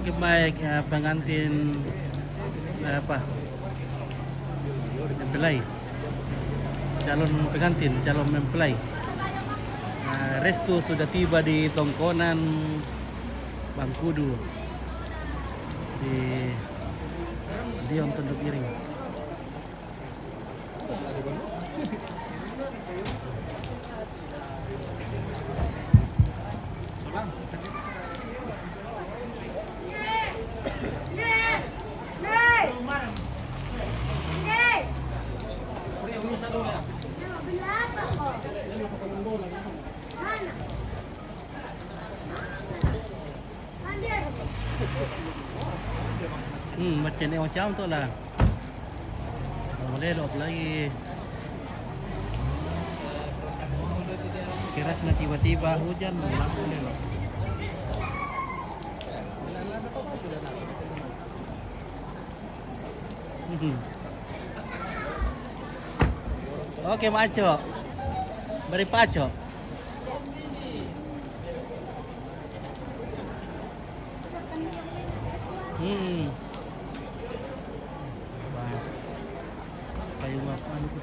Semakin baik pengantin mempelai, calon pengantin, calon mempelai. Restu sudah tiba di Tongkonan Bangkudu di Dion Tunduk Iring. Macam ni macam tu lah. Boleh lot lagi. Kira sana tiba-tiba hujan boleh lot. Okey, maco. Beri paco. Kayu apa ni tu?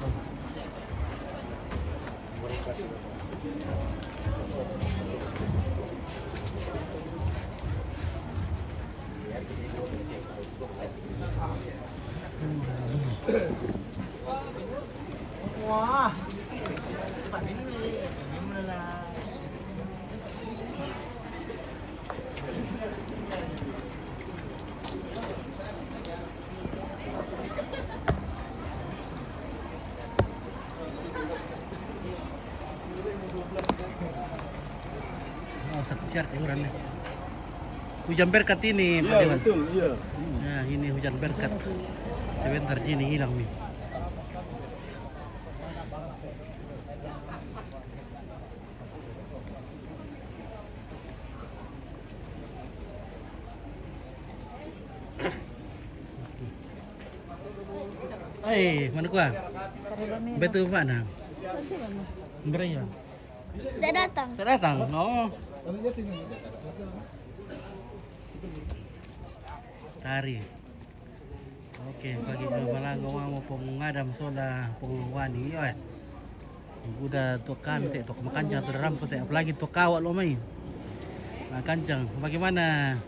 Wah. Cepat ini. Gimana? Satu syarat ukurannya. Hujan berkat ini, Pak Dewan. Betul, iya. Nah, ini hujan berkat. Sebentar ini hilang nih. Mana kuah? Betul mana? Beraya. Tidak datang. Tak datang. Oh. Tari. Okey, pagi malang ngomong pengadam soda pengwani oi. Udah tu kami tu makanjang tu ram tu apalagi tu kawak lo mai. Nah, kancang. Bagaimana?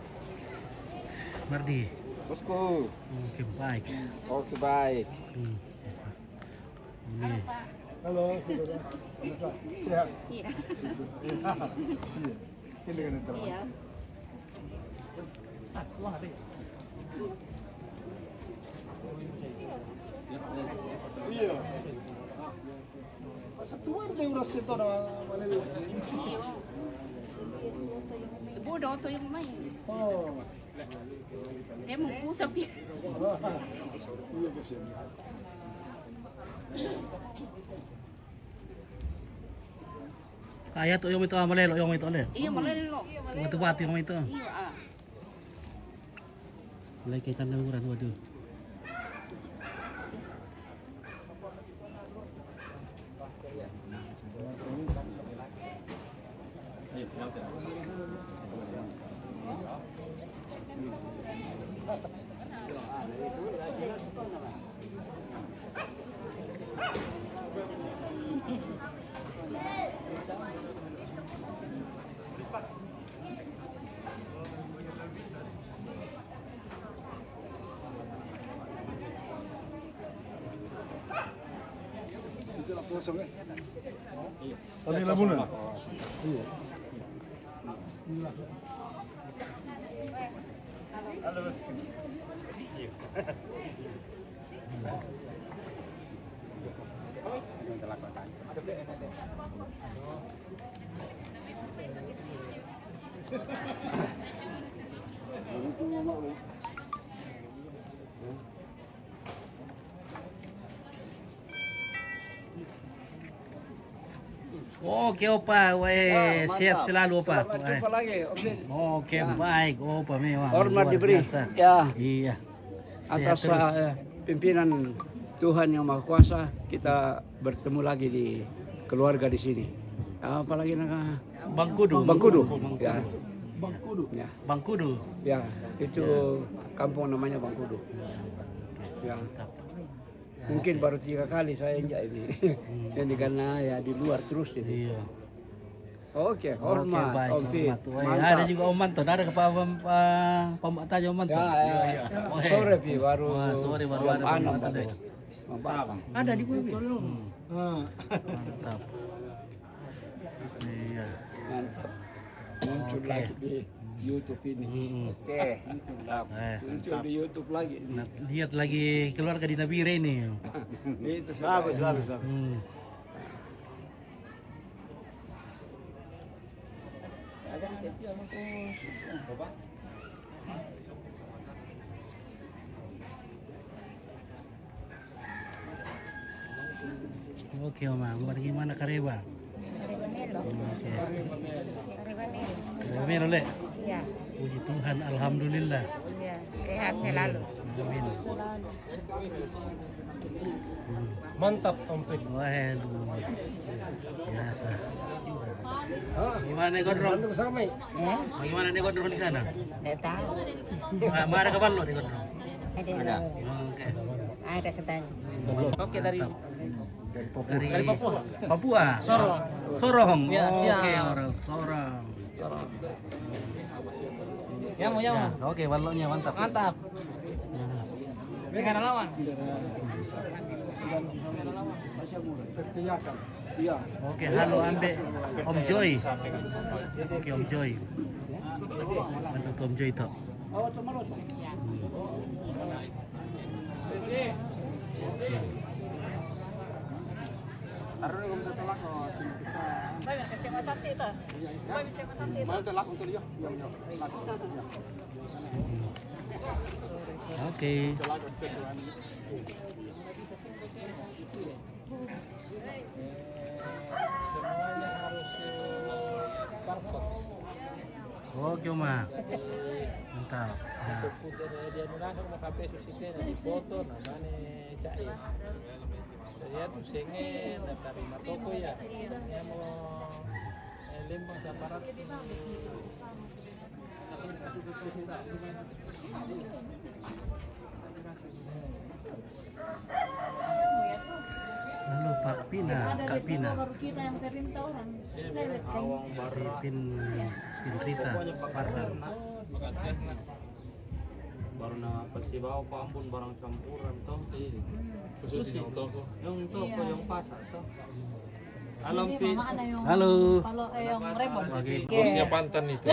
Mardi. Bosku. Okey, baik. Oke, baik. Ini. Halo, saudara. Sehat? Iya. Iya. Ini dengan teman. Iya. Wah, deh. Iya. Satu ada uras itu mana mana. Bodoh tu yang main. Oh. Dia mengusap dia. Iya kesini. Kaya tu yung itu malelo yung itu le. Iya malelo. Itu pati yung itu. Iya ah. Lagi kan ukuran waduh. Itu lah kosong eh. Tadi labunan. Iya. Halo bosku. Oke Opa, siap selalu Opa. Jumpa lagi, Oke baik Opa memang. Hormat luar diberi. biasa. Ya, Iya. atas Sehat terus. pimpinan Tuhan Yang Maha Kuasa, kita bertemu lagi di keluarga di sini. Apalagi nak Bangkudu. Bangkudu. Ya. Bangkudu. Ya, Bangkudu. ya itu kampung namanya Bangkudu. Ya, Mantap. mungkin baru 3 kali saya injak ini. Jadi karena ya di luar terus ini. Iya. Oke, hormat, baik, Om Pi. hormat. Wah, Mantap. ada juga Om Manto, ada ke Pak Tanya Om Manto. Ya. Wah, Sore Pi baru. Wah, sore baru jam ada Pak 6 Manto baru. deh. Mantap. Ada di Bumi. Ah. Mantap. Iya. Mantap. Muncul Oke. lagi di YouTube ini. Oke. Muncul di YouTube lagi. Nah, lihat lagi keluarga di Nabire ini. Itu Bagus. Hmm. Oke, Oma, bagaimana Kareba? Oke. Kareba Le. Iya, Puji Tuhan, alhamdulillah. iya. Sehat selalu. Amin. Mantap Om Pi. Waduh. Biasa. Gimana nih Gondrong? Bagaimana nih Gondrong di sana? Tidak tahu. Mana ke Balo di Gondrong? Ada. Oke. Ada katanya. Oke, dari Papua. Papua. Sorong. Sorong. Oke, orang Sorong. Ya, oke, baloknya mantap. Mantap. lawan. Iya. Oke, halo Ambe. Om Joy. Oke, Om Joy. Bantu Om Joy itu. Oke. Oke, Oma. Mantap. Ya. Halo Pak Pina, Kak Pina. Baru kita yang perintah orang. Pin Rita Parlan. Baru na pasibaw pa ampun barang campuran toh ini khusus yung toko yung pasa toh alam pi Halo. Kalau yang rebon. Oke. bosnya pantan itu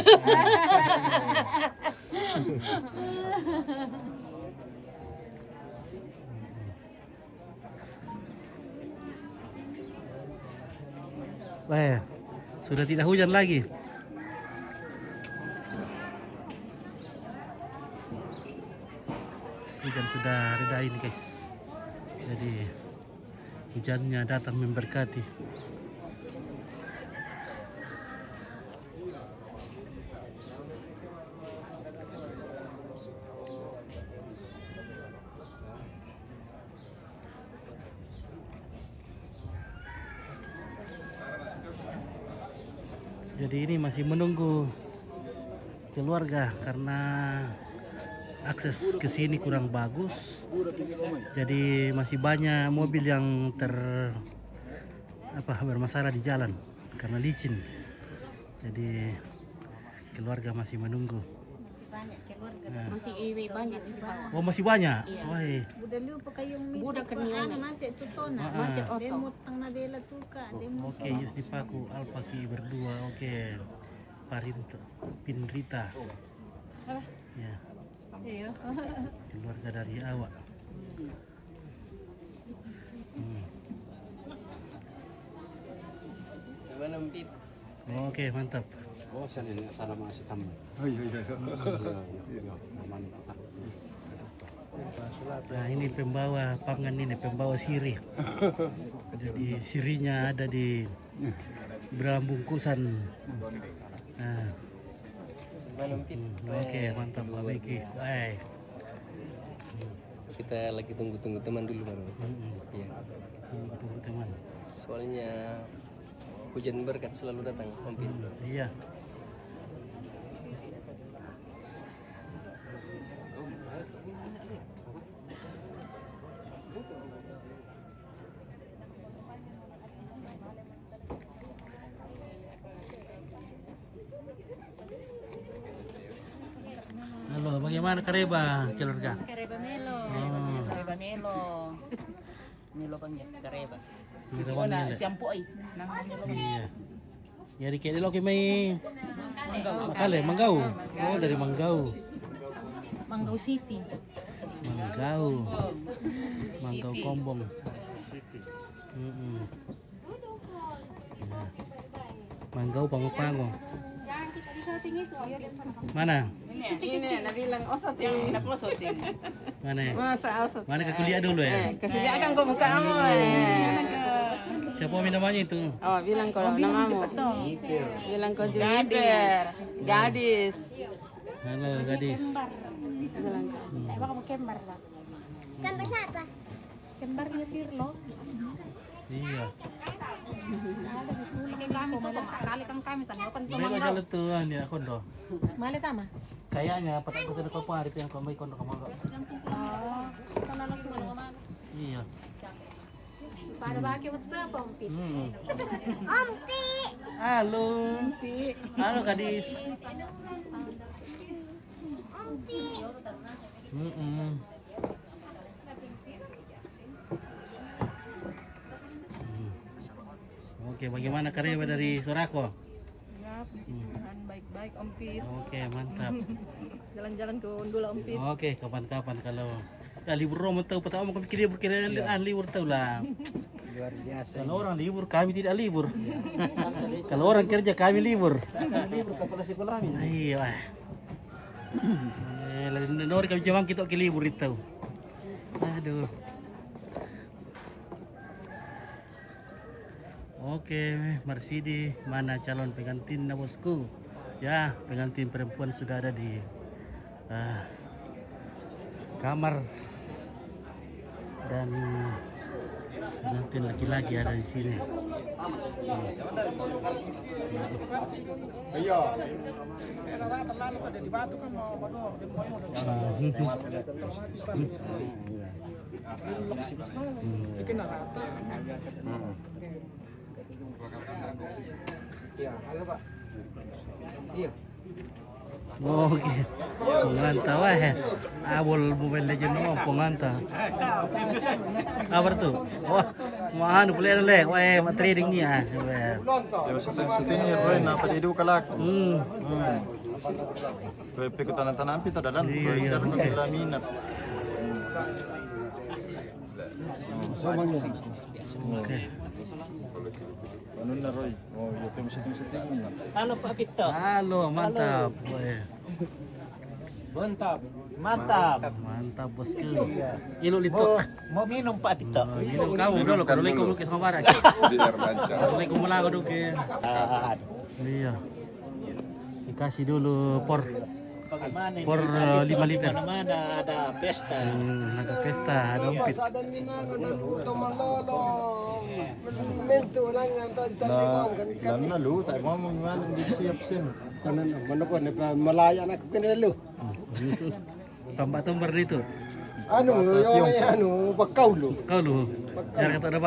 Wah, sudah tidak hujan lagi. Hujan sudah reda ini guys. Jadi hujannya datang memberkati. Jadi ini masih menunggu keluarga karena akses ke sini kurang bagus. Jadi masih banyak mobil yang bermasalah di jalan karena licin. Jadi keluarga masih menunggu. Masih banyak keluarga. Nah. Masih banyak di bawah. Oh, masih banyak. Iya. Woi. Budak lu pakai yang budak kenian masih tutona. Ah. Masih otot. Demo tang nabela tuh kak. Demo. Oke, Yus dipaku Alpaki berdua. Oke. Parinto, Pinrita. Ya, Iya. keluarga dari awak. Oke, mantap. Oh iya. Nah, ini pembawa pangan ini, pembawa siri. Jadi sirinya ada di dalam bungkusan. Nah. Oke, mantap Pak Beki. Hai. Kita lagi tunggu teman dulu baru. Iya. Tunggu teman. Soalnya hujan berkat selalu datang, Om Pin. Iya. bagaimana Kareba keluarga? Kareba Melo. Oh, Kareba Melo. Melo bang ya, Kareba. Kareba Oh, na Melo. siyampo ay. Nang Melo bang. Iya. Yari kayak lo may Makale, Manggau. Oh, dari Manggau. Manggau City. Manggau. Manggau Kombong. Ya. Manggau Pango-Pango. Mana? Ini nabilang osot yung naposot yung. Mana ya? Masa osot. Mana ke kuliah dulu ya? Kasi akan ko muka mo Siapa min namanya itu? Oh, bilang ko nama mo. Bilang ko Juniper. Gadis. Halo gadis. Bilang ko. Baka mo kembar ba? Kembar siapa? Kembar niya Pirlo. Iya. Kami to, kali kang kami tanyo kan May ba sa lutuan niya kondo? Mali tama. Kayaknya patak ko sa ko hari itu yang kamay kondo kamangga. Oh, sana lang semua. Iya. Para baki mo ta pompi. Ompi. Halo. Halo gadis. Ompi. Oke, bagaimana Kareba dari Sorako? Ya, baik-baik Ompit. Oke, mantap. Jalan-jalan ke Undula Ompit. Oke, kapan-kapan kalau libur Roma tahu pertama kami libur libur tahu lah. Luar biasa. Kalau orang libur kami tidak libur. Kalau orang kerja kami libur. Libur kepala sekolah ini. Iya. Nori kami jawang kita ke libur itu. Aduh. Oke, Marsidi, mana calon pengantin bosku? Ya, pengantin perempuan sudah ada di kamar dan pengantin laki-laki ada di sini. Iya. Iya, halo Pak. Iya. Oke, penganta wah. Abol Mobile Legend mo penganta. Apa tuh? Wah, mahal boleh le. Wah, trading niya. Ya setting-settingnya bro, napadidu ka lak. Kaya pikutan ng tanampi, tadalan. Iya, iya, Kaya oke. nila minat. Oke. Ano na Roy? Oh, yung setting-setting na. Halo Pak Pito. Halo, mantap. Wah. Mantap. Mantap. Mantap bosku. Ilo litok. Mau minum Pak Pito. Minum kamu dulu, kalau lagi kamu sama barang. Kalau lagi kamu lagu dulu ke. Iya. Dikasih dulu por Bagaimana 5 liter. mana ada pesta. Ada pesta, ada umpit. Lalo na lu, tayo mo mga hindi siap sim. Mana ko Malaya na ko kanila. Tambah tumbar itu. Ano, yung bakaw lo. Kau lu. Jangan kata ada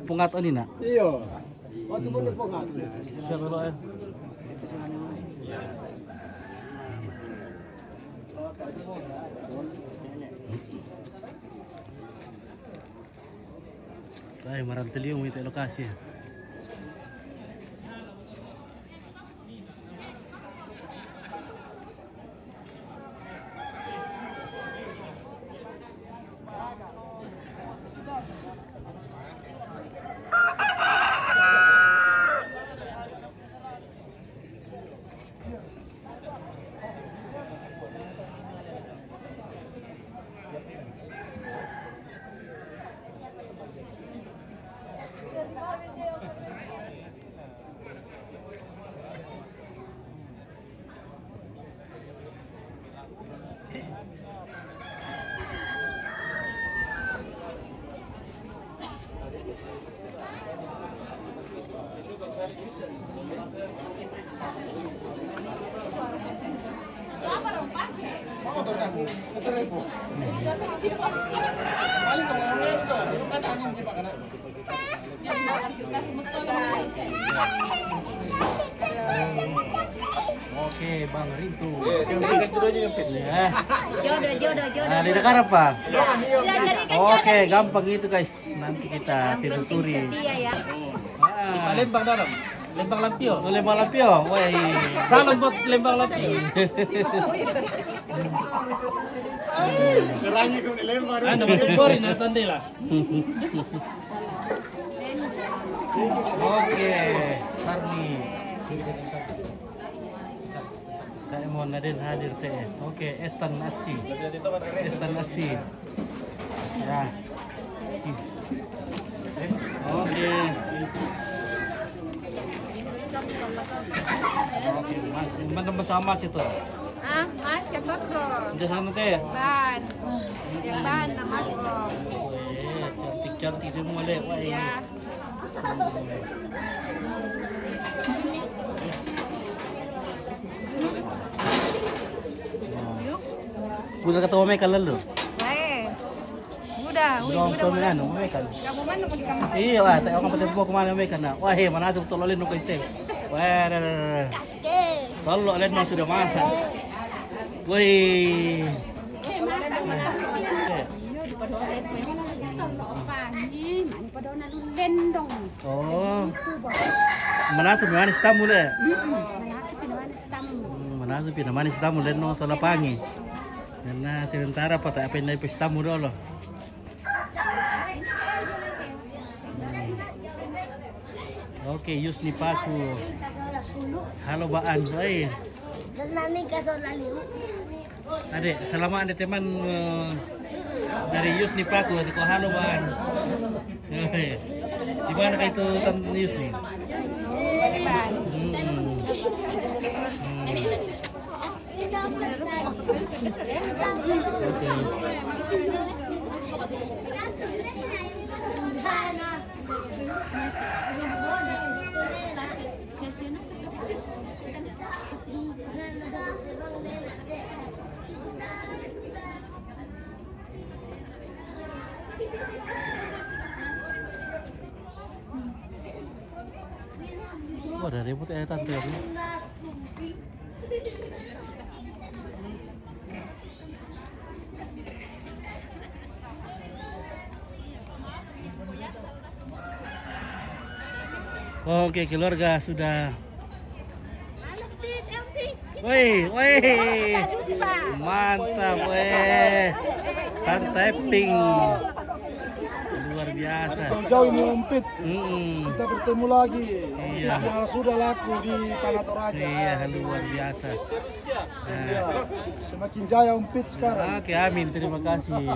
pungat ini nak. Iyo. Waktu mo na po nga. Siapa lo? Ay, marantiliw mo ito lokasi. Oke, Bang Rintu. Ya. Jodoh. Nah, di dekat apa? Oke, gampang itu guys. Nanti kita telusuri. Setia ya. Ah, Lembang dalam. Lembang lampio. boleh balap yo. Woi. Salam buat lembang lampio. Anda berkumpulin ya tante lah. Oke, Sarni. Saya mau Nadine hadir teh. Oke, Estan Nasi. Estan Nasi. Ya. Oke. Oke, Mas, mana bersama situ? Ah, Mas, siapa bro? Di sana teh. Ban. Yang ban namaku. Cantik-cantik semua deh. Wah, Ya. Udah ketemu mereka lalu. Baik. Udah Udah mana? mereka. Kamu mana mau di kamar? Iya, wah, tayo ka patid mo kumano may kana. Wah, mana asuk tololin no kay Seng. Wah, tolo ulit mo sudah masak. Woi. Oh. Manasok naman sa tamu le. Manasok naman sa tamu le no sa lapangi. Karena sementara pa tayo pinay pistamu dolo. Oke, Yusni Paku. Halo Baan, oi. Adik, selama ada teman dari Yusni Paku, ko halo Baan. Di mana kah itu Tante Yusni? Oke. Oh, ada ribut tante ya. Oke, keluarga sudah. Woi, mantap, woi. Tapping. Luar biasa. Jauh-jauh ini Umpit. Mm-mm. Kita bertemu lagi. Iya. Yang sudah laku di Tanah Toraja. Iya, luar biasa. Iya. Nah, Semakin jaya Umpit sekarang. oke, amin. Terima kasih.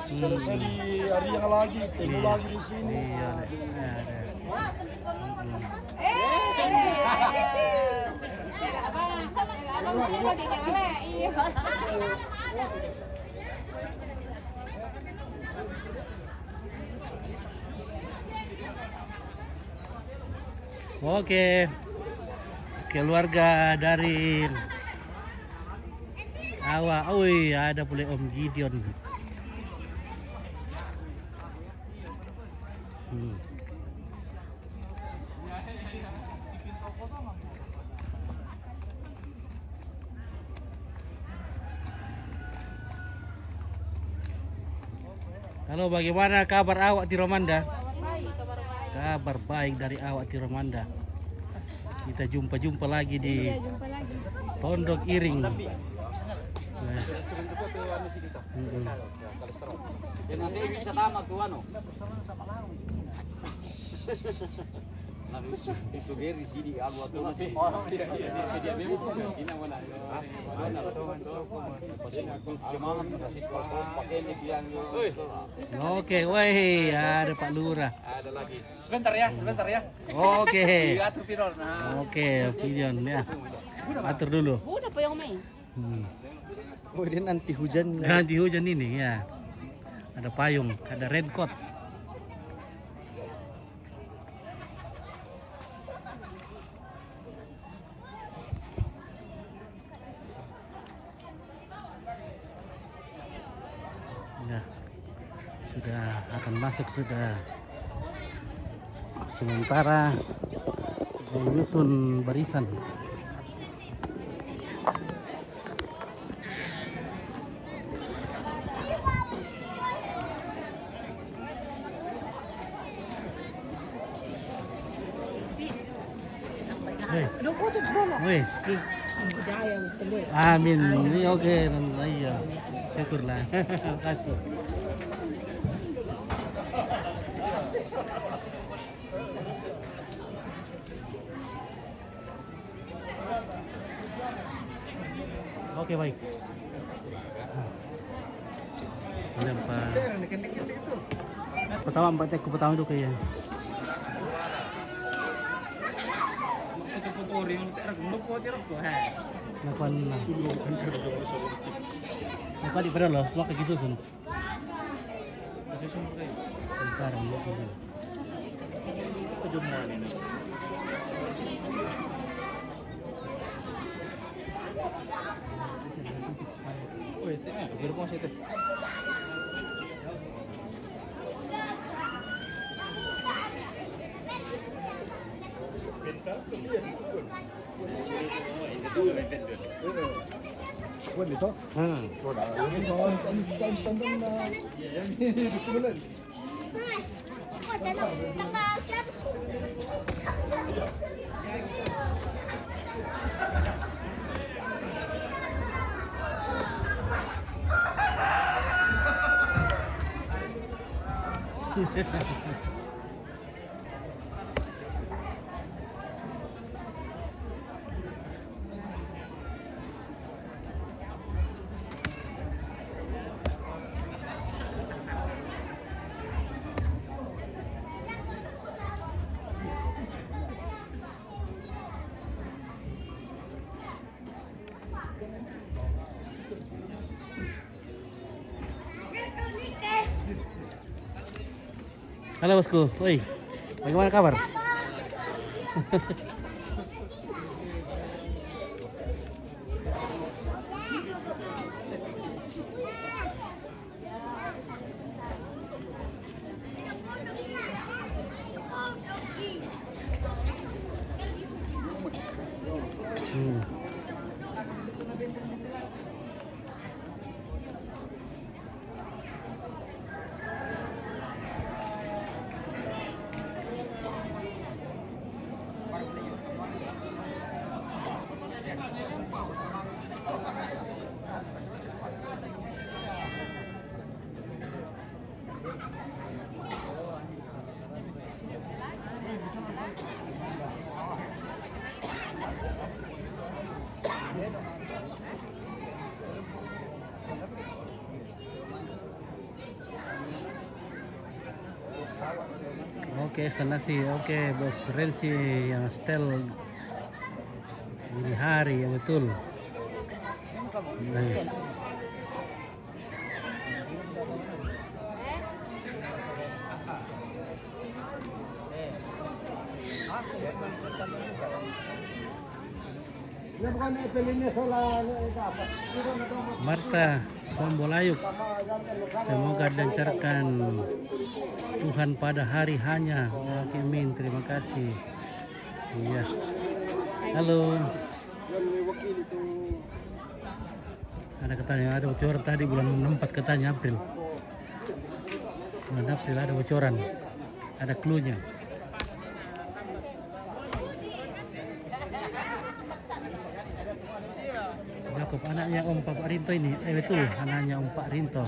Selesai di Ariang lagi, temu lagi di sini. Iya, ada. Oke, keluarga dari Awa. Oi, ada pula Om Gideon. Halo, bagaimana kabar awak di Romanda? Kabar baik dari awak di Romanda. Kita jumpa lagi di Pondok Iring. Nanti bisa tama tuh ano. Itu geri sini aku tuh. Oh, tidak dia memang ini mana. Oke, woi, ada Pak Lurah. Ada lagi. Sebentar ya. Oke. Atur pirol. Nah. Oke, opinion ya. Atur dulu. Udah po yung main. Oh, ini nanti hujan. Nanti hujan ini ya. Ada payung, ada raincoat. sudah akan masuk sudah. Sementara menyusun barisan. Hei. Weh. Amin. Ini oke. Iya. Syukurlah. Terima kasih. Oke, baik. Nampak. Pertama 4 teku pertama itu kayaknya. Lakukan lah. Lakukan di pada loh, selok kayak gitu sun. Sekarang ya sun. Buat itu? Buat ini soal time standar na disimulan. Oh, tanong, tapos Halo bosku, woi, bagaimana kabar? Oke, nasi. Oke, bos Rensi yang setel ini hari yang betul. Nah. Marta Sombolayuk, semoga dilancarkan Tuhan pada hari hanya. Oke, amin, terima kasih. Iya. Halo. Ada katanya ada bocoran tadi bulan 4 katanya April. Bulan April ada bocoran. Ada cluenya. Jakob anaknya Om Pak Rinto ini. Betul, anaknya Om Pak Rinto.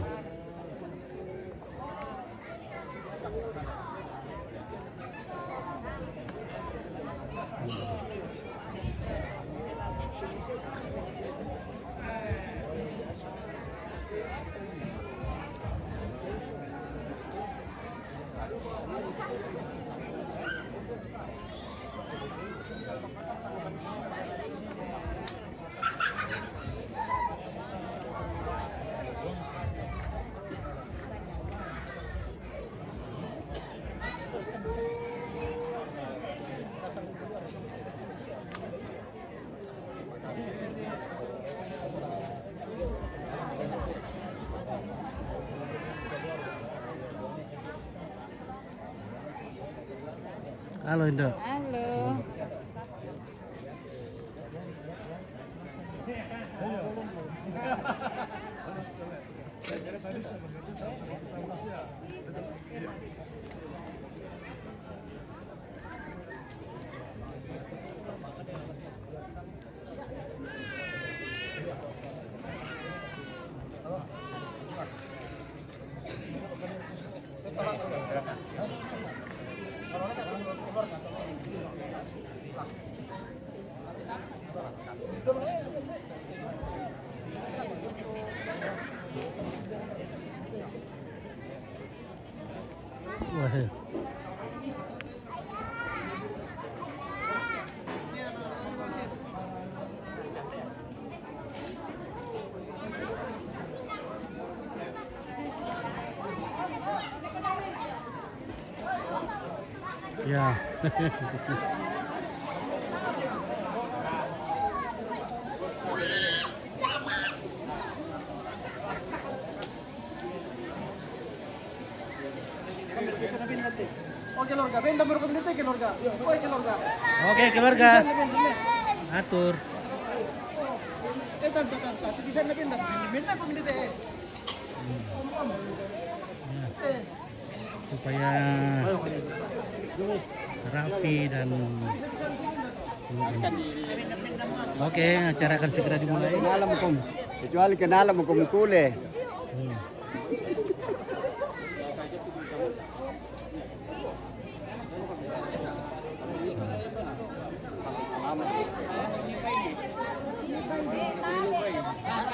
Halo Indo. Halo. Wah. Ya. Oke keluarga, benda baru komunitas keluarga. Oke keluarga. Oke keluarga. Atur. Tante, bisa benda, benda komunitas. Ya. Supaya rapi dan oke, acara akan segera dimulai. Kenalan mo kung, kecuali kenalan mo kung kule. Hmm.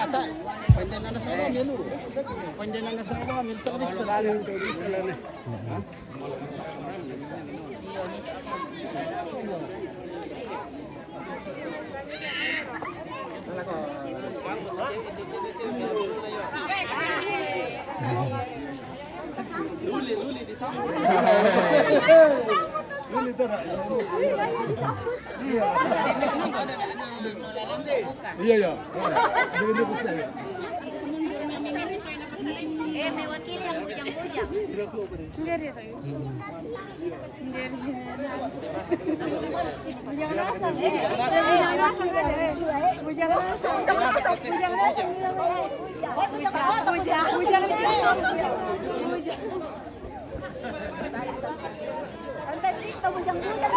Ada panjang sa ulo, yan luro. Panjang sa ulo, minta ka sa ulo. Iya ya. May wakili yang bujang-bujang. Enggak dia tahu. Bujang asam. Bujang asam ada. Bujang asam. Bujang asam. Bujang Antai kita bujang-bujang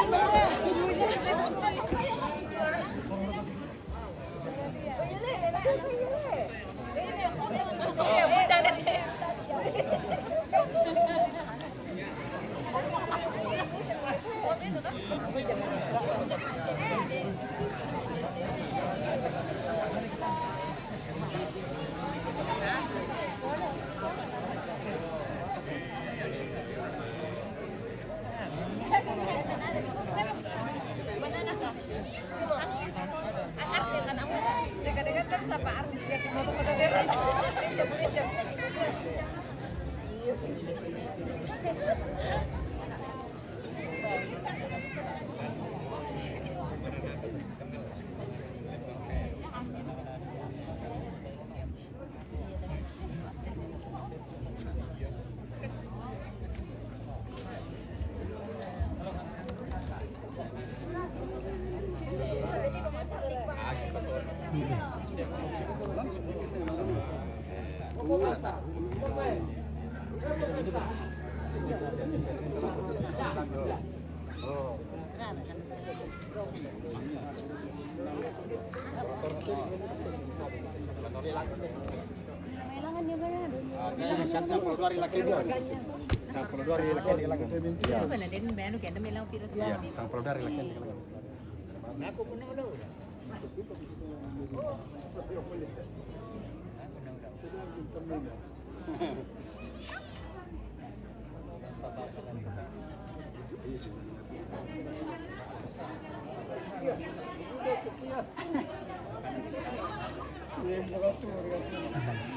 dekat-dekat kan siapa artis yang foto-foto beres.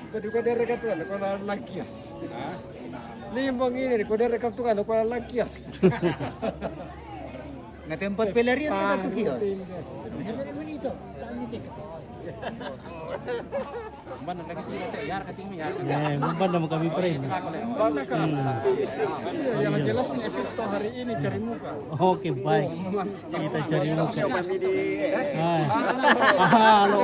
Kedua dari katuan, kalau lakias. Limbang ini, kalau dari katuan, kalau lakias. Na tempat pelarian na tu kios. Beban nama kami pre. Mana kan? Iya, yang jelas nih Epito hari ini cari muka. Oke, baik. Kita cari muka. Halo,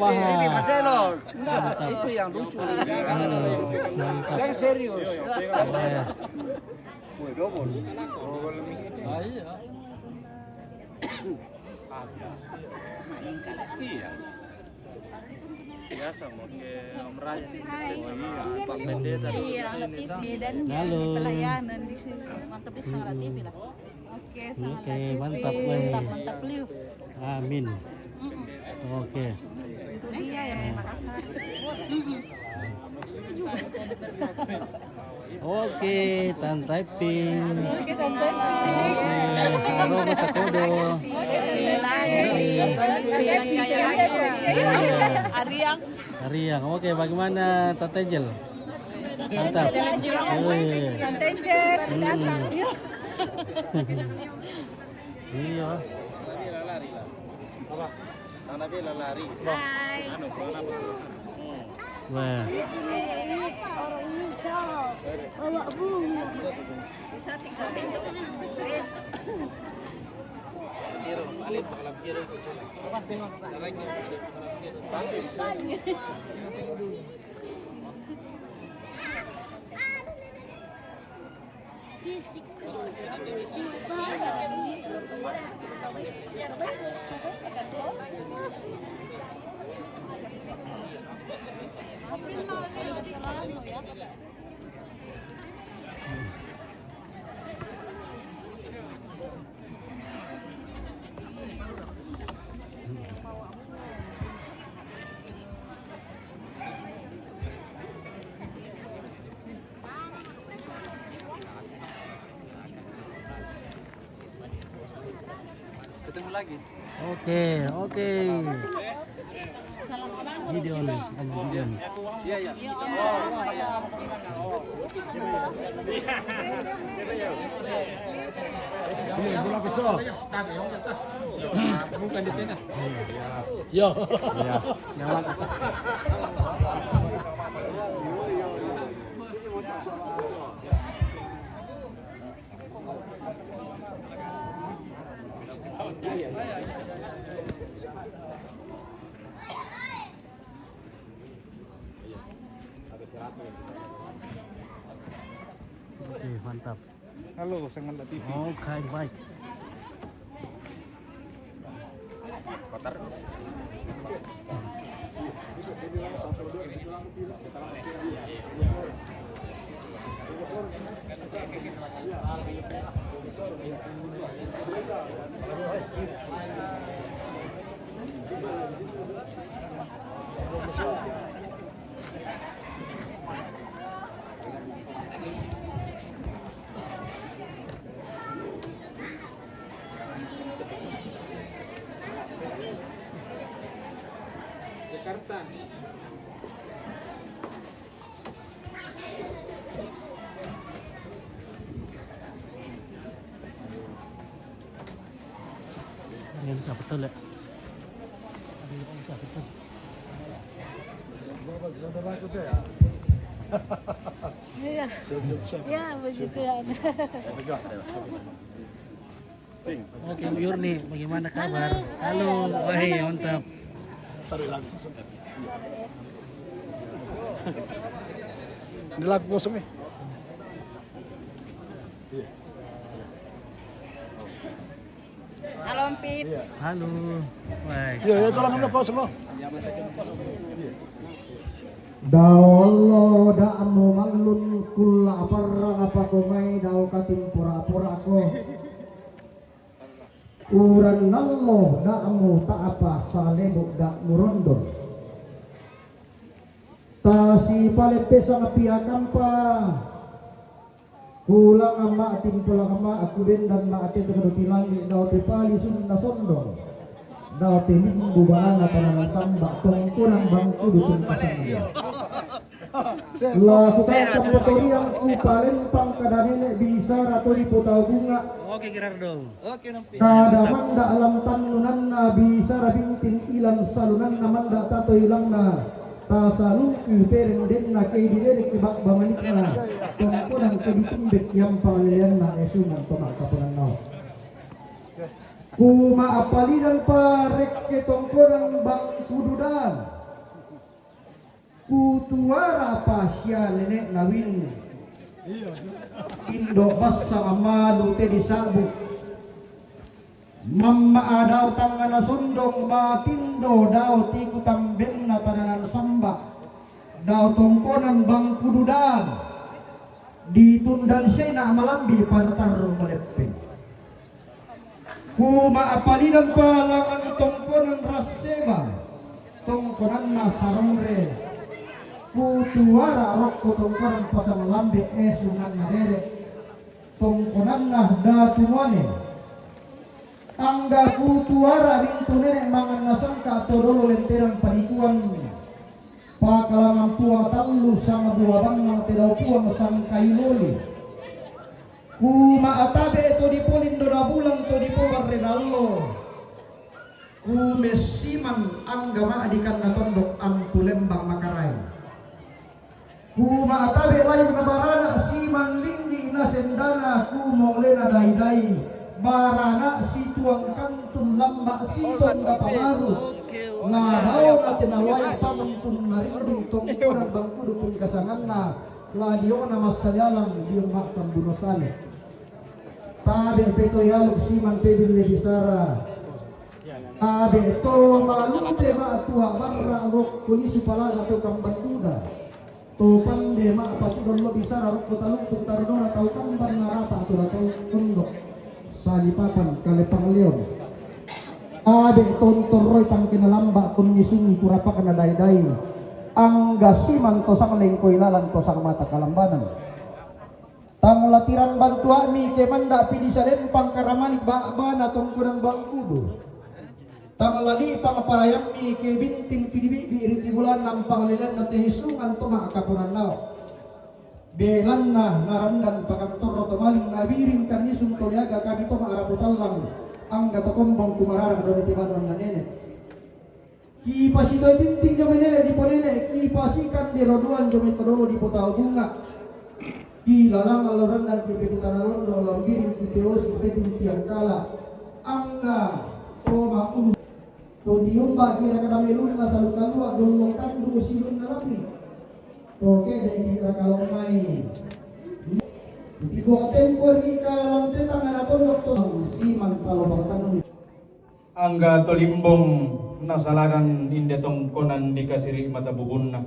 paham. Ini Marcelo. Mantap. Itu yang lucu. Mantap. Yang serius. Ya. Woi, double. Biasa mau ke Om Raya nih sama Pak Pendeta di Iya, sini TV toh. dan Halo. pelayanan di sini. Mantap itu sangat TV lah. Oke, sangat Oke, TV. mantap, weh. Mantap beliau. Amin. Oke. Itu dia yang di Makassar. Oke, Tan Taiping. Oke, Tante. Halo, Kota Kodo. Ariang. Ariang. Oke, bagaimana Tante Angel? Mantap. Wih. Tenjer. Iya. Hai. Wah. Orang hijau. Bawa bunga. Bisa tinggal di Bisik. Ketemu lagi. Oke, oke. Video nih, video nih. Iya, iya. Ini bola pistol. Bukan di sini. Yo. Ya, jangan. Oke, mantap. Halo, Sanganda TV. Oke, baik. Jakarta. Ini bisa betul ya. Ini bisa betul. Saudara aku tuh ya. Iya. Ya, begitu ya. Oke, Bu Yurni, bagaimana kabar? Halo, wahai mantap. Tarik lagu. Ini lagu kosong nih. Halo, Empit. Halo, baik. Iya, itu lagu kosong loh. Daolo da'mu mallun kulla aparra apa komai dau katim pura-pura ko uran nallo da'mu ta'apa salebuk dak murondo tasi pale pesa ngapiakan pa kulang ama atin pulang ama aku den dan ma atin tekadu tilangi dau te pali sunna sondo dau te minggu barana pananang samba tong kurang bangku dusun pasang Lakukan pemotonian upalempang kada nenek bisa atau di putau bunga. Oke Gerardo. Kada manda alam tanunan na bisa rabintin ilan salunan na manda tato ilang na tasalung pereng den na kay dilek kibak bamanik na tungkunan kebitimbek yang pangalian na esunan pemakapunan na. Kuma apalidan parek ke tongkonan bang kududan. Kutuara pasya nenek nawin Indo basa amalu te disabuk Mamma adaw tangana sundong matindo daw ti kutambeng na tananan samba daw tongkonan bang kududan ditundan siya na malambi panataro malepeng kuma apalidan palangan tongkonan raseba tongkonan na sarongre Kutuara rok tongkonan pasang lambe esunan nadere tongkonan nah datuane angga kutuara rintu nenek mangan nasangka todolo lenteran panikuan pakalangan tua tallu sama dua bang tedau puang sang kailoli kuma atabe to dipolin doda bulang to dipobar renallo ku mesiman angga maadikan na tondok ampu lembang makarai Kuma atabe layu na barana si manlinggi ina sendana kumolena dai-dai barana si tuang kantun lamba si tuang kapamaru ngadao na tinalay pamantun narinding tongkonan bangku dukun kasangan na ladio na masayalang diyong maktam bunosane tabe peto yalog si man pebil lebisara tabe to malute maatua barra rok kulisi palaga to kambanduda Topan de ma patudon lo bisa rarok kotaluk tutarno atau kamban narapa atau tundok salipapan kale pangleon abe tontoroy tang kinalamba kun nisungi kurapa kana dai-dai angga siman to sang lengkoy lalan to sang mata kalambanan tang latiran bantua mi ke manda pidi salempang karamanik bana tongkunan bangkudo tang lali pangaparayam mi ke binting pidibi di iriti bulan nampang lilan na tehisungan to makapunan nao belan na narandan pakantor to maling nabiring kanisung to liaga kami to maaraputallang angga to kombong kumararang do ti banon na nene kipasidoy binting jo menene di ponene kipasikan di roduan jo mitodolo di putao bunga kilalang aloran dan kipitutan londo lambiring kiteos kipeting tiang kala angga to maun to diumba kira kada melun na salu kalua dolong tandu silun na lapi to ke dai kira kalau mai di ko tempor ki kalang tetang na tondok to si man talo bangtan angga to limbong nasalaran inde tongkonan dikasiri mata bubunna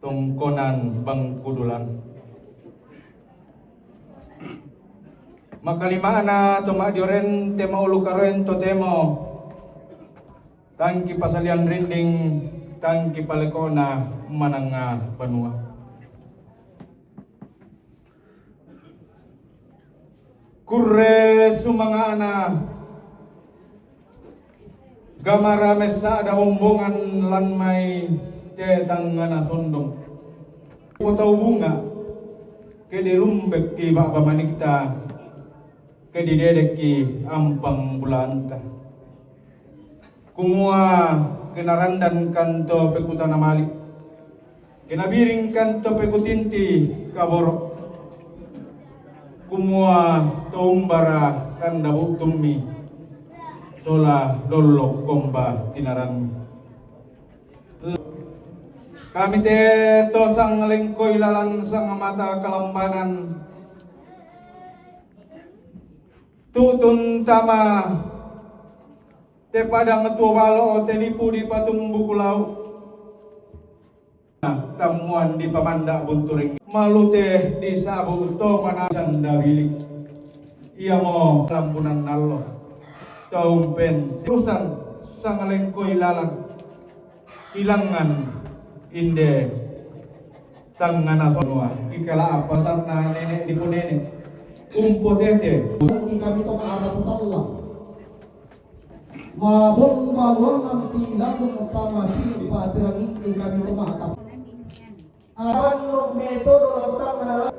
tongkonan bang kudulan makalima na tumadioren tema ulukaroen to temo tangki pasalian rinding tangki palekona mananga banua kurre sumangana gamara mesa ada ombongan lan mai te tangana sondong potau bunga ke dirumbek ki baba manikta ke didedek ki ampang bulanta kumua kenarandan kanto pekutana malik kenabiring kanto pekutinti kaboro kumua toumbara kanda buktummi tola lolok komba tinaran kami te tosang lengkoy lalan sang mata kalambanan tutun tama te padang tua balo te lipu di patung bukulau tamuan di pamanda bunturing malute di sabu to manasan dawili iya mo lampunan nallo taumpen terusan sangalengkoy lalang ilangan inde tangana sonua ikala apa sana nenek di punene umpo tete kami to maaraputalla mabong nanti lagung utama hidup patirang ini kami tumakap Arano metodo lakukan menalar.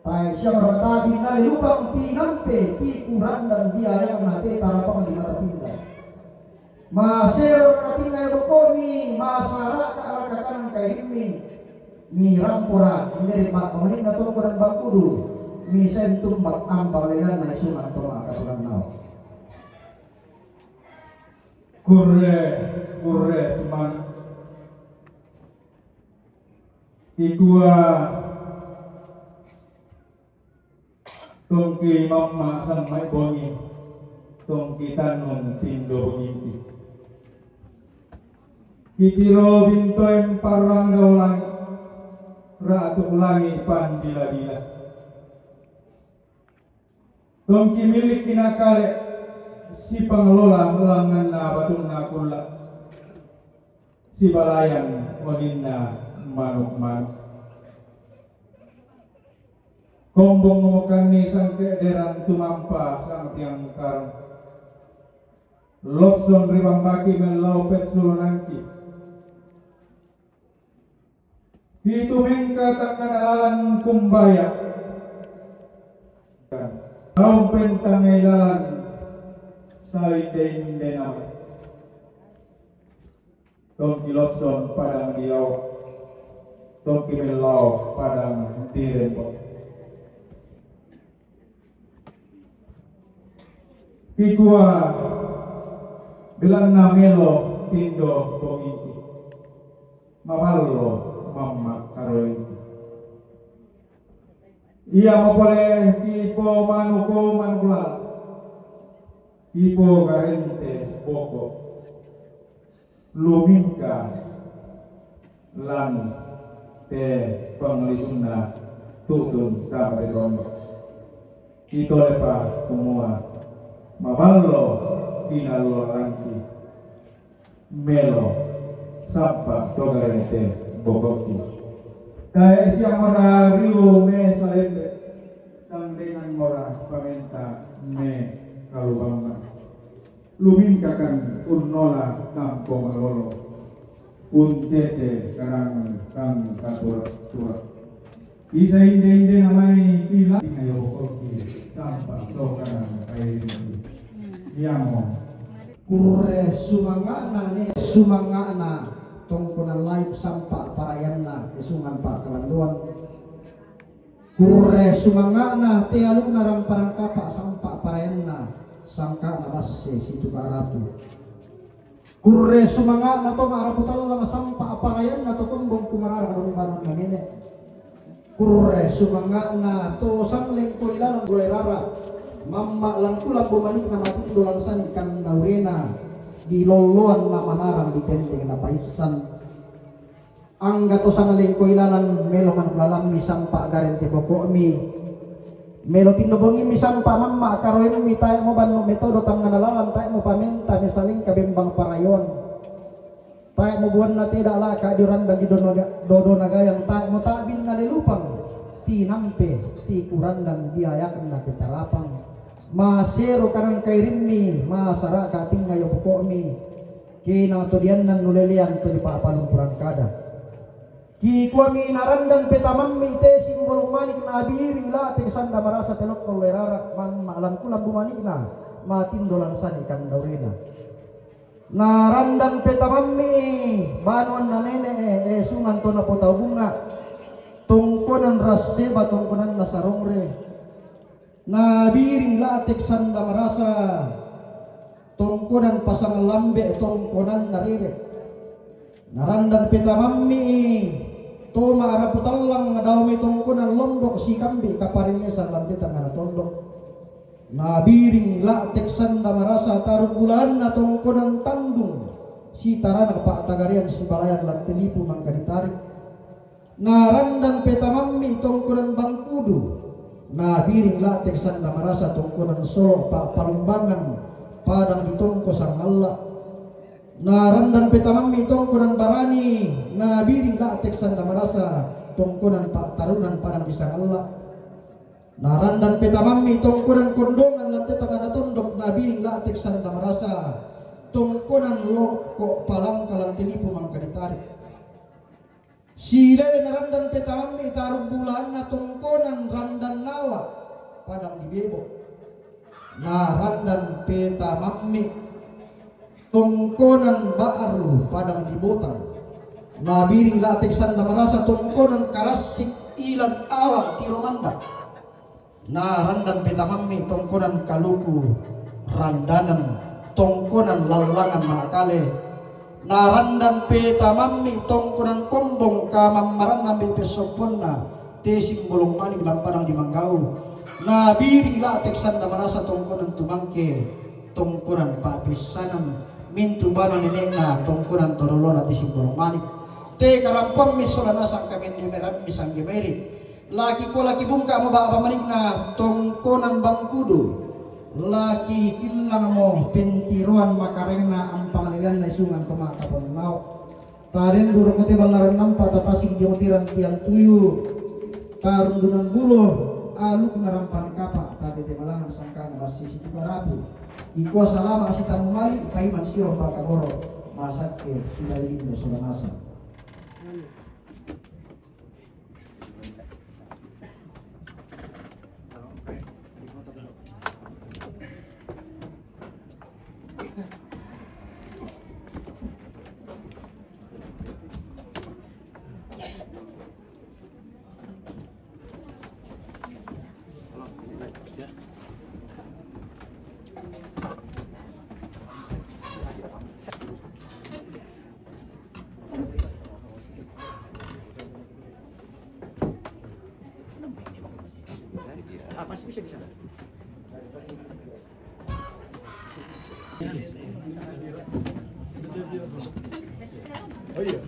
Tai siya bertabi na lubang pinampe ti kuran dan biaya nate tarapang di mata pindah. Masero kating ngayon ko ni masara ka alakakan kay himi. Mi rampura ini mak pamanin na to kuran bangkudu. Mi sentum bak ambang lelan na sungan to makaturan nao. Kurre seman ikua tongki mamma sang mai bongi tongki tanun tindo ngimpi kitiro bintoen parang daulang ratu ulangi pandila-dila tongki milik kinakale si pengelola langan na batun na kula si balayan oninna manuk-manuk kombong ngomokan ni sang keederan tumampa sang tiang karang loson ribambaki melau pesul nangki itu mengka takkan alalan kumbaya kau pentangai lalan saiden denam tongki loson padang diau tongki melau padang dirembok Pikua bilang namelo tindo bongiki mawalo mamma karointi ia mapole kipo manuko manula kipo garente boko lumingka lan te panglisuna tutun kamari rondo ito lepa semua maballo kinalo rangki melo sapa togarente bogoki kaya siya mora riu me salende tang dengan mora pamenta me kalubanga lumingkakan urnola kampo malolo untete karang kang katura isa inde namai kila ngayo bogoki sapa togarang kairi Yamo Kurre sumangana tongkonan laip sampak parayanna isungan pak kelanduan. Kurre sumangana te alumna ramparang kapak sampak parayanna sangka nabase situ karapu. Kurre sumangana to maraputal lama sampak parayanna to kumbong kumarara doni baru nangene. Kurre sumangana to sangling to ilalang gulay rara. Mamma lang kulang bumanik na matindo lang san ikan daurena di loloan na manarang di tente na paisan ang gato sa ngaling ko ilalan melo man lalam mi sampa garente boko mi melo tinubongi mi sampa mamma karoin mi tayo mo ban mo metodo tang nalalan tayo mo pamenta misaling kabimbang parayon tayo mo buwan na tidak la kadiran bagi dodo nagayang tayo mo tabin na lilupang tinampe ti kuran dan biayakan na titarapang masero kanang kay rimmi masara kating ngayo buko mi kina tudian nan nulelian to di papalumpuran kada ki kuami narandan petamam mi te simbol manik na abiring la te sanda marasa telok kolerara man maalam kulam bumanik na matindolan san ikan daurena narandan petamam mi banuan na nene sungan to na potau bunga tungkonan raseba tungkonan nasarongre na biring latek sanda marasa tongkonan pasang lambe tongkonan narire narandan petamammi to maaraputallang nadawmi tongkonan lombok si kambi kaparinnya salante tangana tondok na biring latek sanda marasa tarugulan na tongkonan tandung si tarana pak tagarian si balayan lan telipu mangka ditarik narandan petamammi tongkonan bangkudu na biring latek sanda marasa tongkonan solo pa palumbangan padang ditongko sang Allah narandan petamammi tongkonan barani na biring latek sanda marasa tongkonan pa tarunan padang di sang Allah narandan petamammi tongkonan kondongan lantai tengah tondok na biring latek sanda marasa tongkonan loko palang kalang tinipu mangka ditarik Sila na randan petamami itarong bulan na tungkonan randan nawa padang dibebo. Na randan petamami tungkonan baaru padang dibotang. Na biring lateksan na marasa tungkonan karasik ilan awa tiromanda. Na randan petamami tungkonan kaluku randanan tungkonan lalangan makale. Narandan peta mammi tongkonan kombong kamamaran na may pesopon na tesing bulong maning lamparang di manggau na biring lateksan na marasa tongkonan tumangke tongkonan papisanan mintubanan nene na tongkonan torolo na tesing bulong maning te karampong misola na sang kami ni meram misang gemeri laki ko laki bungka mo ba maning na tongkonan bangkudo laki ilang mo pentiruan makarena ang pangalilan na isungan kumakapon nao tarin durong kote balaran nampa tatasing diyotiran tiang tuyo karundunan bulo aluk narampan kapa tadi temalangan sangkana masih situ karapu iko salama asita mumali kaiman siro bakagoro masak ke sila lindo sulanasa. Masih bisa di sana. Oh iya.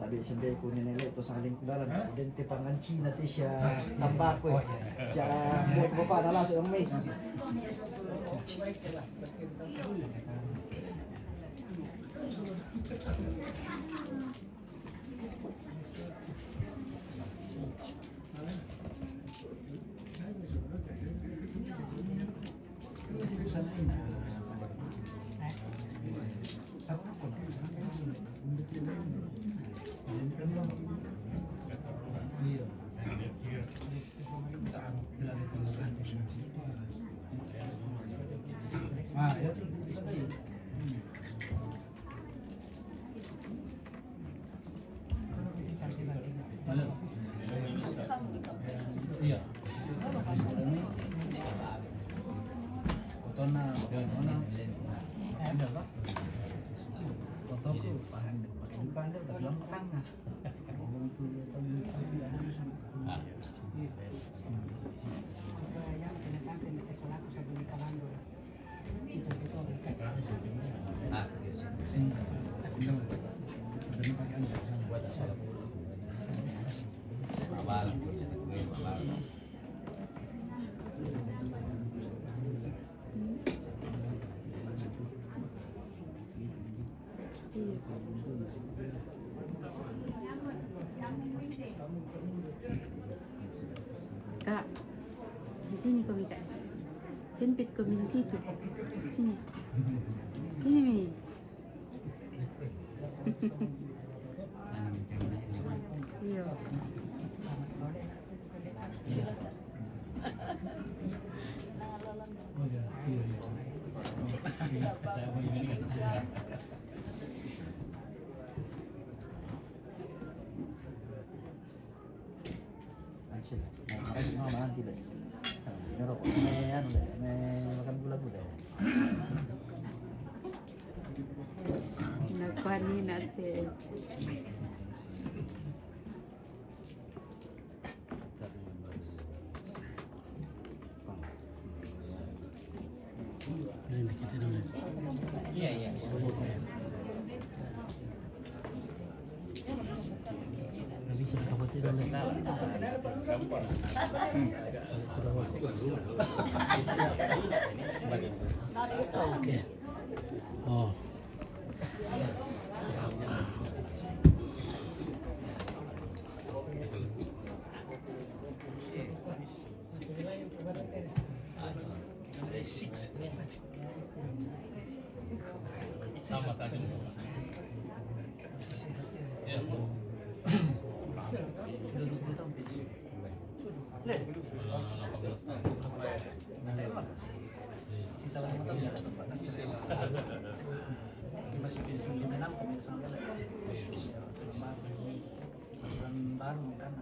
Tadi sendiri kuning nilai itu saling kudalan. Dan tepangan Cina tu siya tambah ko. Siya buat bapa adalah seorang mai. Iya. Fotonya mana? Ada pak? Fotoku paham pandai tapi yang tengah. Kak, di sini kami kak, sempit kami di situ, sini, sini Mi. Iya. Nanti deh, ngerokok, makan gula-gula. Nakuha ni natin. Iya, iya. Bisa khawatir gampang. Oke. Oh. Sama tadi. Ya. Masih bisa 96 pemirsa baru kan.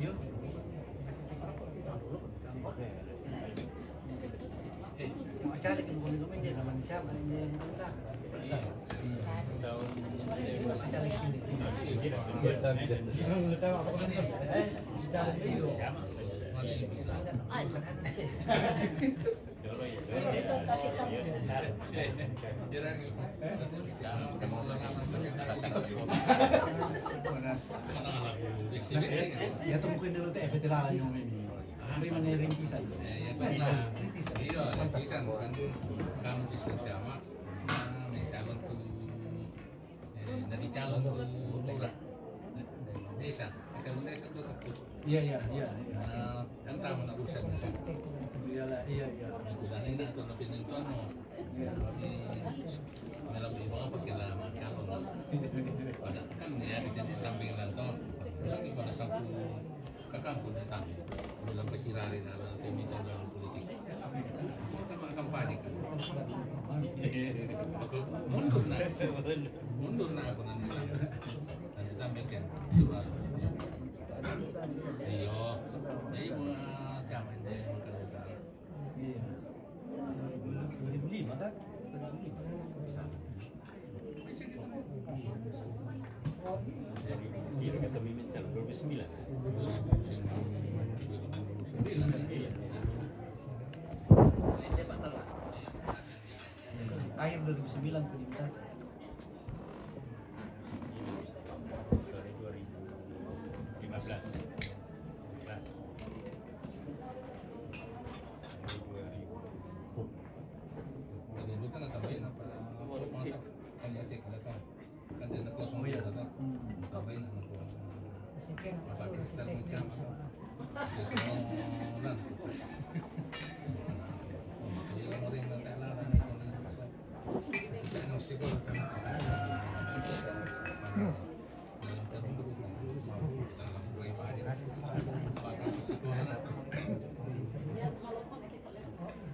Yuk. Mau cari ke buku dia nama siapa ini yang kita. Masih cari ini. Tahu apa sih? Sudah video. Ya temukan dulu teh veteran yang ini. Beri mana rintisan. Rintisan. Iya, rintisan kan kamu bisa sama misalnya tuh dari calon tuh lurah desa, calon desa tuh takut. Iya. Kan tahu nak urusan bisa. Iya. Urusan ini atau lebih nentuan mau. Tapi melabih banget pakai lama calon. Padahal kan ya jadi samping lantai. Lagi pada satu kakak pun datang dalam persirari dalam pemimpin dalam politik. Kita mau kampanye kan. Mundur nak aku nanti. Nanti sampaikan surat. Iyo, jadi buat siapa ini makan. Iya. Beli maka. Kira kata mimin calon 2009. Akhir 2009 pelintas. Dari 2015. Jadi bukan tambahin apa? Kan ya sih datang. Kan dia nak kosong dia datang. Tambahin aku. Apa kristal macam? Lan. Jadi orang yang tak lah dan itu ni. Kita mesti boleh kan.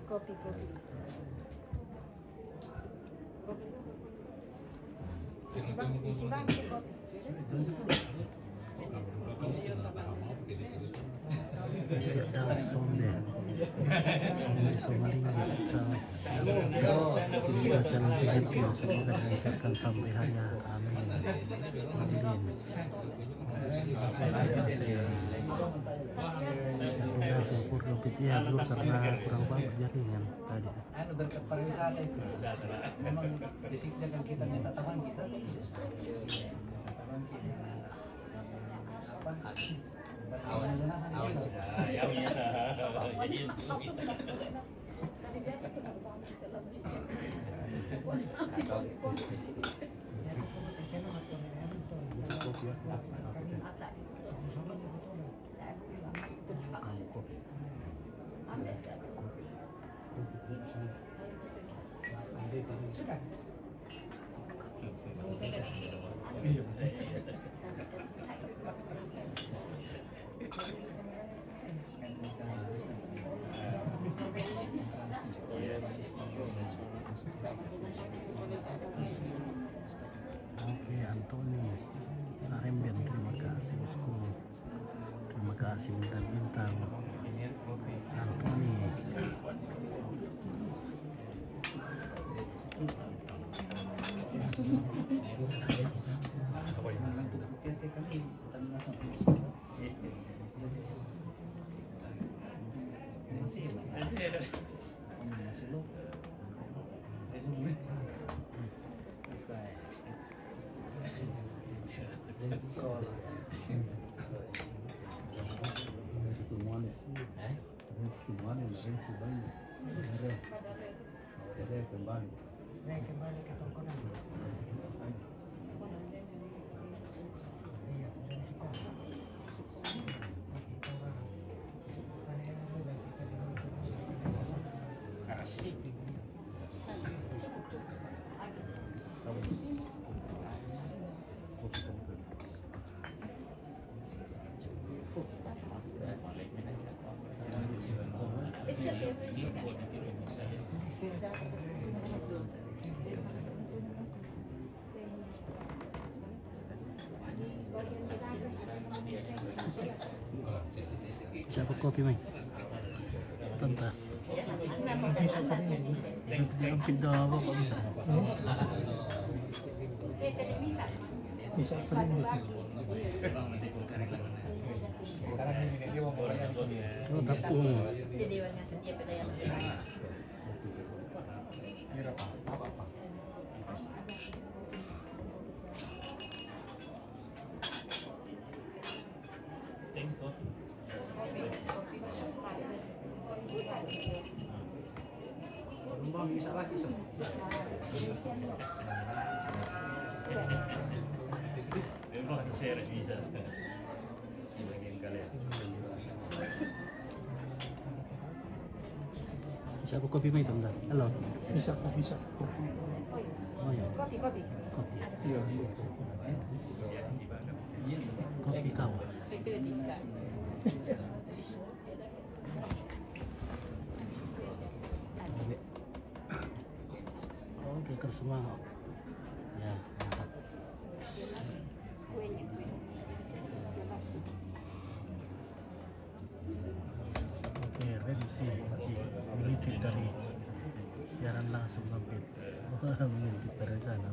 Kopi. Isi bang kopi. Firdaus Somde Somalingit sa Jalan Pilipin. Semoga dilancarkan sampai hari amin. Hadirin semoga tempur ya belum karena kurang banget jaringan tadi. Anu berkat pariwisata itu. Memang basicnya kan kita minta teman kita. Teman kita. Apa? Awan Oke, Antoni Saremben, terima kasih bosku. Terima kasih bintang-bintang. Antoni. kembali ke tongkonan. Siapa kopi mai? Tanta. Yang pindah apa kok bisa? Bisa Oh, tapung. Bisa lagi Siapa kopi mai tanda? Halo. bisa. Oh ya. Kopi. Kopi. Iya. Kopi kau. Oke, kan semua. Ya, mantap. Oke, revisi bagi mengintip dari siaran langsung mampir. Mengintip dari sana.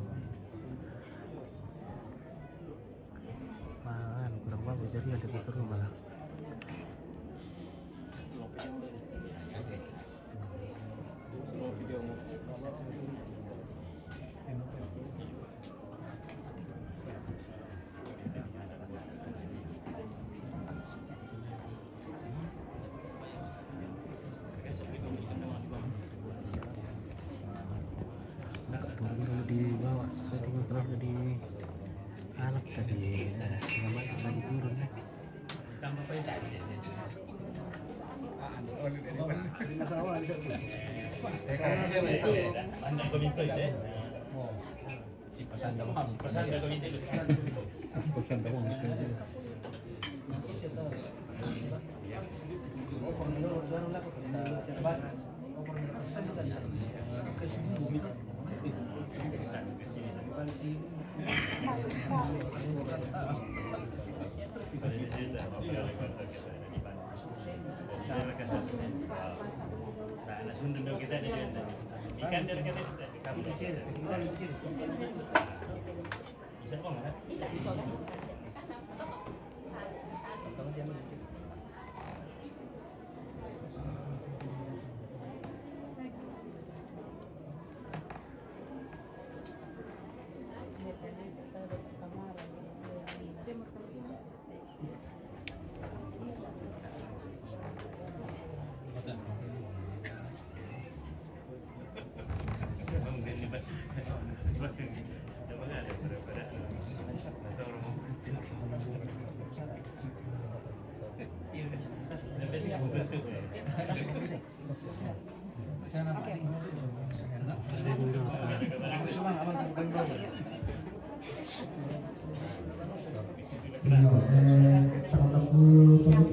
Apaan, kurang bagus jadi ada keseru malah. Turun dulu di bawah, saya tinggal terlalu di alat tadi, nggak lagi turun ya. Terlalu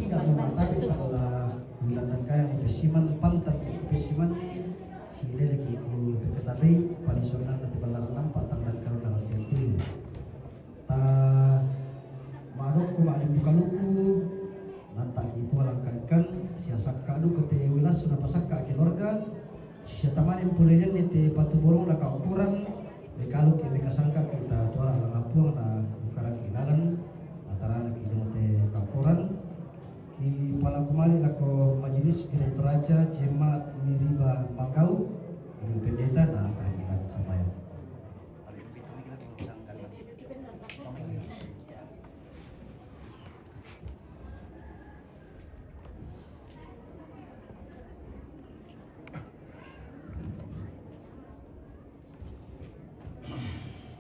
tidak memantau adalah bulan kaya kepesiman pantat kepesiman sini lagi ku ketahui panisonan nanti balarang patang dan karena nanti ta marok ku ada buka luku nanti ibu alangkan siasat kadu kete wilas sudah pasaka keluarga siatamanin pulian nete patu borong laka ukuran kalau kita sangka kita tuara lapuang na bukan kilaran antara kita kapuran di pala kemali lako majelis direktur raja jemaat Miriba Makau di pendeta dan tahlilan sampai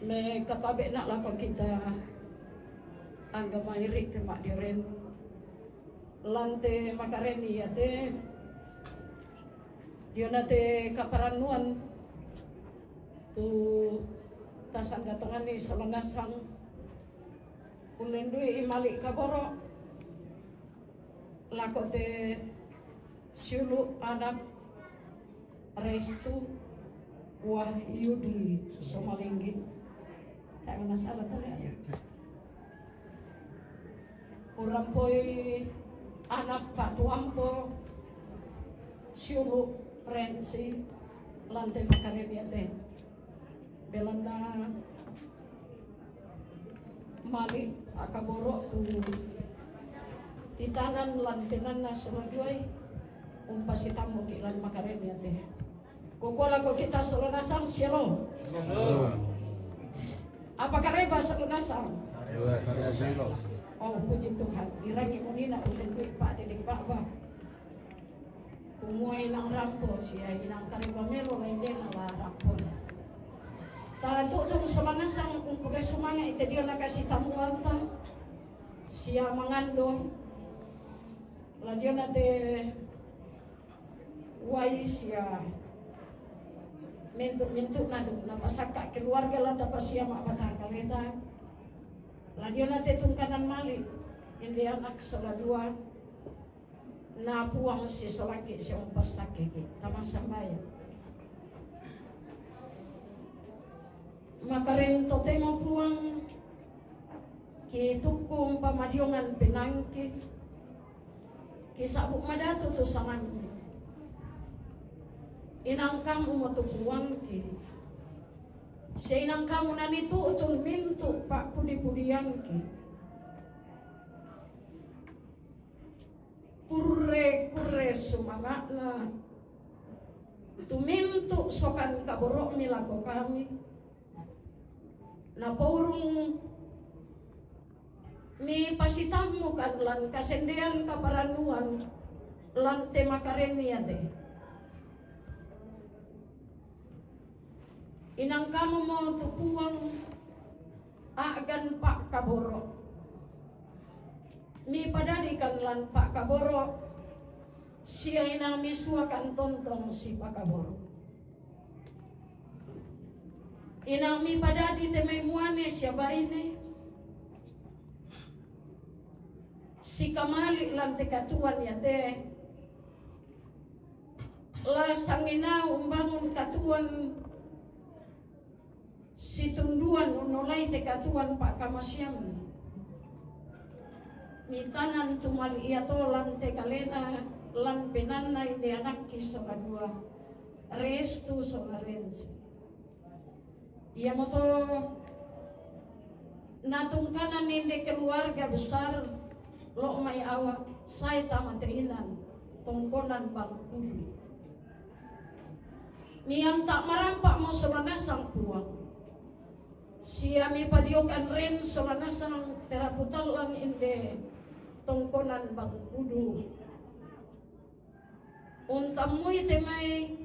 me katabe nak lakon kita anggap mairik temak diren lante makareni ate dionate kaparanuan tu tasan gatongan ni salangasang ulendui imalik kaboro lakote siulu anak Restu Wahyu di Somalinggi. Tak ada masalah tadi. Orang poi anak Pak Tuampo Siulu Rensi lantai makarya teh belanda Malik akaboro tu titanan lantenan nasional umpasi tamu kilan makarya teh kokola ko kita selonasang sielo apa kareba selonasang oh puji Tuhan irangi munina ulen duit pak dedik baba kumuai nang rampo siya inang kareba melo lain dia nang rampo ta tutong semangasang umpagay sumanga ite dia nakasih tamu alta siya mangandong la dia nate wai siya mentuk na napasaka keluarga la tapos siya mapatang kaleta la dia nate tungkanan mali hindi anak sa dua na puang si solaki si umpasake tama sambaya makarin totemo puang ki tukung pamadiongan pinangki ki sabuk madatu tu sangan inang kamu matupuang ki sa inang kamu nanito utun mintu pak pudi-pudiang ki kurre sumanga na tumintu sokan kaborok milako kami na paurung mi pasitamu kan lan kasendean kaparanuan lan tema karenia de inang kamu mau tupuang agan pak kaboro mi padadikan lan pak kaboro siya inang miswa kan tontong si pak kaboro inang mi padadi temay muane siya baine si kamali lan te katuan ya te la sangina umbangun katuan si tunduan unolay te katuan pak kamasyam mitanan tumali iato lan te kalena lan penana ide anak kisah kedua restu solarensi ia moto natungkanan inde keluarga besar lo may awak say tamateinan tongkonan bang kudu miyang tak marampak mo solanasang puang siya mi padiokan rin solanasang teraputal lang inde tongkonan bang kudu untamoy te may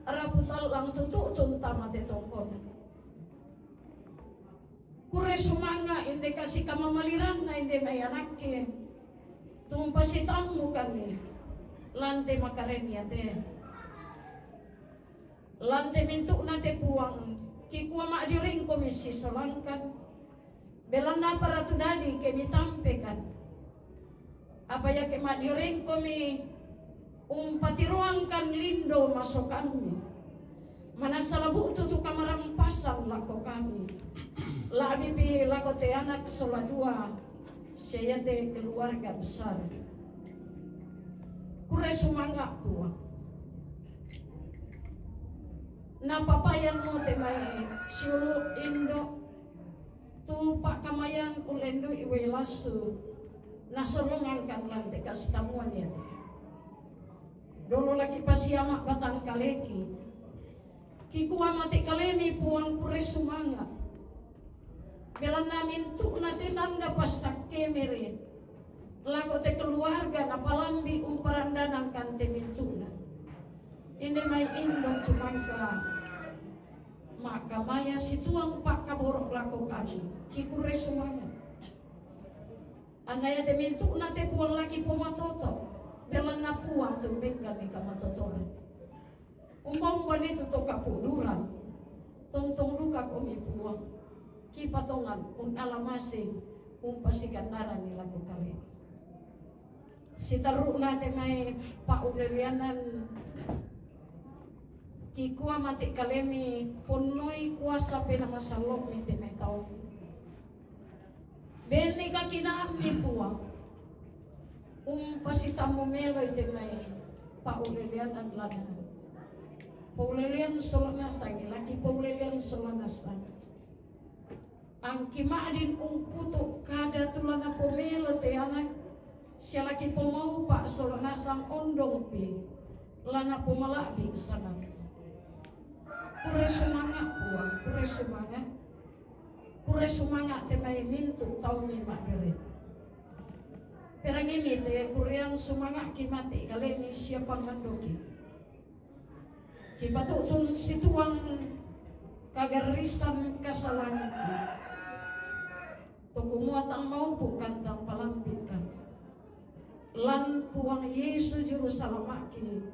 raputal lang tutu tuntama te tongkonan kure sumanga inde kasi kamamaliran na inde may anake tumpasitamu kami lante makarenya te lante mintuk na te puang kikuwa maadiring komisi solangkan belan na para tudadi kemi tampekan apa ya ke maadiring komi patiruangkan lindo masukanmi mana salabu tu kamarampasan lako kami la bibi lako te anak soladua saya te keluarga besar kure sumanga puang na papayan mo te may siulu indo tu pak kamayan ulendo iwe lasu nasolongan kan lan te kastamuan ya dolo lagi pasiama batang kaleki kikuwa mati kalemi puang kure sumanga belan namin tu nate tanda pasak kemere lago te keluarga na palambi umparandanang kante mintuna inde may indong tumangka maka maya situang pak kaborok lako kami kikure sumanga anaya te mintuna te puang lagi pumatoto belan na puang tumbing kami kamatotoran umpang wanito to kapuluran tongtong luka kami puang kipatongan kung alamasing kung pasikataran nila ko kami si taru natin may paulilianan Kikua mati kalemi punoi kuasa pena masalok mi teme tau. Beni ka kinami puang. Pasitamu melo ite mai paulelian an lana. Paulelian solanasang laki paulelian solanasang. Ang kimadin puto kada tulana pomelo te anak siya laki pemau pak solanasang ondong pi lana pomalabi sana. Pure semangat puang, pure semangat. Pure semangat te mai mintu tau mi magere. Perang ini te kuriang semangat kimati kali ini siapa mandoki. Kipatutun situang kagarisan kesalahan. Tukumua tang mau bukan tang palampikan. Lan puang Yesus juru salamaki.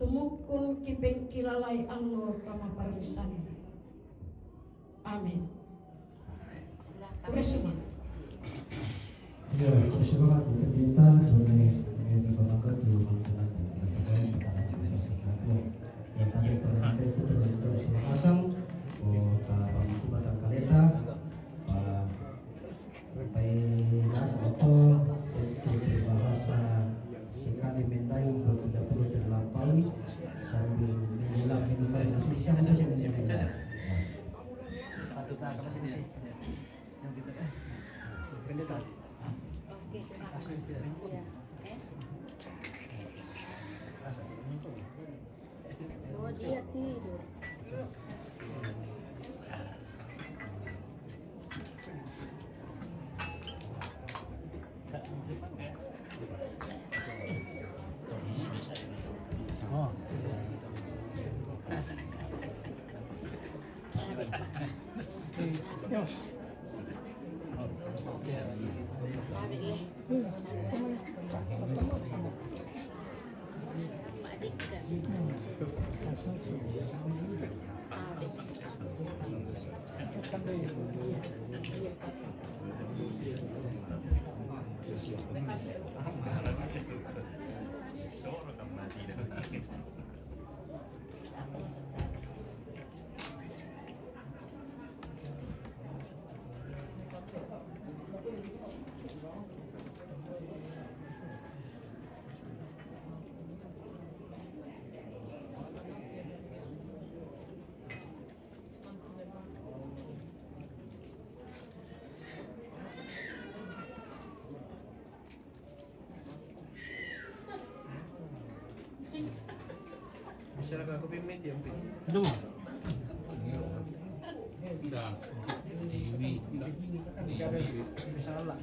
Tumukun kipeng kilalai Allah kama parisan. Amin. Terima Ya, semangat untuk kita oleh dibangun di rumah Tuhan. Yang kami terhadap itu terus semangasang, Pak Batang Kaleta, Pak Pailan Oto, untuk bahasa sekali mendayung 30 terlampaui sambil mengulang minuman nasi siang itu yang menjadi. Satu tak apa sih yang kita pendeta. Oke, terima kasih. Ya. Oh, dia tidur. Oh. Masyarakat kopi mit ya, Pi. Ano mo? Udah. Bisa lah.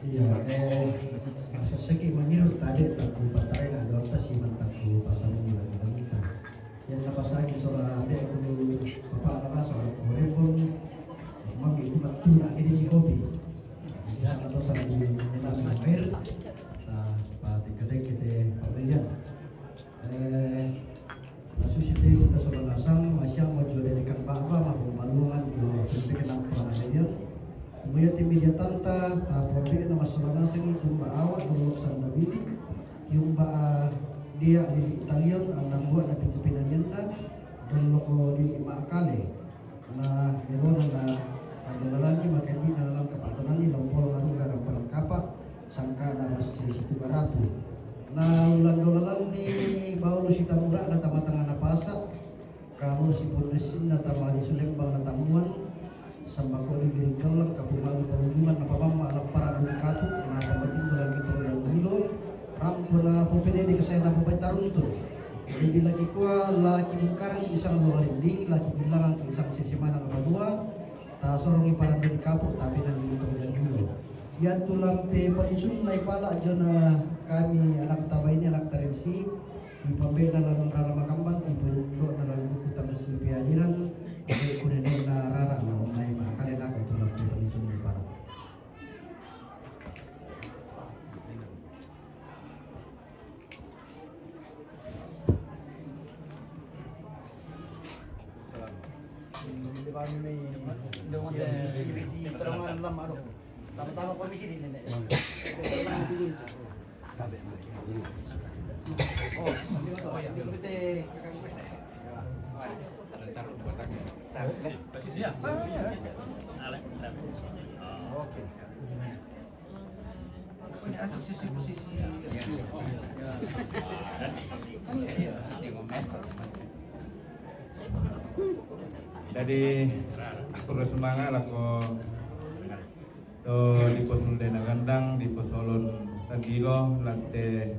Iya, seseki mengiru tadi taku patare na dota si taku pasang ni lagi kita. Yang siapa lagi soal dia aku papa ala soal korepon magi itu batu nak ini di kopi. Ya atau sama di dalam air. Pak kedai kita pembelian. Kasus itu kita soal lasang masih mau jual ikan bakar mau balungan jo tapi kenapa ada dia. Kemudian tim media tanta, produk nama masalah sing itu awak dulu sama bini, yung dia di Italian ang buat na Pilipinas ta, dulu ko di Maakale, na meron na lagi makanya na dalam kapatanan ni lampol nga ng parang kapak, sangka na mas situ garatu. Na ulan-ulan di bawah si tamura na tamatanga na pasak, kalau si polisi na tama di Sulembang na tamuan, sama ko di Girigalang kapumalu pahubungan na pamama alam para di katu na pamating dalam gitu yang dulu rampo na pupili di kasaya na pupay tarunto jadi lagi kuah laki bukarang isang luar hindi laki bilang ang isang sisimana ng badua ta sorong iparang di kapuk tapi na dito yang dulu yan tulang te pasisun na ipala dyan na kami anak tabay ni anak tarimsi ipambay na lang rara makamban ipundo na lang buku tamas ni piyajiran kunin na rara na umay makakali na ako tulang te pasisun na ipala di ba may doon di perungan lang ano tama-tama komisi din nila oh hindi mo to hindi ko pite oke punya atas posisi Jadi terus semangat lah kok. Di pos Dena Gandang, di pos Solon Tagilo, lantai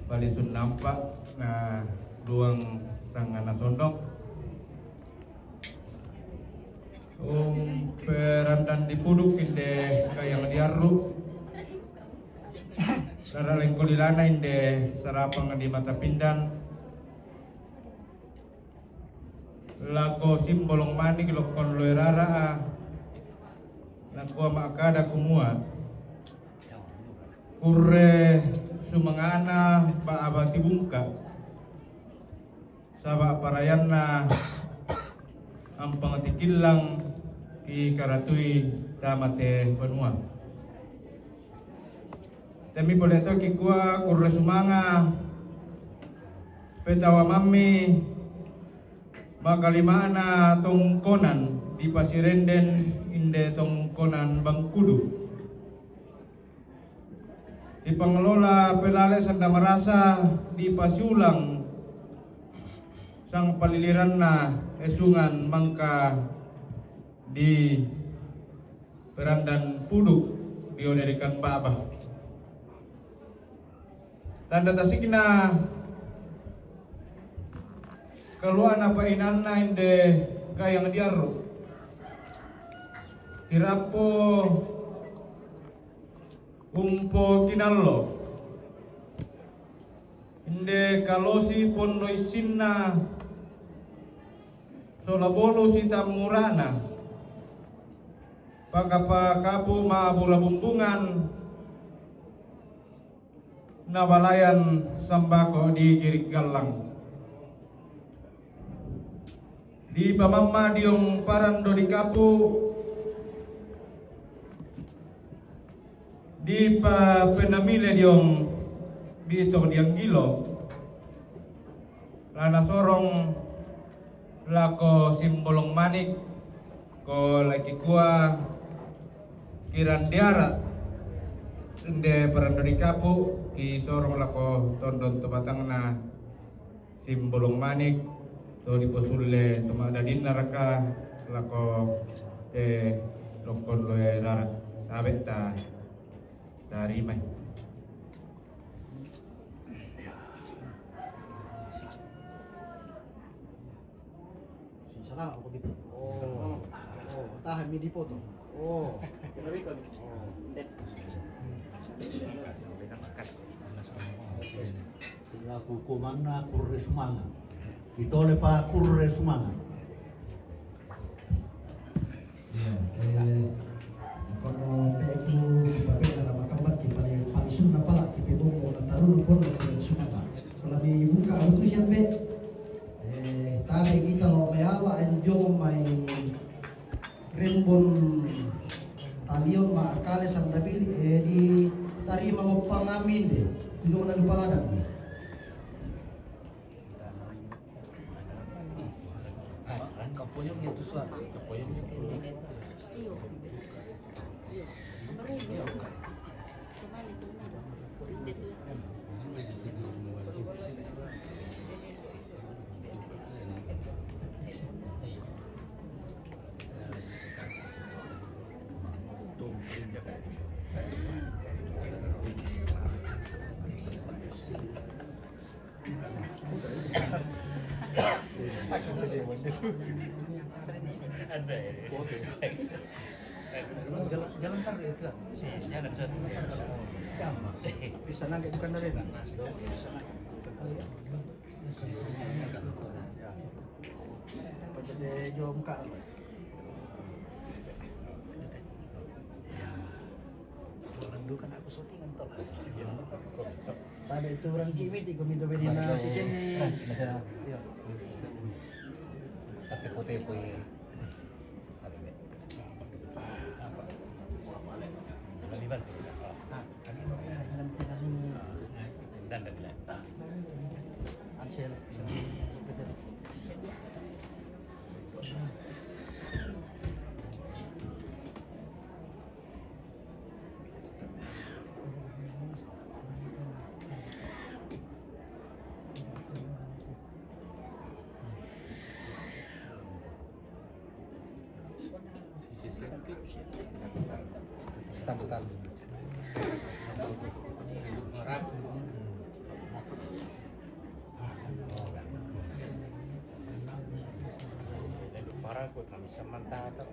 Balisun nampak, nah luang tangan Sondok. Perandan dipuduk inde kayang diaru. Sara lengko dilana inde sarapang di mata pindan. Lako simbolong manik lokon loerara lako makada kumua kurre sumangana ba abati bungka saba parayanna ang pangatikilang ki karatui tamate benua temi boleh to kikua kurre sumanga petawa mami Makalimana tongkonan di Pasirenden inde tongkonan Bangkudu. Di pengelola Pelale Sanda Marasa di Pasiulang sang paliliranna esungan mangka di Perandan Puduk dioderikan Babah. Tanda tasikna keluar apa inanna inde kayang diaru tirapo umpo kinallo inde kalosi pondo isinna solabolo si tamurana pagapa kapu maabura bumbungan nabalayan sambako di Girigalang di pamama diong parando di kapu di pa penamile diong di itong diang gilo lana sorong lako simbolong manik ko laki kuah kiran diara inde parando di kapu ki sorong lako tondon tubatang na simbolong manik to di posulle tumada din naraka lako lokon loe rara tabet ta dari mai salah apa gitu oh tahan lagi di foto. Oh. Sila kukumana kurre sumanga. Itole pa kurre sumanga. Kalau teku berbeda nama kamar kita yang paling na pala kita mau taruh pun kurre sumanga. Kalau dibuka itu siapa? Tabi kita lo mayala enjong may rembon talion maakale samdabili di tari mau pangamin deh. Untuk nagpaladan. Kapoyong itu suatu. Kapoyong itu. Iyo. Iyo. Kemarin itu. Kemarin itu. Jalan tar itu lah. Jalan sama. Bisa nangkep bukan dari lah. Jadi jom kak. Dulu kan aku syutingan tol. Tadi itu orang Kimi di komite bedina si sini. Iya. Tepo-tepo ya. Ansel. Stambutan. Ngarap. Para ko kami sa mantata.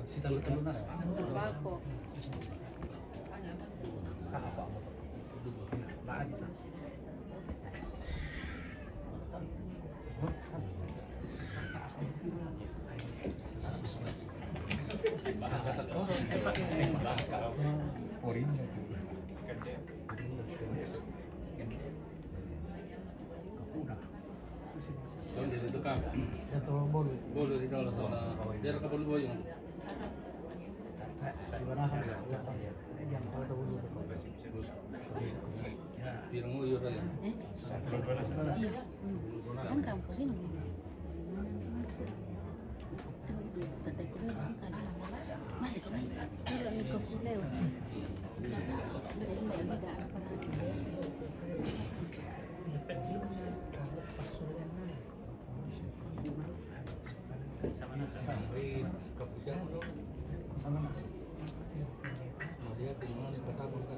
Si talunas. Bago. Kakapa mo to. Lahat. Doon dito ka. Ito bolu. Bolo di dalam sana. Dia ka bolo yung. Iwanahan ya. Yan ko ito bolu. Pirang mo yun rin. Kan kampus ini. Tatay ko rin ang kanila. Malis na. Pero ni ko kuleo. Sampai kapusian mo doon. Sama nasi. Maria tinggal di Patapon ka.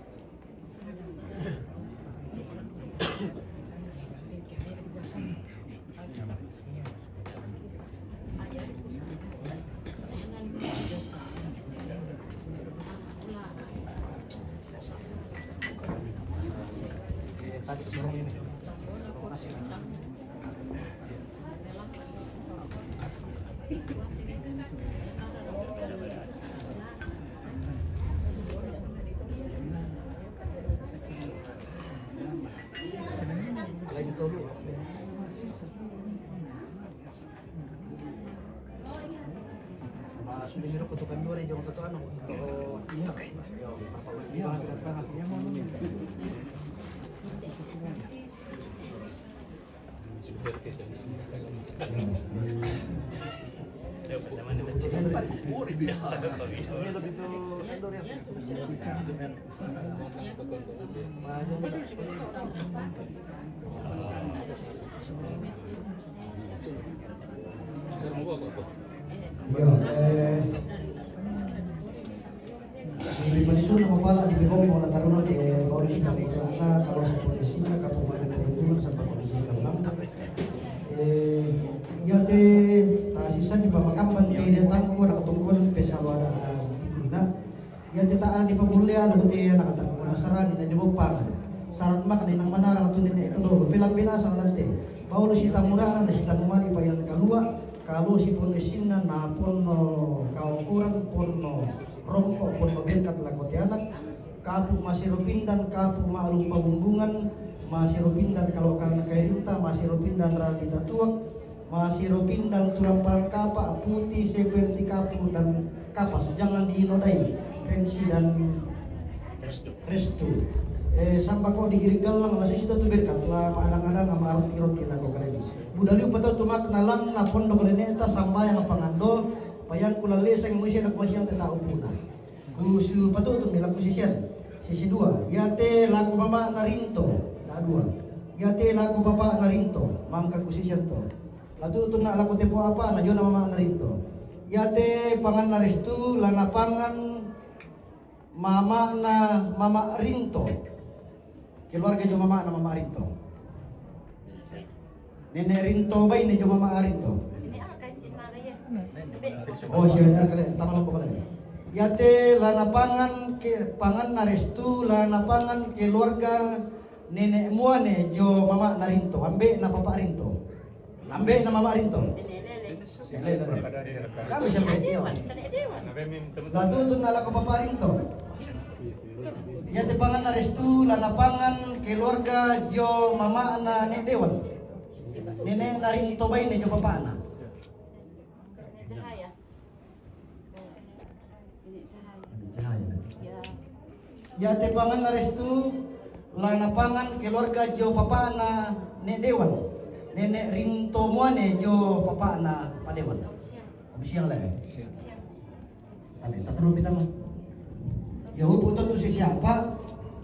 Tadi suruh ini. Lagi tolu. Sudah mirip kutukan dua jangan satu anu untuk iya. Apa lagi bahan datang aku yang mau di Malisun nama pala di Bibong mau taruh di polisi kami sana kalau polisi mereka pemain pemain sampai polisi kalam Isa di pamakaman kay datang ko nakatungkol kay salwada tiguna. Ya titaan di pamulya no ti nakatangko na saran ni dibupang. Sarat mak ni nang manara katunin ni ito do pilang binasa lante. Paulo si tamurahan na si tamumali pa yang kalua. Kalau si pun isinna na pun kau kurang pun rongkok pun mabelkat lagot anak. Kapu masih rupindan kapu maalung pabumbungan masih rupindan kalau kan kairinta masih rupindan ralita tuang masih rupindan tulang parang kapa putih seperti kapu dan kapas jangan diinodai rensi dan restu sampai kok digirigal lang lalu situ tu berkat lah adang-adang sama arut-irut lagu kalian budali upata tumak nalang na pondok reneta sampai yang pangando payang kulale sang musia nak musia tetap upuna usu patu tu milaku sisi dua yate laku mama narinto na dua yate laku papa narinto mangka kusisian to latu tu nak laku tepo apa na jona mama narinto yate pangan narestu lana pangan mama rinto keluarga jo mama na mama rinto nenek rinto bay ne jo mama rinto oh siya kalian tamalang po kalian yate lana pangan narestu lana pangan keluarga nenek muane jo mama narinto ambe na papa rinto ambe na mama rinto kami siya latu tu nala ko papa rinto yate pangan narestu lana pangan keluarga jo mama na nek dewan nenek narinto bay ne jo papa na yate pangan narestu lana pangan keluarga jo papa na nek dewan nenek rinto muane jo papa na padewan siang lah tapi tak terlalu kita mah ya hupu tu si siapa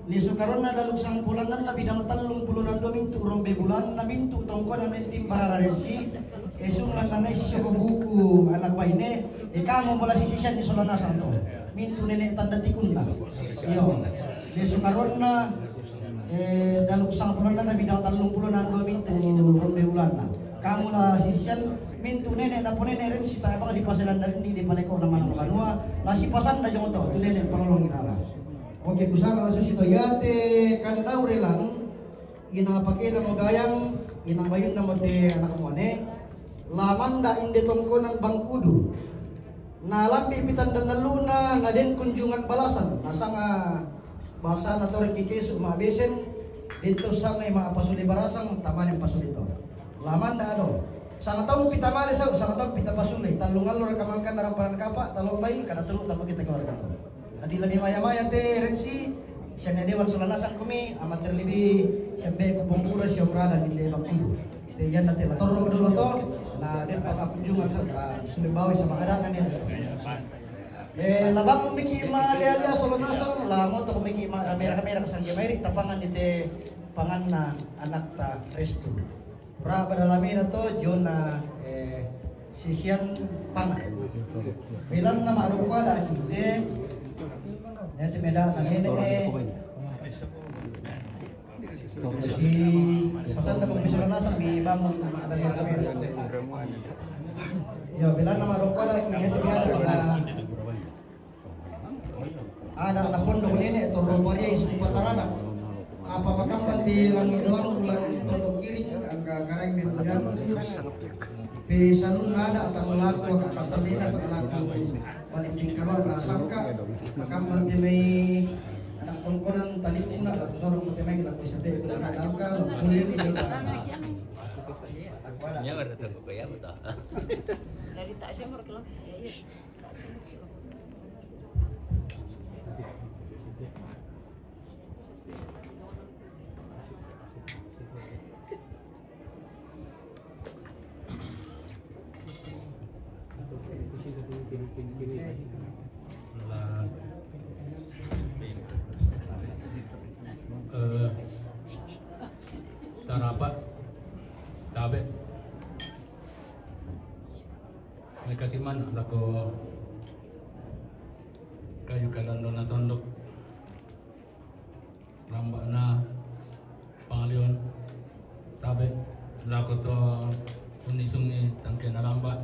ni sukaron na daluk sang pulanan na bidang 32 mintu urang bebulan na mintu tongko na mestim para rensi esungan na nesyo ko buku anak baine kamu mula sisisyan ni solana santo mintu nenek tanda tikun na yo ni sukaron na daluk sang pulanan na bidang 32 mintu urang bebulan na kamu lah sisisyan mintu nenek na po nenek rensi tayo baka di pasalan na rin di paleko naman ang kanua lasi pasan na yung to tu nenek palolong inara. Oke kusang langsung situ yate kan daurelang ina pakai nama gayang ina bayun nama te anak muane lamanda inde tongkonan bangkudu na lampi pitan dan naluna na den kunjungan balasan nasanga bahasa na tori kikesu ma besen dito sangay mga pasuli barasang taman yang pasuli to lamanda ado sangat tahu pita male sa sangat tahu pita pasuli talung alor kamangkan naramparan kapa talong bayi kada telu tanpa kita keluarga to adi lebih maya-maya te rensi siya na dewan sulanasan kami amat terlebih siyembe ko pongkura siya umrada di lebang ibu te yan natin latorong dulu to na den pakakunjungan sa sulibawi sa makadangan yan labang miki maalia sulanasan lamo to miki kamera kasang gamay tapangan dite pangan na anak ta restu pra padalamin na to Jona sisyan pangan bilang na maruko ada kite nanti beda nene si pesan tak bisa nasa mi bangun ada kamera ya bilang nama rokok ada kite biasa ada anak pondok nenek turun waria isu patarana apa makam di langit doang bulan tondok kiri angka kareng di bulan pesalun ada atau melaku agak pasalina melaku paling tingkalan na sangka makam di may anak tongkonan talipuna at sorong di may laku sa bebe na kadangka kulin ini Nya ada terbayar betul. Dari tak saya merkel. Tarapat tabe nekasi mana lako kayu kalando na tondok lamba na pangalion tabe lako to unisungi tangke na lamba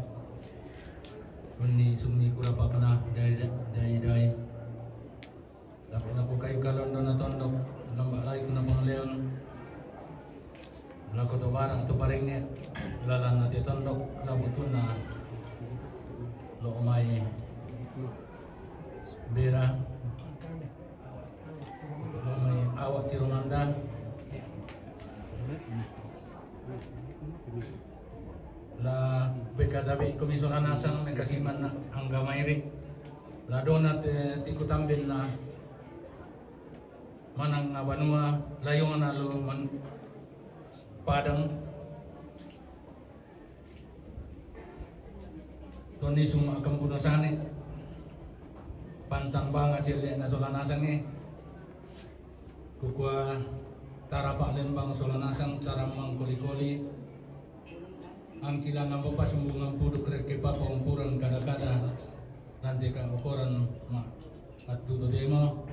katabi komisionan nasang may kasiman na ang gamay rin. Lado na tikutambin na manang banua layungan alo man padang Tony suma akan punasani pantang bang hasilnya na solanasang ni kukua tarapak lembang solanasang taramang koli-koli ang kilangan pa sumbungan puduk rekepa pangumpuran kada-kada nanti ka ukuran ma at tuto demo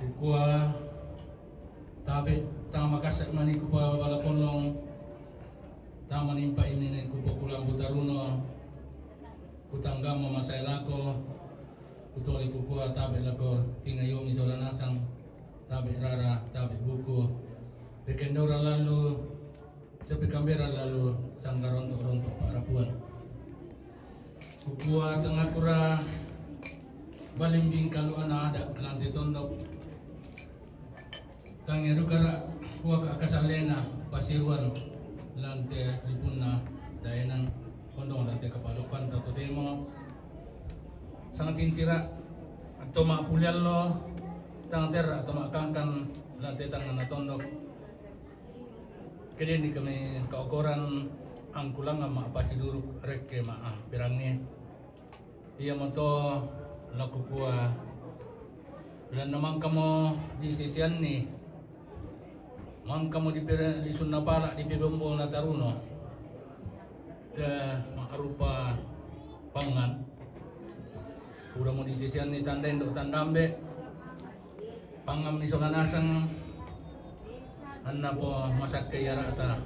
kukua tabi tang makasak mani kupa wala ponlong tang manimpa ini nen kupa kulang butaruno kutangga mamasay lako kutoli kukua tabi lako pingayomi solanasang tabi rara tabi buku rekendora lalu sepi kamera lalu sangga rontok-rontok parapuan kukua tengah kura balimbing kalau anak ada lantai tondok tangiru kara kuah ke akasalena pasiruan lantai lipuna daenan kondong lantai kepadokan tato demo sangat intira atau mak pulial lo tang ter atau mak kangkan lantai tangan tondok kini ni kami kaukuran ang kulang mak pasiduruk reke mak pirangnya iya moto laku kuah dan namang kamu di sisian ni mang kamu di Sunda Palak di Pibombol Nataruno ke makrupa pangan udah mau di sisian ni tandain dok tandambe pangam di Solanasang anna po masak ke yarata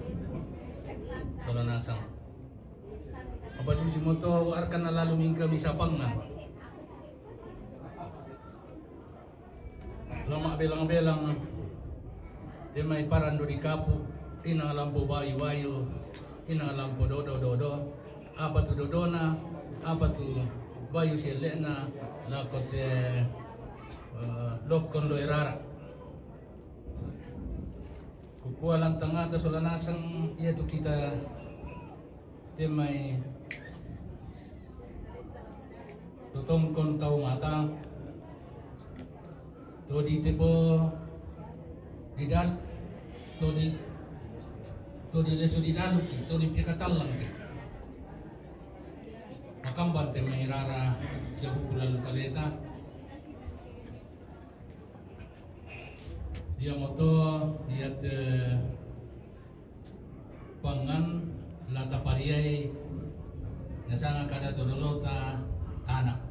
Solanasang apa susi moto warkan lalu mingka bisa pangan lama belang-belang dia may parando di kapu ina lampu bayu-bayu ina lampu dodo apa tu dodona apa tu bayu selena lakote lokon lo erara kukua lantang ata Solanasang iya tu kita dia may tutongkon tau mata to di tipo didal to di lesu didalu ki to di pikatalang ki makamban te mairara siya bukulan kaleta dia moto dia te pangan lata pariai nasanga kada to dolota tanah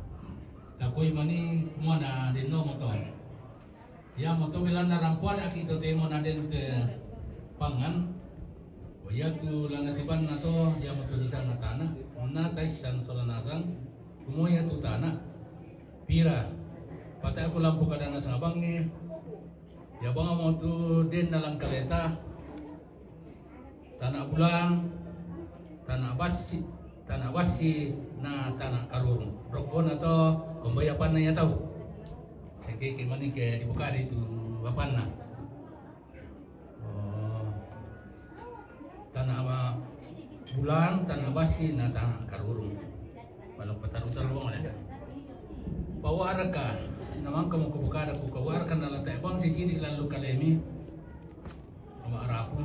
takoi mani kumana dinno moto ya moto belanda rampuan aki to temo na den te pangan o ya tu lana siban na to ya moto di sana tanah na taisan Solanasang kumoya tu tanah pira pata aku lampu kadana sa abang ni ya bang mo tu den na lang kaleta tanah bulan tanah basi na tanah karung rokon atau pembayapan na ya tahu keke mani ke dibuka itu bapan na tanah apa bulan tanah basi na tanah karurung kalau pataru-taru oleh bawa arka namang kamu kebuka ada kukawar kan dalam tebang sisi lalu kalemi sama arapun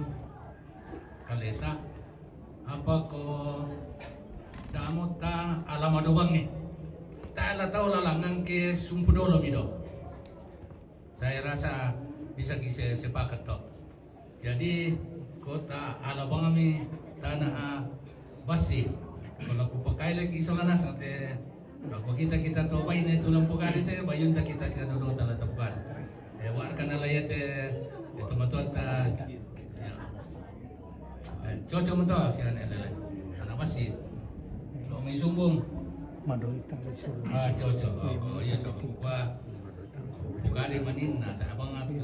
kaleta apa ko damot ta alamado bang ni ta ala tahu lalangan ke sumpudolo mido saya rasa bisa kita sepakat toh. Jadi kota Alabang kami tanah basi. Kalau aku pakai lagi Solanasang te, kalau kita tahu bayi itu lampu kali te, bayun tak kita sih dulu tanah tapukan. Warkan alaya te, itu matuan ta. Cocok betul sih anak tanah basi. Kalau main sumbung. Cocok. Oh iya sobat. Bukali manin na abang atu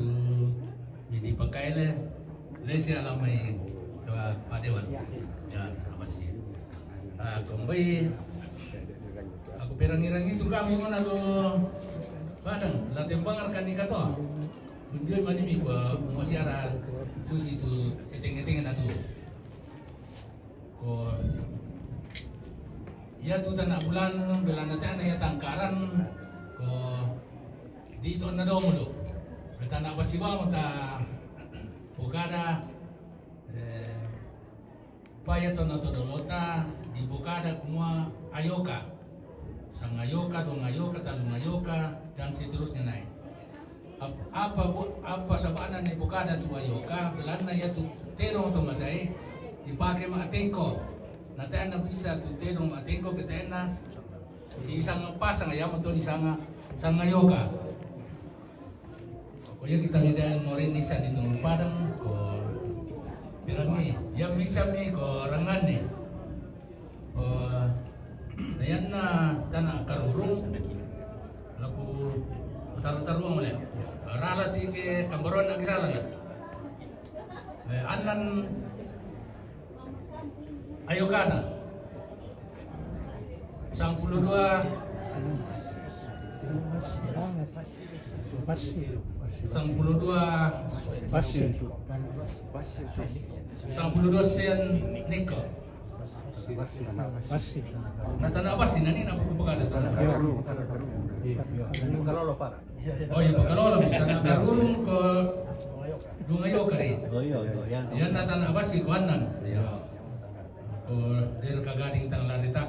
jadi pakai le si alamai sa padewan ya apa sih kembali aku perang-irang itu kami mana lo badang latih bangar kan di kato munjoy mani mi masih ada susi itu eteng-etengan atu ya tu tanah bulan belanda tanah ya tangkaran ko dito na daw mo do. Tanah basiwa mo ta bukada paya to na to dolota di bukada kumua ayoka. Sang ayoka, dong ayoka, talung ayoka dan seterusnya naik. Apa sabanan ni bukada tu ayoka belanda ya tu terong to masai dipakai mak tengko. Nanti anda bisa tu terong mak tengko kita ena si isang pasang ayam atau di sang ayoka. Pokoknya kita ngedain moren nisa di Tunggul Padang ko pirami yang bisa ni ko rangan ni ko dayan na tanah karurung laku taruang mulai rala si ke kambaron na kisalan na anan ayokana sang 12 sang 12 sen niko natana basi nani na pupukada to Kalolo para. oh iya pakalolo tanah karurung ko dungayo kari yan natana basi ko anan ya ko der kagading tang larita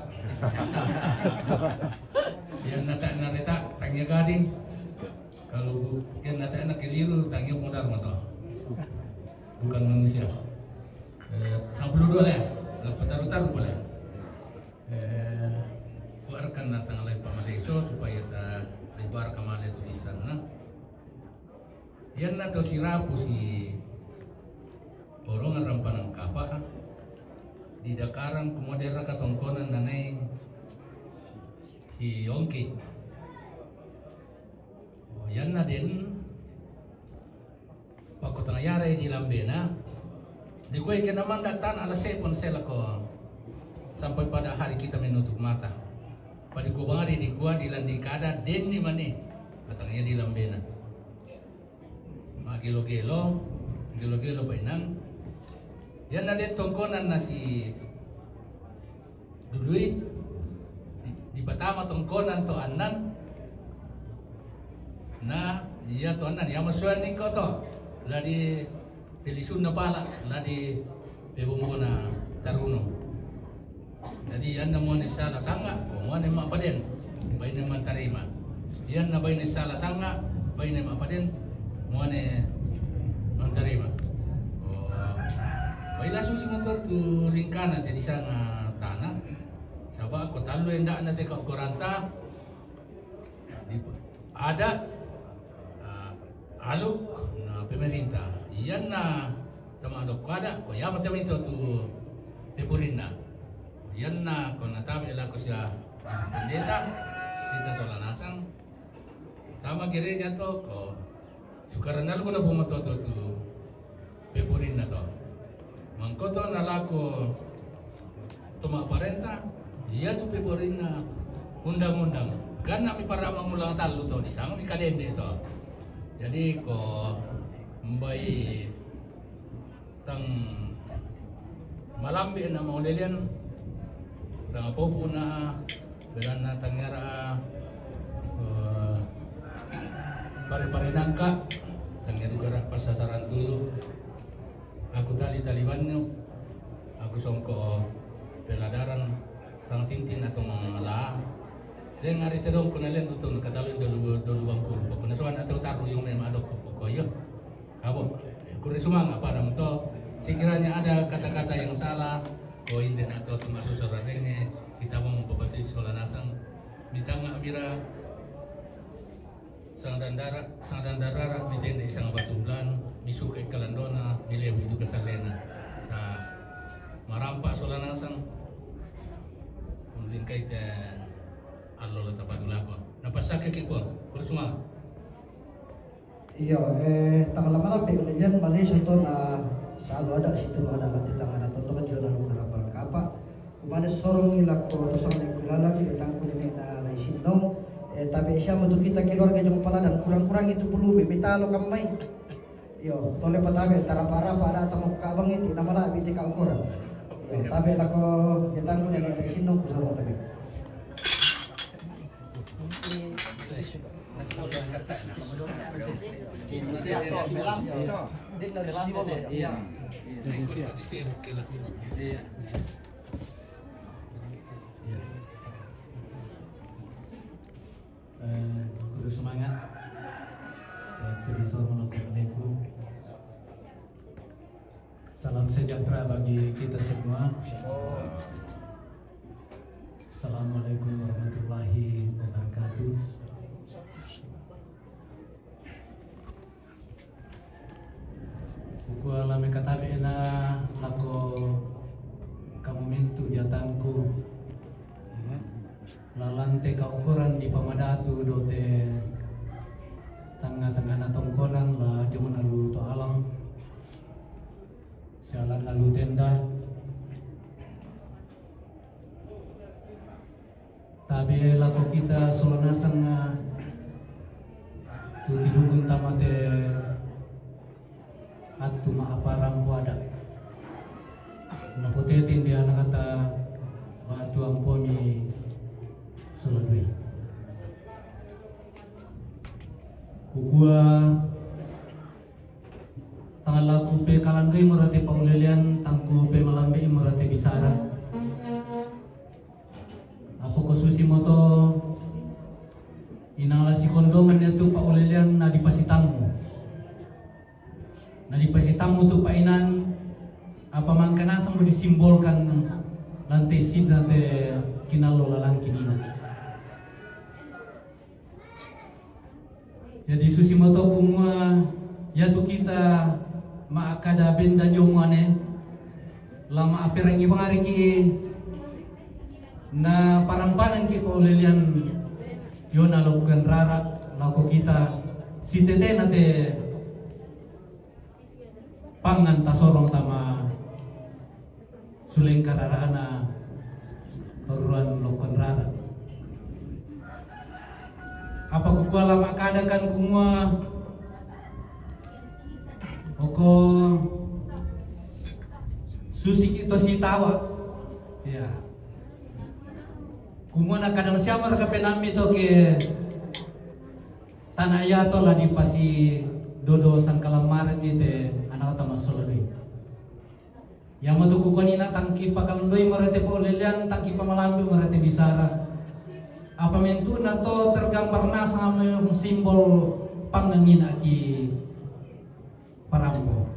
yan natana larita tangya gading kalau yan natana keliru tangya modal moto bukan manusia 62 lah taruh pala buarkan natang alay pamaleso supaya ta lebar kamale tu di sana yan na to sirapu si borongan rampanang kapa di dakaran kumodera katongkonan nanay si Yongki yan na din pagkotangayari di Lambena di gue kena mandatan alas 7 sela ko sampai pada hari kita menutup mata. Pada ko bangari di gua di landikada den ni mani katangnya di Lambena. Magilo-gelo bainang. Yan na din tongkonan na si Dului di Batama tongkonan to anan na iya to anan ya masuan ni ko to ladi pilisun na pala ladi bebumbo na taruno. Jadi yan na mo ni sala tanga o mo ni mapaden bay na mantarima. Yan na bay ni sala tanga bay na mapaden mo ni mantarima. O bay la susi motor tu lingkana jadi sana tanah. Saba ko talo enda na te ko koranta. Ada aluk na pemerintah. Yan na tamadok kada ko yaman tamin to tu Depurin na. Yan na ko natabi ila ko siya pendeta kita solanasang tama gereja to ko sukaran na ko na bumato to tu Depurin na to. Mangkoto na lako tuma parenta iya tu Depurin na undang-undang kan napi para mangulang talo to di sama mi kalende to. Jadi ko mbay tang malambi na maulilian tang apopo na beran na tangyara pare-pare nangka tangyara juga pasasaran tulo aku tali-taliban nyo aku songko peladaran sang tintin atau mangala dan ngari terong kunalen tutun katalun dulu bangku penasaran atau taruh yung may madok koyo abo kuri sumang apa dam to sekiranya ada kata-kata yang salah ko hindi na to termasuk sararene kita mau membabati solanasang mitanga mira sang dandara mitende isang batublan misuke kalandona milewi juga salena nah marampa solanasang mungkin kaita allo la tapadulako napasake kipo kuri sumang. Iya, tanggal malam di ulian Malaysia itu na selalu ada situ ada kati tangan atau teman jual dalam harapan kapa. Kemana sorong nilak ko sang kulala di tangku ni na laisinong. Tapi siya untuk kita keluarga jong paladan kurang-kurang itu perlu mitalo kamay. Yo, tole patabe tarapara para tamok kabang itu namala biti ka ukuran. Tabe lako di tangku ni laisinong kusala tabe. Kudu semangat. Assalamualaikum. Salam sejahtera bagi kita semua. Assalamualaikum warahmatullahi wabarakatuh. Buku alami katabi na lako kamu mintu jatanku. Lalante kaukuran di pamadatu dote tengah-tengah natongkonan lah cuma nalu to alam sialan nalu tenda tapi lako kita solonasan tu tidukun tamate atu maaparang puada naputetin dia nakata batu amponi Soladui. Kukua tangan laku pe kalanggay murate paulelian tangku pe malambe murate bisara. Ako ko susi moto inala si kondongan niya tu paulelian na dipasitamu. Na dipasitamu tu painan apa man kanasang mo disimbolkan lantai sid nate kinalo lalang kinina. Jadi susimoto kumwa yatu kita maakada benda jomane lama aperang ibang hari ki na parampanan ki paulelian yona lakukan rarak lako kita si tete nate pangan tasorong tama suleng kararana peruan lakukan rarak. Apa kukua lama kadakan kumua oko susi kito si tawa ya kumua na kadang siapa raka penami to ke tanah yato lah di pasi dodo sangkalamaran ite anak tama soloi yang mau tuku kanina tangki pakalandoi marate po lelian tangki pamalambi marate bisara apa mentu nato tergambar nasa ng simbol pangangin aki parampo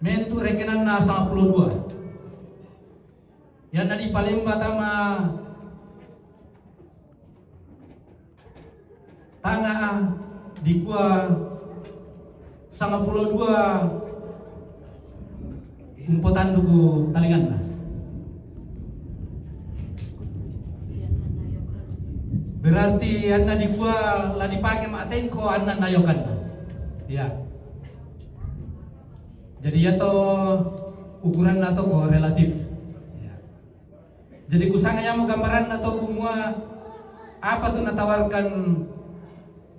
mentu rekenan nasa 52 yan na di Palembang tama tanah di kuah 52 umpotan duku talingan lah. Berarti anna di gua lah dipakai maten ko anna nayokan. Ya. Jadi ya to ukuran nato ko relatif. Ya. Jadi kusanganya mau gambaran nato kumua apa tuh natawarkan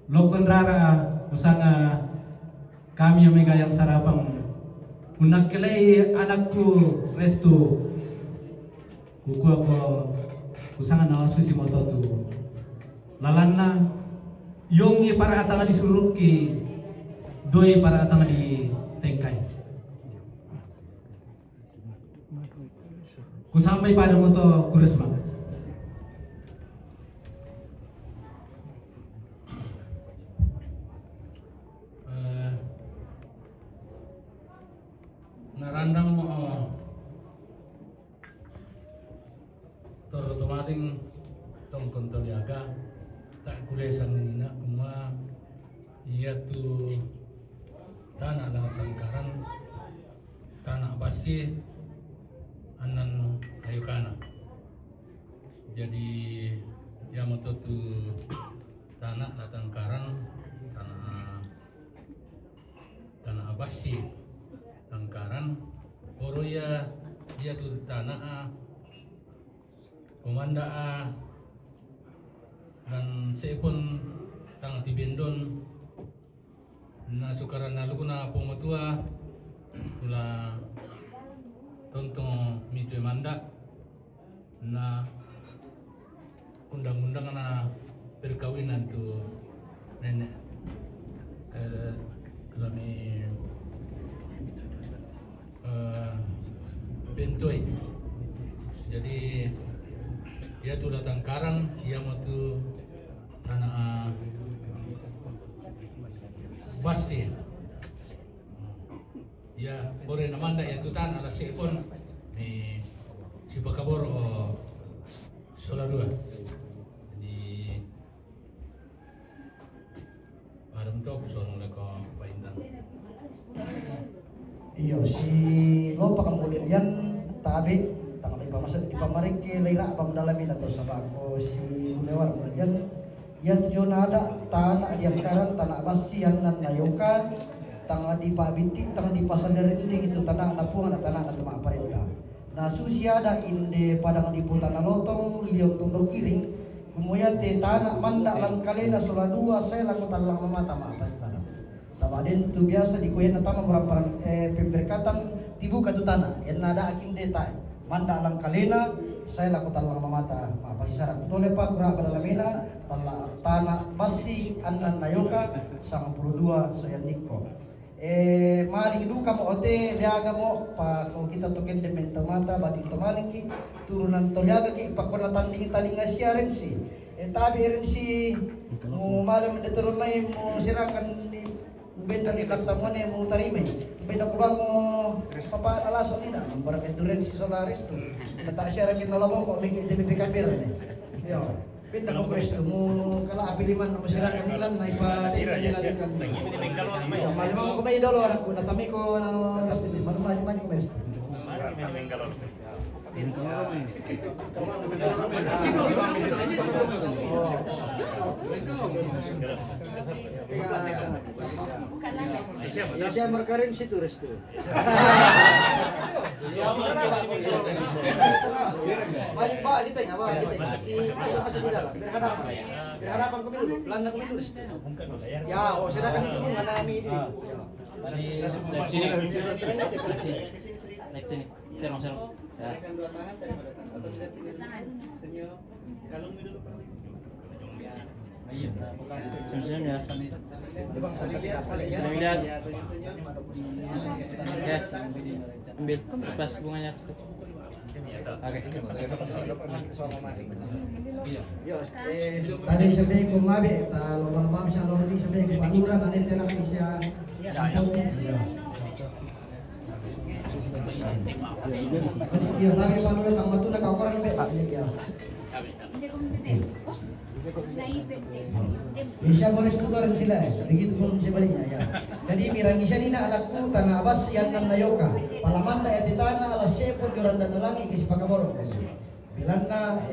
lokon rara kusanga kami yang megayang sarapang unakilai anakku restu kuku ko kusanga nawasu si moto tu lalanna yongi para atanga disuruh ki doi para atanga di tengkai ku sampai pada moto kuresma narandang mo tomating tong kontoliaga tak kulesan nina kuma iya tu tanah lang tangkaran tanah pasti anan ayukana jadi ya moto tu tanah lang tangkaran tanah abasi tangkaran oro ya dia tu tanah komanda dan sepon tang tibendon na sukaran na lugo na pumatua tula tontong mito manda na undang-undang na perkawinan tu nenek kami Bentoy. Jadi dia tuh datang Karang, dia mau tuh tanah Basti. Ya, boleh namanya ya tuh tanah ala sepon ni si Pakaboro Sola 2. Jadi Adam to kuson ko paindang. Iyo si lo pakambulian tabi tangan ipamarik ke leila pamdalamin atau sabako si lewar kemudian ya tujuan ada tanah yang karang tanah basi yang nan nayoka tanah di pabinti tanah di pasar ini itu tanah napungan tanah na tama aparenta na susia ada inde padang di tanah lotong liong tundok kiri kemudian te tanah manda lang kalena sola 2 saya lakukan lang mamata maapa sana sama den tu biasa di kuyen tama muraparan pemberkatan dibuka tu tanah yang ada aking deta manda lang kalena saya lakukan lang mamata maapa sisara tole pa berapa dalam mena tanah basi anan nayoka sang 22 soyan niko maling duka mo ote liaga mo pa kung kita token de mata batik tomaling ki turunan toliaga ki pakona tanding talinga siya rin si tabi rin si mo malam de turun may mo sirakan di benta ni naktamone mo tarime benta ko bang mo papa alaso nila barang ito rin si Solaris to nata siya rin kinalabo ko may de pipikapir ni yo pinta ko presto mo kala apiliman mo sila kanilang may pa-tira nila kan. Malimang ko may idolo anak ko natami ko tas din maluman ko may. Ya siya markarin si turis to. Balik ba kita nga ba kita si masuk di dalam dari hadapan kami dulu pelanda kami dulu ya oh silakan itu pun mana kami ini Next sini. Serong. Ya. dua tangan dari atas lihat sini senyum kalung dulu Iya. Senyum ya. coba saling lihat Lihat. senyum Oke. Ambil pas bunganya. Oke. Yo, tadi sabi ko mabi, lubang pam sa lordi sabi ko aluran ani tela kisya. Yo, tadi panulan ang matuna ka orang be. Bisa boleh tuturan sila begitu pun sebaliknya ya. Jadi mirang isya nina anakku tanah abas yang nan nayoka. Palamanda ya titana ala sepon joran dan nalangi kisi pakaboro. Bilana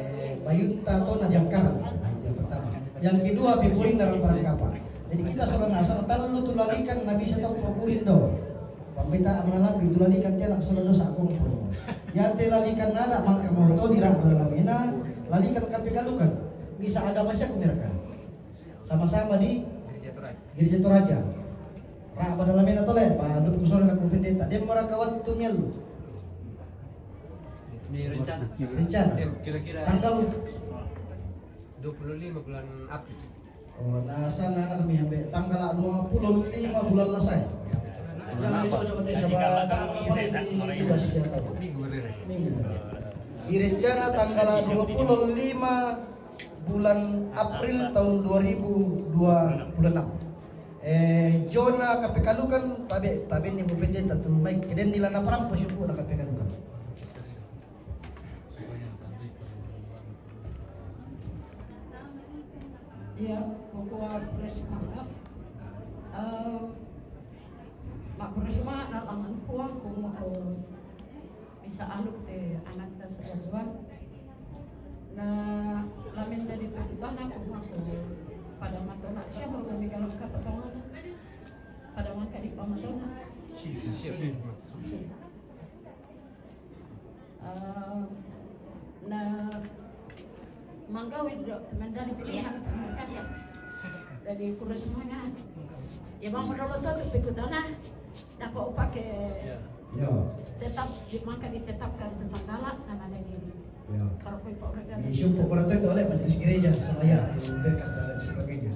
bayunta to na yang karang. Itu yang pertama. Yang kedua pipuring dalam perangkapan. Jadi kita seorang asal talu tulalikan nabi sa tahu prokurin do. Pambita amalan tulalikan dia nak selalu sa akong pro. Ya telalikan nada mangka mo to dirang dalam ina lalikan kapikalukan. Bisa agama siya kumirakan. Sama-sama di Gereja Toraja. Pak badalamin na tole, Pak Dut Kusoran na pendeta. Dia merakawat tumyal. May rencana. Rencana. Kira-kira Tanggal 25 bulan April. oh nasa na kami hambe tanggal 25 bulan lasay. Yang itu coba teh sahabat tanggal apa ini dua siya tahu. Minggu. Direncana tanggal 25 bulan April tahun 2026. Jona kapikalukan tabi ni pendeta tu mai keden nila na parang posibu na kapikalukan. Ya, buku Presma. Mak Presma nalangan puang kung bisa aluk anak tersebut. Na lamin dari perubahan aku pada matona siapa mau kalau kepotongan pada maka di pamatona na manggawin dari pilihan mereka dari kurus semuanya ya mau menolak tuh pikudana dapat pakai tetap maka ditetapkan tentang galak dan ada ini. Isyong pokoknya itu oleh majelis gereja Semaya, bekas dan sebagainya.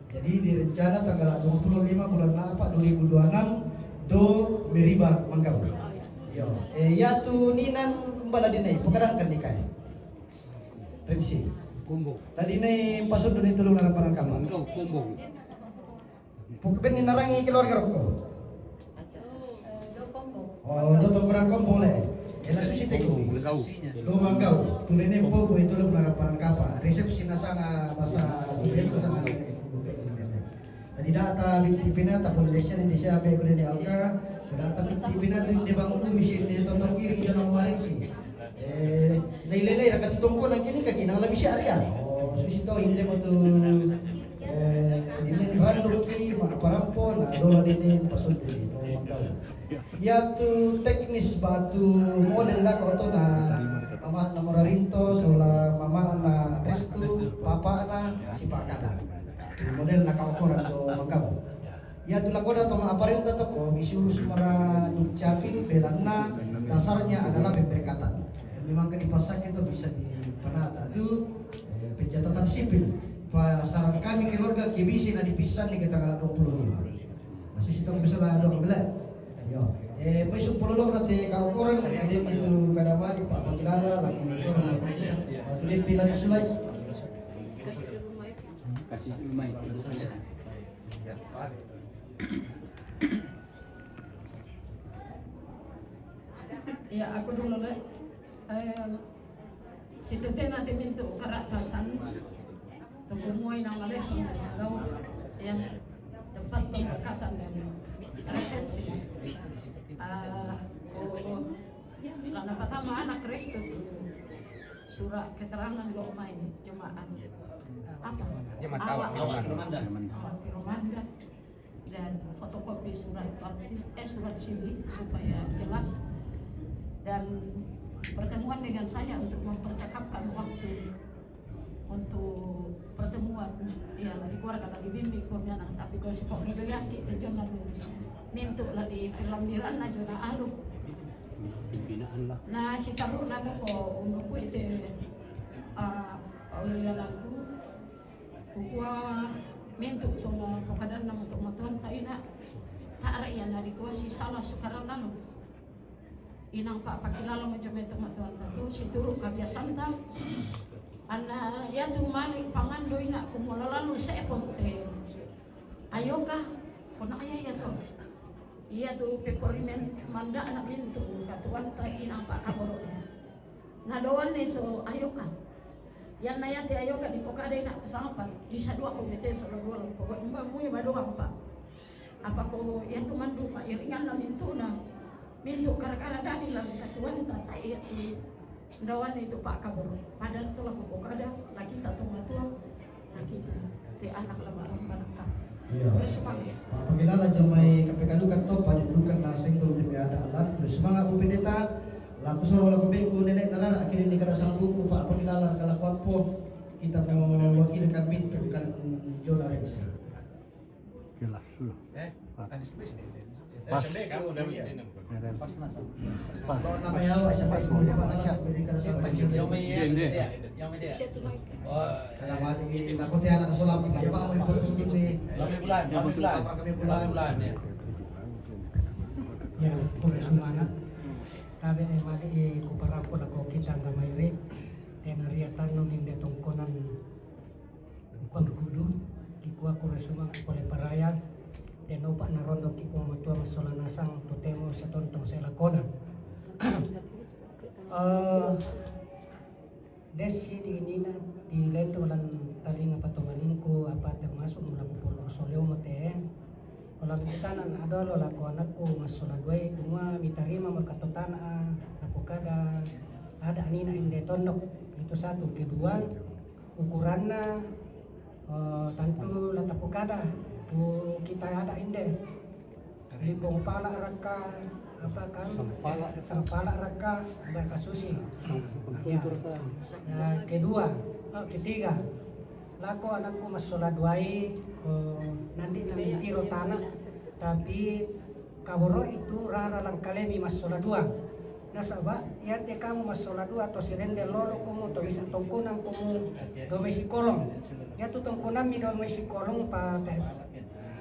Jadi direncana tanggal 25 bulan 4 2026 do Meriba Manggau. Yo, ya tu ninan bala dinai pekadang kan dikai. Remsi. Kumbong. Tadi ni pasun duni tulung narang parang kamang. Kumbong. Pokoknya ni narangi keluarga roko. Oh, do tongkrang kompong le. Ela susi teko. Do Manggau. Tulene po itu tulung narang parang kapa. Resepsi nasanga basa budaya pasang ano. Tadi data binti pina tapon Indonesia be gune di alka. Data binti pina tu di bangku misi di tondok kiri jangan maring si. Nailele rakat tongko nang kini kaki nang labi area. Oh, susi to hindi mo tu ini di Bandung ki parampo na dola dini pasod di to Manggau. Ya tu teknis batu model lah kau tu na mama na morarinto sola mama na restu papa na si Pak Kada. Model nakaukuran do Manggau. Ya tu lakoda to aparenta to ko misurus mara ucapin belanna dasarnya adalah pemberkatan. Memang dipasak itu bisa dipenata itu pencatatan sipil. Saran kami keluarga kibisi na dipisan ni kita tanggal 25. Masih sitong bisa lah 12. Yo. May sumpulong natin kaukuran ada itu kadama di Pak Pakilala lagi musuh. Tulis pila sa sulay. Kasih lumai. Ya aku dulu le. Si tete nanti minta keratasan. Tunggumoy ng lesson Manggau ya tempat pemberkatan dan resepsi. Karena pertama anak Kristus surat keterangan lo main jemaat apa? Jemaat awak Romanda. Dan fotokopi surat baptis surat sini supaya jelas dan pertemuan dengan saya untuk mempercakapkan waktu untuk pertemuan ya lagi keluarga lagi bimbing kami anak tapi kalau si kok itu ya kita jangan mintuk lagi pelambiran na jona alu Binaan lah. nah si tabu naga ko untuk itu ulilalanku kukua mintuk sama pokadan nama untuk matuan taina tak ada yang dari kuah si salah sekarang nanu inang Pak Pakilala macam itu matuan tu si turuk kebiasaan tau ana ya tu malik pangandoy na kumulalalu sa eponte ayokah kuna aya ya to iya tu peporimen manda na mintu katuan ta inang Pak Kaboro na doan nito ayokah yan na yan ti ayokah di pokada na kasangapan bisa dua komite sa dua pokok mo ya badoang pa apa ko yan tu mandu pa iringan na mintu karakara dani lang katuan ta iya ti dawan itu Pak Kabur, padahal itu laku pokada, lagi tak tua, lagi di anak lama-lama anak. Terus semangat. Pak Pakilala jamai KPK dukan to pada dukan nasing belum ada alat. Terus semangat upedeta, laku soro laku beku nenek narara akhirnya nikah sang buku Pak Pakilala kalau kuampo kita mau wakilkan minta kan jola reksi. Jelas loh. Anies Baswedan. Pas. Pas nasa. Pas. Kalau namanya awak siapa semua Pak Nasya beri kada sang presiden. Siapa tu baik? Kalau mali laku teh anak solam kita Pak mau politik ni. Kami bulan ya. Ya, boleh semangat. Tapi mali kuparapo ako kita nga mayri. Tenariatan nung hindi tungkonan pagkudu. Kikuha ko resumang oleh parayag. Teno pa na rondo kikuha matua masolanasang tutemo sa tontong sa lakona. Desi di inina di lento walang talinga patumanin ko apa termasuk mula pupulo soleo mate. Walang kitanan adolo lako anak ko masoladway kuma mitarima magkatotana napukada ada anina inde tondok itu satu. Kedua ukuranna tentu latapukada kita ada inde libong pala raka apa kan sampala raka berkasusi ya. Kedua ketiga lako anakku masoladway nanti namin tiro tanah tapi kaburo itu rara lang kalemi masoladua nasaba ya te kamu masoladu atau sirende lolo kumu to bisa tongkunang kumu domesi kolong ya tu tongkunang mi domesi kolong pa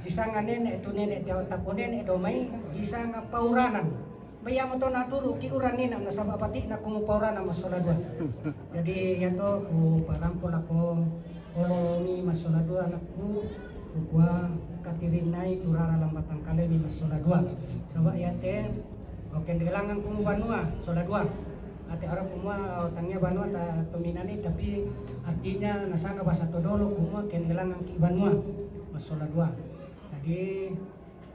sisanga nene tu nene te tapo nene domai sisanga pauranan bayamo to naturu ki uranina nasaba pati na kumu pauranan masoladu jadi ya to ku parampol ako olo mi masoladu anakku kuwa katirinai turara lambatan kale mi masoladu sabab ya te oke kehilangan kumu banua sola dua ate orang kumua tangnya banua ta tominani tapi artinya nasanga bahasa todolo kumua kehilangan ki banua masola dua jadi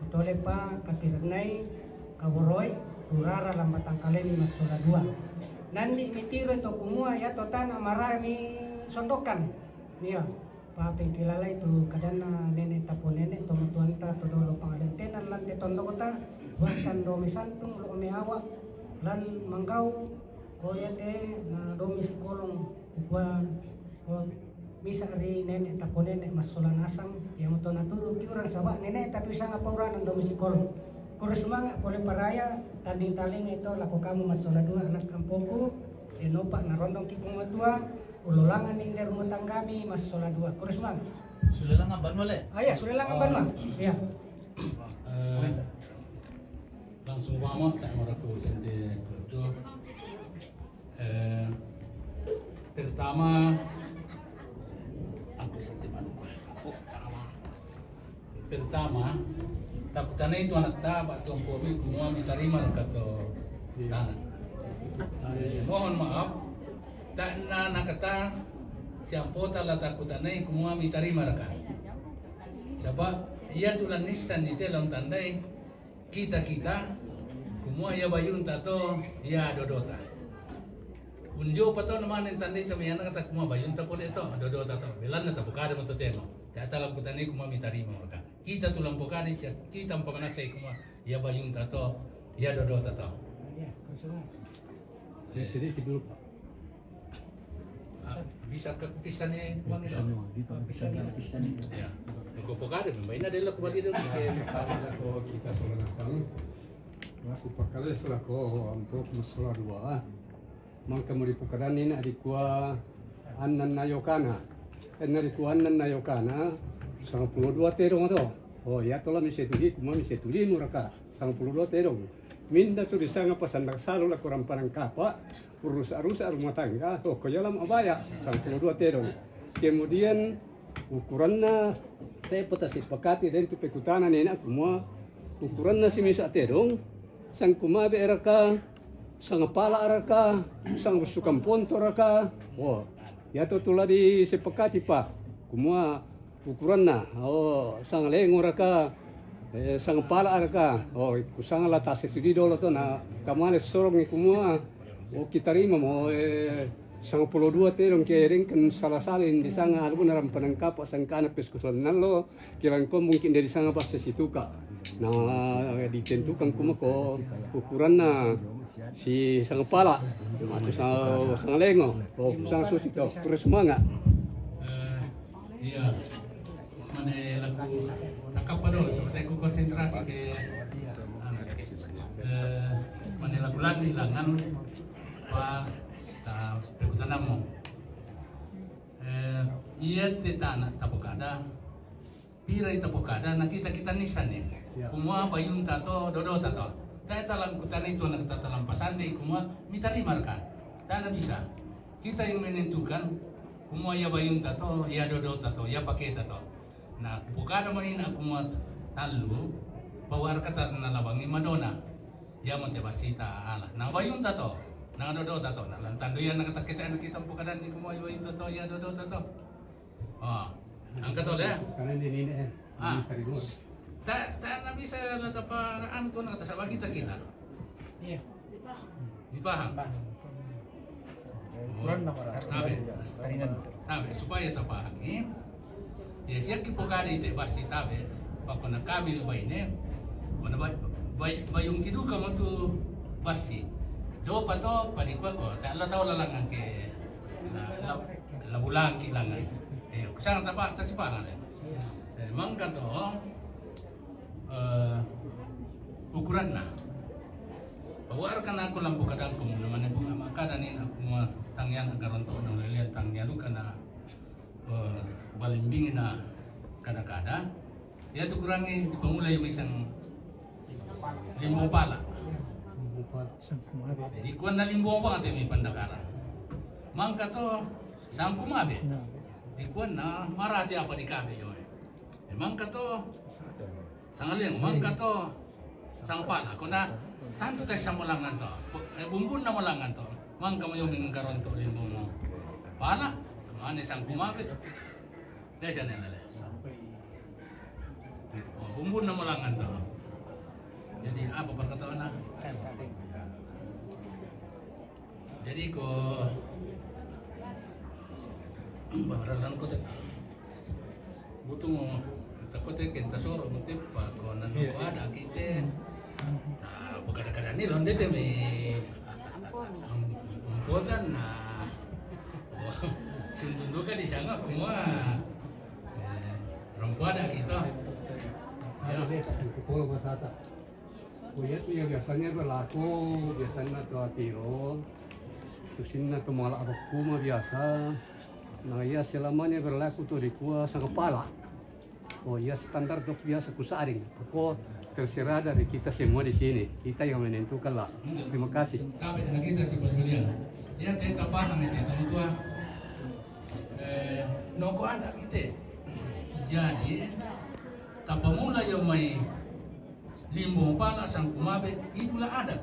kutole pa katirnai kaboroi turara lambatan kaleni masola dua nandi mitiro to kumua ya to tanah marami sondokan nia pa pengkilala itu kadana nenek tapo nenek to mutuanta todolo pangalentenan lan de tondokota bahkan domi santung lo awak lan manggau koyate na domi sekolong upah bisa ri nenek tapo nenek masolan asang yang untuk naturu ki orang sabak nenek tapi sangat pauranan domi sekolong kurus semangat boleh paraya tanding taling itu laku kamu masola dua anak kampungku enopak na rondong ki tua ulolangan ning dari rumah kami masola dua kurus semangat Sulelangan Banua le. ya sulelangan Banua ya Langsung wama tak meraku jadi kerja. Pertama aku sentimen. Pertama takutannya itu anak tabak tuan kami semua diterima kata tanah. Mohon maaf tak nak kata siapa telah takutannya semua diterima raka. Sebab ia tulan nisan di dalam tandai kita kumua ya bayun tato ya dodota unjo pato naman ang tandai kami yana kata kumua bayun ta pole to dodota to bilan na tabukada mo to tema ta talam kutani kumua mitarima maka kita tulang pokani siya kita ang pamanasay kumua ya bayun tato ya dodota to sedikit dulu Pak. Bisa ke pisan ni kumua nito pisan ya ko pokada may na dela kumua dito Ko kita solan aku pakale sala ko untuk masalah dua mangka muri pukadan ini adikua annan nayokana adikua annan nayokana 92 terong to oh ya tola misetuli kuma misetuli muraka 92 terong minda tulisanga pasandak salo la kurang parang kapa urus-urus rumah tangga oh ko yalam abaya 92 terong kemudian ukurannya saya patasi pakati dan tu pekutana nena kumua ukurannya si misa terong sang kumabe eraka sang pala eraka sang sukam ponto eraka oh ya to tula di sepakati pa kumua ukuranna oh sang lengo eraka sang pala eraka oh kusang lata sekidi dolo to na kamale sorong ni kumua oh kita rima mo sang 92 terong kering kan salah salin di sanga algo naram panangkap sang kana peskusan nalo kilang ko mungkin dari sanga basta situka nah ditentukan kumako ukuran na si sang pala atau sang lengo o sang susi to terus manga iya mana lagu takap padol seperti aku konsentrasi ke mana lagu lagi langan pa perkutanamo iya tetana tapokada pira itapokada nakita kita nisan ya kumua bayun tato dodo tato tayo talang kutan itu nak tatalampasan di kumua mitarima ka tayo bisa kita yang menentukan kumua ya bayun tato ya dodo tato ya pakai tato nah bukada manina kumua talu bawar kata na labangi madona ya montebasita ala na bayun tato na dodo tato na lantando yan nakatakita kita bukada ni kumua ya bayun tato ya dodo tato ang katol ya karena ini tak na bisa la taparaan ko na kasama kita. iya Dipaham? Kurang na para tabe supaya tapahami. Ya siya kipokada ite basti tabe pako na kami bayne. Mana bayung kiduka mo tu basti. Do pato padikwa ko ta la taw lalangan ke la bulang kilangan. Kusang tapa ta sipangan. Memang kan to ukuran na Pawarkan aku lampu kadangku naman po makadanin ako mga tangyan agaron to ng lilian tangyan kana balimbing na kada-kada. Ya tu kurangi pemulai yung isang limbo pala. Jadi kuan na limbo ba ate may pandakara. Mangka to sang kumabe. Di kuan na marati apa di kabe yo. Mangka to sangalin mangka to sang pala kuna tanto tayo sa mulangan to. Bumbun na mulangan to. Mangka mo yung karon to limbo mo. Pala, ano sang kumabe. Dahil siya nila. Bumbun na mulangan to. Jadi apa perkataan na? Jadi ko baralan ko butuh mo takot kita soro mutip pa ko nang ada kita pagkakada ni londe te may ampotan na sundundo ka di sana kumwa rompuada kita Kalau batata, kuyat ya biasanya berlaku, biasanya tuh tiro, susin na tuh malah aku mah biasa. Nah ya selamanya berlaku tuh di kuah sang kepala. Oh ya standar tuh biasa kusaring. Pokok terserah dari kita semua di sini. Kita yang menentukan lah. Terima kasih. Kami dengan kita si Berjulian. Dia tidak paham itu teman tua. Noko ada kita. Jadi kapamula yung may limbong pala sang kumabe, itulah ada.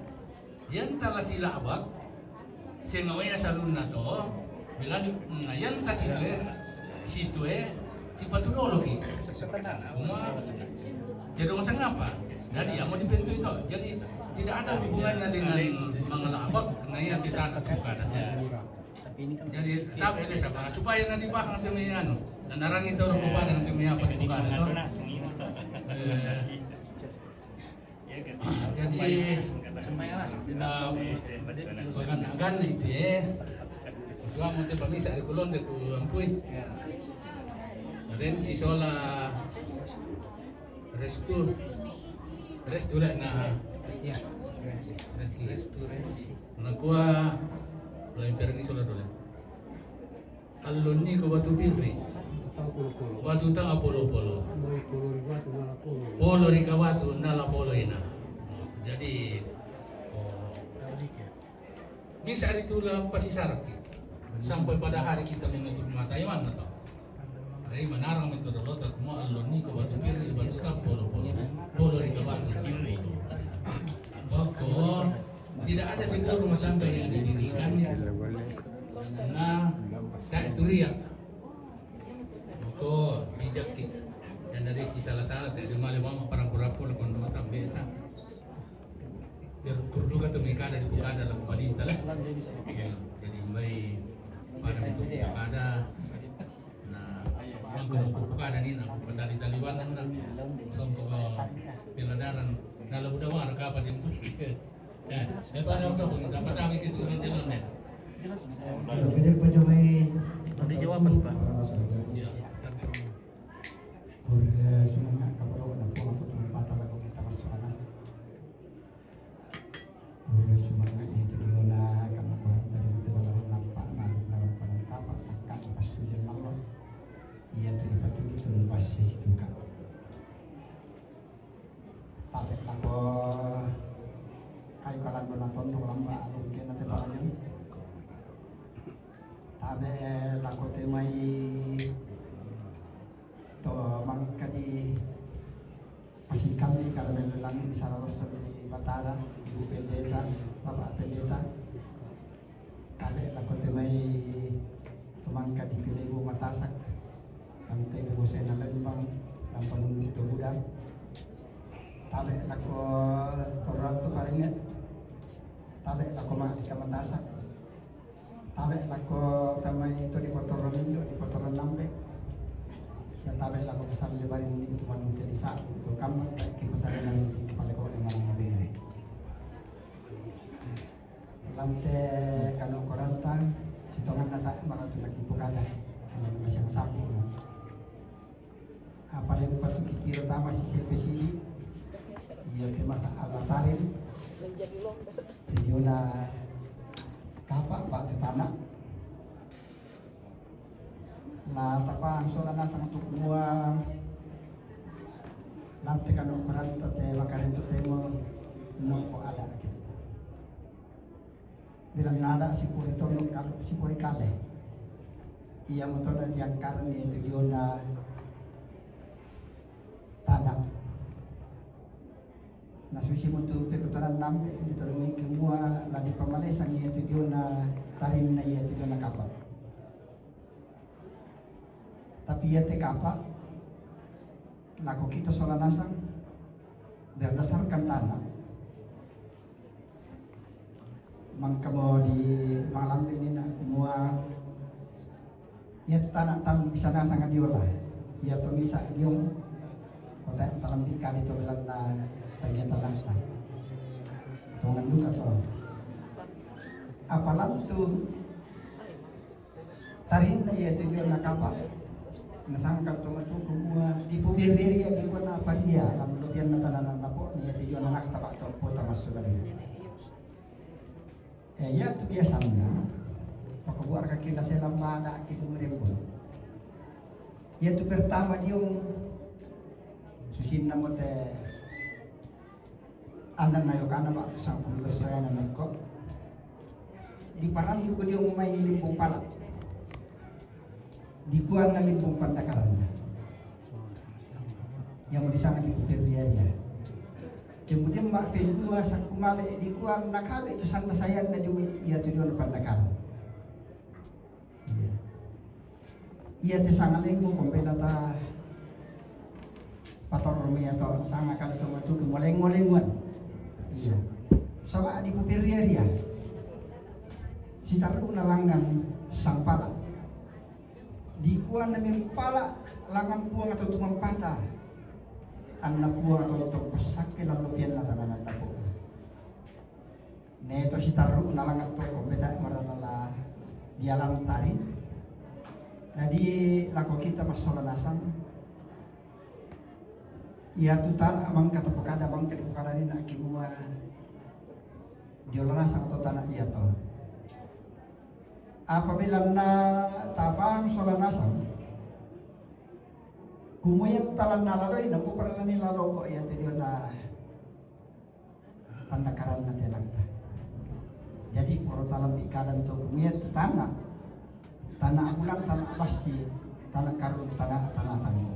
Yan tala sila abag, singawaya sa luna to, bilang na yan kasi situ si patulologi. Jadi masa ngapa? Jadi yang mau dipintu itu, jadi tidak ada hubungannya dengan mga labag, ngayon kita bukan. Jadi tapi ada siapa supaya nanti paham nanti ano, narang itu orang lupa nanti apa bukan itu. Jadi paganagan itu dua monte pamisa di kulon de kuampuy. Dan si sola restu na nakuha lain pergi sola dole. Alun ni ko batu pilri. Batu tang apolo-polo. Polo rika batu nala polo ina. Jadi bisa itulah pasti syarat sampai pada hari kita menutup mata iman atau dari menarang metode lotak semua alun ni ko batu pilri batu tang polo-polo. Polo rika batu polo. Pokok tidak ada sebuah rumah sampai yang didirikan karena saya itu riak. Ko bijak ki dan dari si salah-salah dari malam parang kurapul kondo tambe ta biar kurdu ka to mikada di bukada la balita la jadi may para itu bukada na ang bukada ni na padali-daliwan na songko piladaran nalabudawa ka pa din ya para to dapat kami kitu ng jalan net Jadi penjumai Ada jawaban Pak. Batara, Ibu Pendeta, Bapak Pendeta, kami lakukan may tumangkat di Pilibu Matasak, ang kayo po sa Nalembang, ang panunod ito budang. Kami lakukan koranto paringan, kami lakukan di Matasak, kami lakukan tamay ito di Potoron Indo, di Potoron Lampe. Sa tabi lakukan sa libarin ini cuma menjadi satu, itu kami kipasaran ng palikuan ng mga mabili. Lante kanu korantan sitongan nata maratu lagi bukada kanu masih sapu apa yang patut dikira tama si CPCD ia ke masa alatarin Yuna kapak pak ke tanah. Nah, tapang sola nasang untuk semua nanti kan ukuran tete makarin tete mau ada. Bila nada si puri tono kalau si puri kale. Ia motor yang karena itu Yuna tanah. Na susi mo tu pekutaran nambe dito rin kumua la di pamalisang iya tu diyo na tarin na iya tu diyo na kapal. Tapi iya te kapal lako kita solanasang berdasarkan tanah. Mangka mo di malambe ni na kumua iya tu tanah tan bisa nasang adiola. Iya tu bisa diyo kota talam ikan itu bilang na tagian tanasa. Tungan duka to. Apalan tu tarin na iya tujuan na kapal. Nasangkal to matu kumua di pubiri ya di buat apa dia lam lupian na tananan na po niya tujuan na nakatapak to po tamas sugari. Ya tu biasanya pakabuar kakila sila mana kitu merembon. Ya tu pertama yung susin na mo te anda na yung kana ba sa gusto yan na nagko di parang juga dia may limbong pala di kuan na limbong pandakaran yang mo disanga di puterya dia kemudian mak pendua sa kumale di kuan nakabe itu sang masayan na duit dia tujuan pandakaran iya te sangaling mo kumpela ta pator rumia to sanga kan to matu moleng-molengan. Iya. Sama di pupirnya dia. Si taruh nalangan sang pala. Di kuan namin pala langan puang atau tumang pata. Anak puang atau tumang pasak lalu pian na tananan na po. Neto si taruh nalangan to kompeta maranala dialam tarin. Jadi laku kita masalah nasang. Ya tutan abang kata pekada abang kata pekada ini nak kimua diolana sang to tanah iya to. Apabila na tabang solana sang kumuyan talan naladoi na puparalani lalo ko iya tidio na pandakaran na telakta. Jadi poro talam ikadan to kumuyan tu tanah abulan tanah pasti tanah karun tanah sang.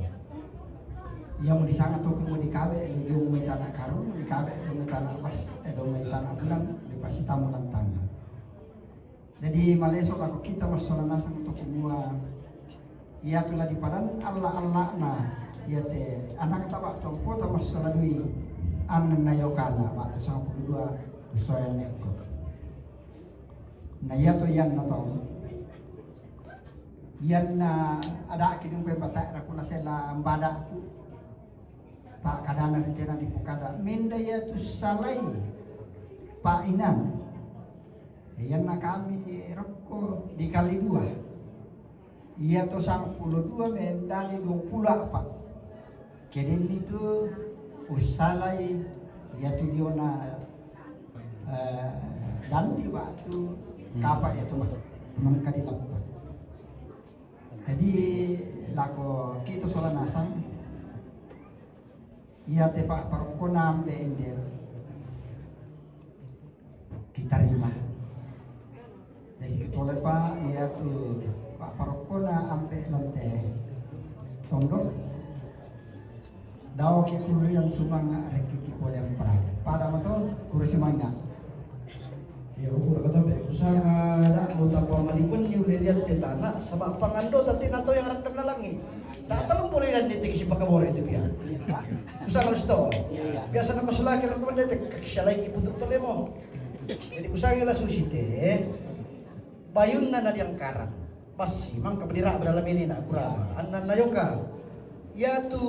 Yang mau disanga tuh mau dikabe, yung may tanah karun, dikabe, yung may tanah pas, yung may tanah bulan, di pasti tamu lantang. Jadi malesok aku kita masalah nasang untuk semua. Ia telah di padan Allah na, ia te anak tawa tompo ta masalah dui, anan na yokana, waktu 92 soal neko. Nah ia tu yang natong. Yan na ada kidung pe batak rakuna sela mbada. Pak kadana rencana di Pukada mendaya tu salai Pak Inan yang nak kami rokok di kali 2 ia tu 92 mendali 20 apa kedin itu usalai ia tu diona dan di waktu kapak itu mereka dilakukan jadi laku kita soal nasang ia tepak perkonam de ender kita terima jadi kita lepa ia tu pak perkona ampe lante tondok daw ki yang sumanga rekiki polem pra pada mato kursi manga ya ukur kata be kusanga dak mau tapwa malikun yu lelian tetana sebab pangando tati nato yang rendam na langit tak tahu boleh dan detik si pakabore itu biar usang harus tahu biasa nak masulaki rekomend detik kaksya lagi putuk telemo jadi usang lah susite bayun na yang karang pas simang kabedira berdalam ini nak kurang anan nayoka ya tu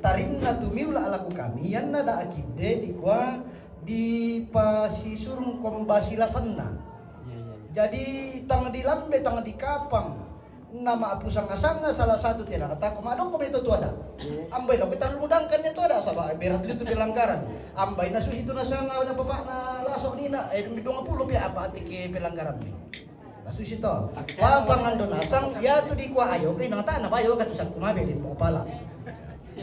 tarin na tu miula alaku kami yan na da akide di kwa di pasisurung kombasi lasanna jadi tang di lambe tang di kapang nama pusang asanga salah satu tidak kata kumadong kami itu ada ambai lo kita mudangkan itu ada sama berat itu pelanggaran ambai na susi itu nasanga na bapak na lasok nina midong 10 pia apa atiki pelanggaran ni na susi to papangan do nasang ya tu di kwa ayo kay nang na bayo katusan kumabe din mo pala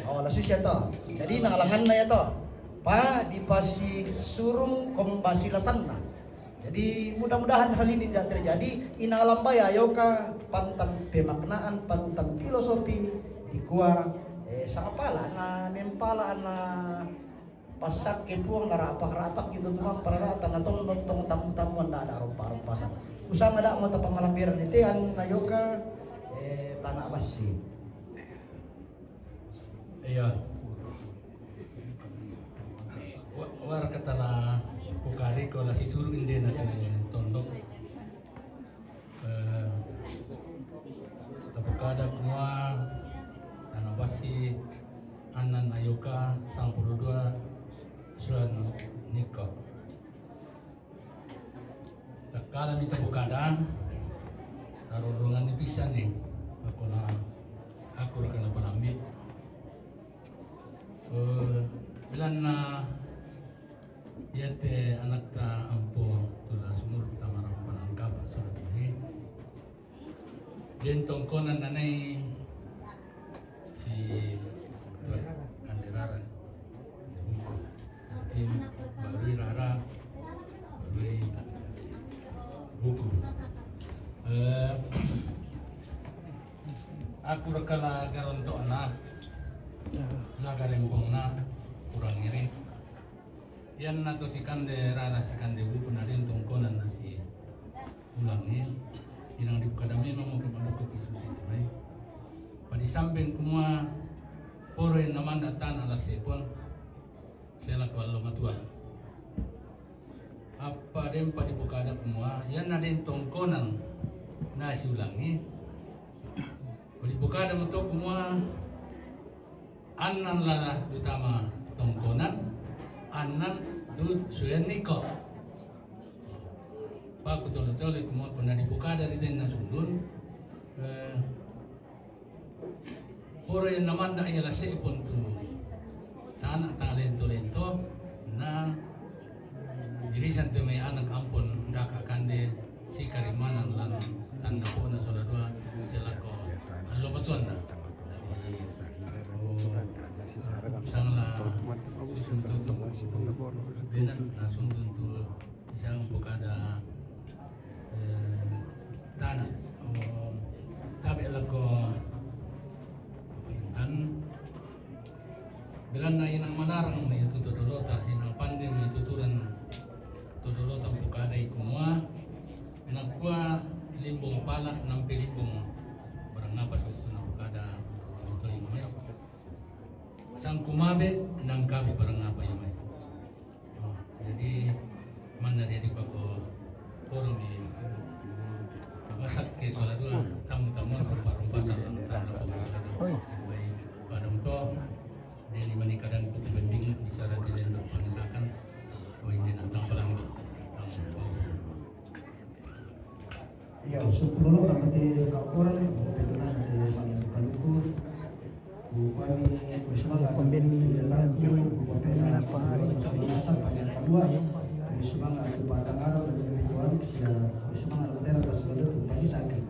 oh la susi to jadi nangalangan na ya to pa di pasi surung kombasilasan na. Jadi mudah-mudahan hal ini tidak terjadi. Inalam baya yoka pantan pemaknaan, pantan filosofi di gua sangapala na nempala na pasak kepuang na rapak-rapak gitu tuh para rata na tong tamu-tamuan na ada rompa-rompa sana. Usang ada mo tapang malampiran itu an na yoka tanah basi. Iya. War kata na Bukari ko la situru inde na sa tondok tapukada kumua tanabasi anan ayoka 92 suan niko takala mi tapukada tarurungan ni pisan ni aku rakana panambi bilan na yate anak ta ampo tula sumur tamara panangkap surat ini dentong konan nanay si kandirara tim bari rara bari buku aku rekala garonto anak nagarempong na kurang ngirit yan nato si kande rara si kande buku na rin tungkonan na si ulangin inang di kadami mo kipalukot isusi may padisambing kumua poro yung naman datan alas sepon sila ko alo matua apa din padipukada kumua yan na rin tungkonan na si ulangin padipukada mo to kumua anan lala utama tungkonan anan du suyan niko pak betul-betul itu mau pernah dibuka dari tenda sundun pura yang naman da ialah sepon tu tanah talento na dirisan temai anak ampun dak kande si karimanan lan tanda pona soladua selako allo betul na sangla untuk benar langsung untuk isang bukada tanah tapi alako an bilan na inang manarang na ito tudulota inang pandem na tuturan tudulota bukada ikumwa pinagkuha limbong palak ng pilipong barang napas gusto na bukada ito yung may sang kumabe nang kami barang apa yung may jadi mana dia di bako forum ini masak ke soal dua tamu-tamu rumah-rumah saluran tanda pokok baik pada untuk dia di mana kadang putih bending bisa ada di dalam pendidikan ini tentang pelang ya sepuluh kapati kapuran itu nanti palukur kami bersama pembeni dalam pembina apa kedua semangat kepada Arab dan Tuhan sudah semangat kepada Rasulullah bagi sakit.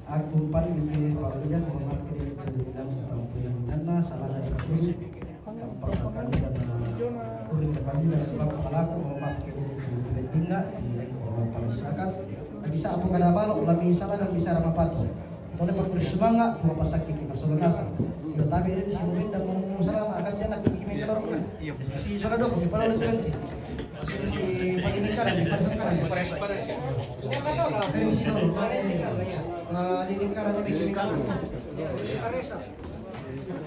Aku paling ini waktunya menghormati kedudukan pemimpinan salah dari kami gampang kami dan kuring kembali dari sebab kepala menghormati pemimpinan di kepala sakat bisa apa kada balok lagi salah dan bisa rapato. Oleh bersemangat buat pasakit kita solonasa. Tetapi ini si Mumin dan Mumin Salam akan cetak di kimi baru kan. Si Saladok si para oleh si Paginikan di Pasangkaran. Pares. Sudah kata lah remisi dulu. Di lingkaran di kimi baru. Paresa. Terima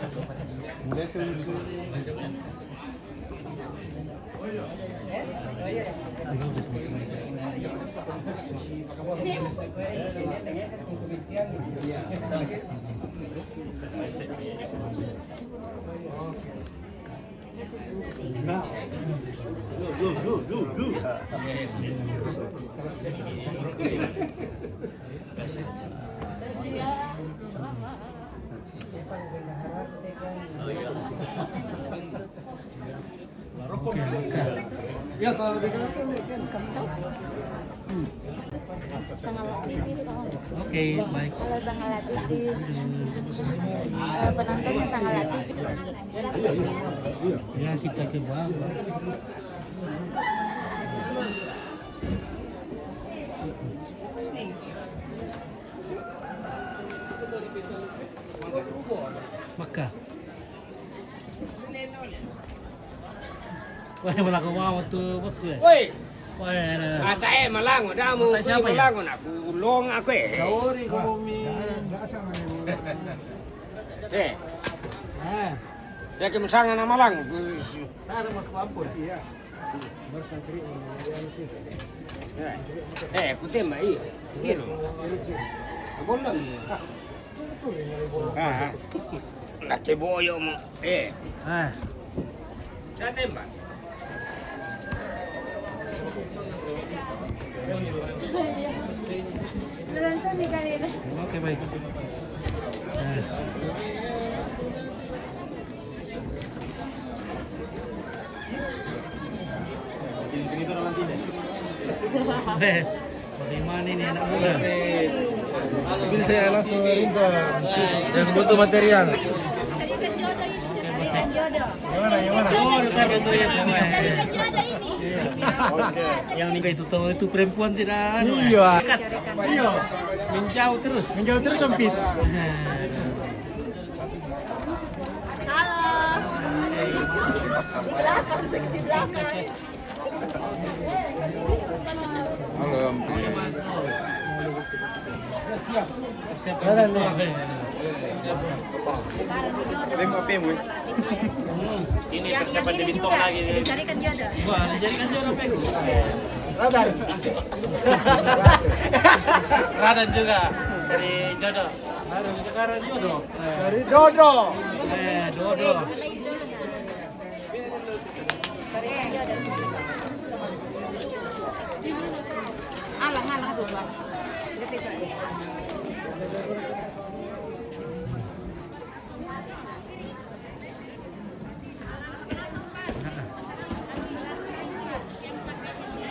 kasih. Oke, maka. Ya, tahu Sangala TV itu tahu. Oke, baik. Kalau Sangala TV, penontonnya Sangala TV. Ya, kita ke bawah. Maka. Wah, malah kau mau tuh bos gue. Woi, Wah, ada. atae malango damu, Atae siapa ya? malango nak ulong aku Sorry, kami. Ya kemusangan na malang. Ada mas kampur, iya. Bersangkri sih. Kutem mai. Biru. Bolong. Laki boyo mo. Saya tembak. Oke, baik. Bagaimana ini anak muda? Bisa saya langsung minta yang butuh material. Carikan jodoh. Yang mana? Oh, ntar itu ya. Carikan jodoh ini. Yang nikah itu tahu itu perempuan tidak anu. Iya. Dekat. Iya. Menjauh terus. Menjauh terus sempit. Di belakang, seksi belakang. Ini persiapan di bintang lagi nih. Dicarikan jodoh. Wah, dijadikan jodoh pegu. Radar. Radan juga cari jodoh. Harus sekarang jodoh. Dari Dodo. Dodo. Alah dulu.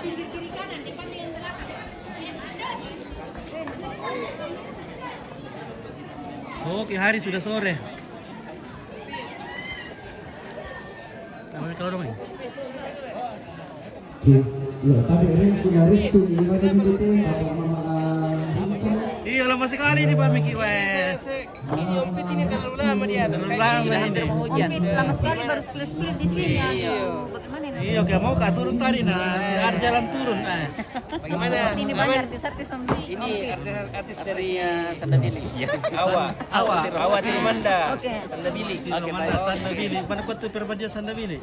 Pinggir kiri kanan, depan dengan belakang. Oke, hari sudah sore. Kalau dong. Ya, tapi Ren sudah restu di mana BT Bapak Mama Iya, lama sekali nih Pak Miki wes. Ini ompit ini terlalu lama di atas. Lama ini. Oke, lama sekali baru spill di sini. Bagaimana ini? Iya, oke mau kak turun tadi nah, ada jalan turun nah. Bagaimana? Di sini banyak artis-artis Ini artis dari Sandabili. Awa di Manda. Oke. Sandabili. Oke, mana Sandabili? Mana kau tuh perbadia Sandabili?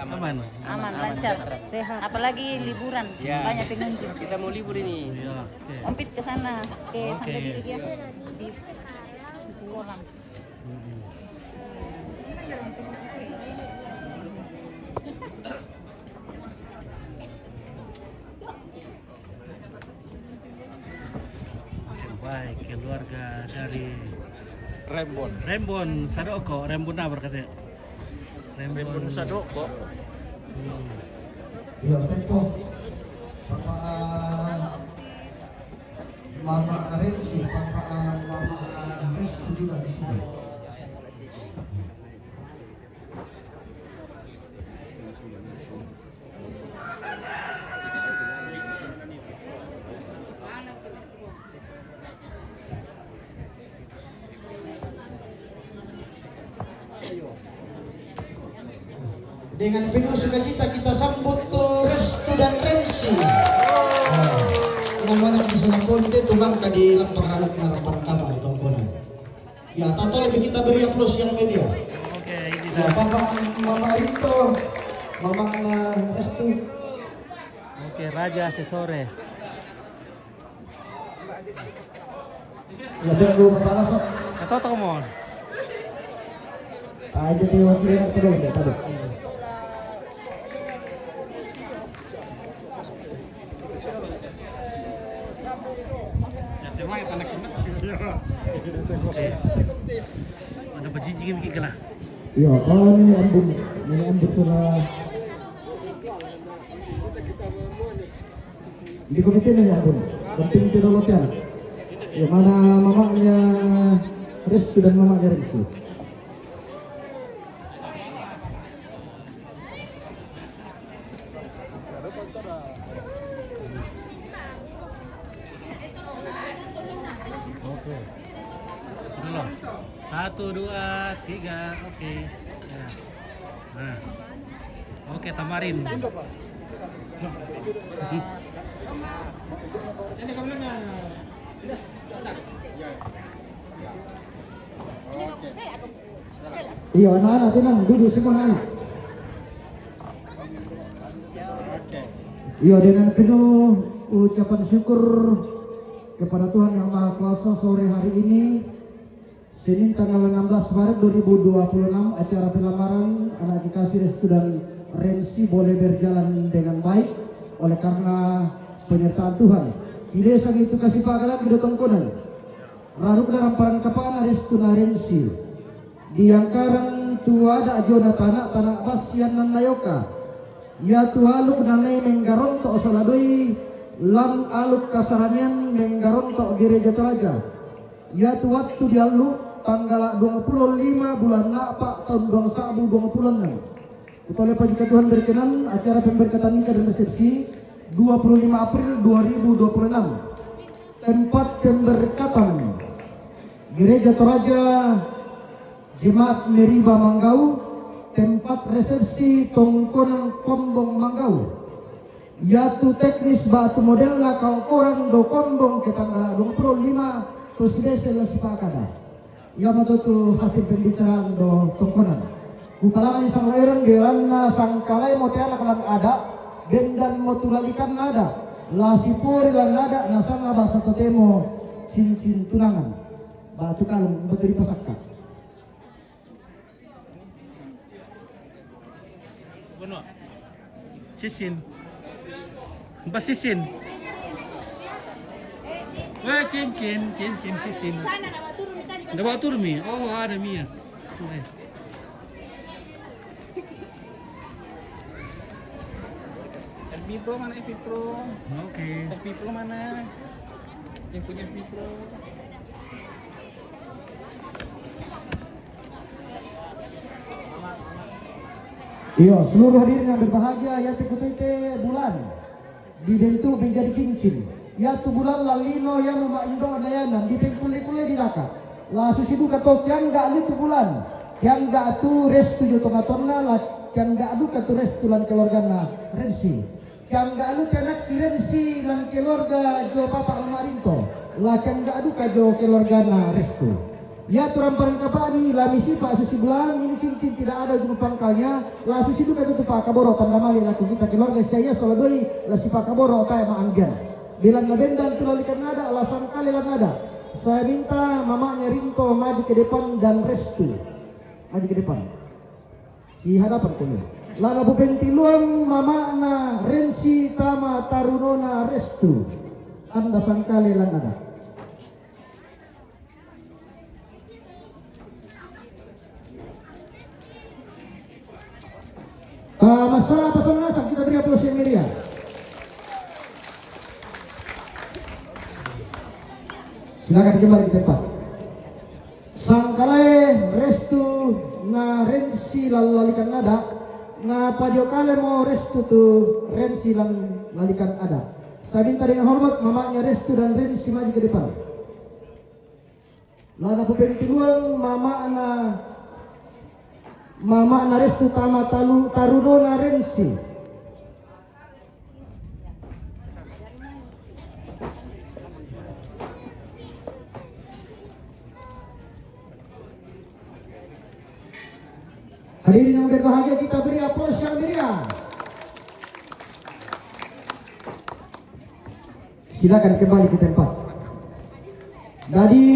Aman. Aman, lancar, sehat. Apalagi liburan, banyak pengunjung. Kita mau libur ini. Iya. Ompit ke sana, ke Oke. Sandabili dia di kolam. Baik, keluarga dari Rembon Sadoko, Rembon apa katanya? Rembon Sadoko. Ya, tempo. Bapak Mama Rensi, Bapak Mama Restu juga di sini. Dengan penuh sukacita kita sambut tuh Restu dan Rensi. Yang mana di sana pun itu bangka di lampang haluk narapan kabar tongkonan. Ya, tato lebih kita beri aplaus yang media. Oke, ini Ya, Bapak Mama Rito, Mama Restu. Oke, Raja sesore. Ya, tunggu Bapak Lasok. Atau tau mohon. Aja diwakilin aku dulu deh tadi. Ada bajingan begini lah. Iya, oh ini ambun sudah di komite ini ambun. Penting tidak latihan. Ya mana mamanya Restu dan mamanya Restu. Oke. Dulu. 1, 2, 3. Oke. Ya. Nah. Oke, tamarin. Iya, anak-anak tenang, duduk semua anak. Iya, dengan penuh ucapan syukur kepada Tuhan Yang Maha Kuasa, sore hari ini Senin tanggal 16 Maret 2026 acara pelamaran anak dikasih Restu dan Rensi boleh berjalan dengan baik oleh karena penyertaan Tuhan. Di desa itu kasih pagalan di Tongkonan. Raruk dalam paran kapana Restu dan Rensi. Di Angkaran tuada Jonathan tanah Basian nan Nayoka. Ya tuhaluk nanai menggarontok soladoi lan aluk kasaranian menggarontok gereja Toraja. Ya tu waktu dialuk tanggal 25 bulan Napak tahun 2026. Kepala Pajika Tuhan berkenan acara pemberkatan nikah dan resepsi 25 April 2026. Tempat pemberkatan Gereja Toraja Jemaat Meriba Manggau. Tempat resepsi Tongkonan Kombong Manggau. Yaitu teknis batu model kau koran do kombong ke tanggal 25 Tusidese Lasipakada. Ia matutu hasil pembicaraan do Tongkonan. Kukalangan isang lahiran gelana sangkalai motiana kalan ada bendan motulalikan nada lasipuri lan nada nasanga bahasa totemo cincin tunangan batu kalung betul pasakka. Bono. Sisin. Ba sisin. Wah, cincin sisin. Ada bawa turmi. Oh, ada Mia. Okay. FB Pro mana FB Pro? Oke. FB Pro mana? Yang punya FB Pro? Iya, seluruh hadirin yang berbahagia ya tikutite bulan dibentuk menjadi cincin. Ya tu bulan lalino yang memaindo dayanan dipengkuli-kuli di laka. La susidu kato yang gak litu bulan. Yang gak tu restu jo tomatonna la yang gak adu katu restu lan keluarga na Rensi. Yang gak adu kanak Rensi lan keluarga jo papa Marinto. La yang gak adu kajo keluarga na restu. Ya tu ramparan kapani la misi pak susi bulan ini cincin tidak ada di pangkalnya. La susi itu kata tu pak kaboro tanda mali laku kita keluarga saya soladoi la si pak kaboro otai ma anggan. Bilang nabendan tu lalikan nada alasan kali lan nada. Saya minta mamanya Rinto maju ke depan dan Restu maju ke depan. Si hadapan kami. Lana bupentiluang mamana Rensi tama tarunona Restu. Anda sangkali lan nada. Masalah pasal nasab kita beri aplaus yang meriah. Silakan kembali ke tempat. Sangkalai Restu na Rensi lalu lalikan ada na padiokale mau Restu tu Rensi lan lalikan ada. Saya minta dengan hormat mamanya Restu dan Rensi maju ke depan. Lana pupentiluang Mama na Restu tama tarunona Rensi. Hadirin yang berbahagia kita beri aplaus yang meriah. Silakan kembali ke tempat. Dari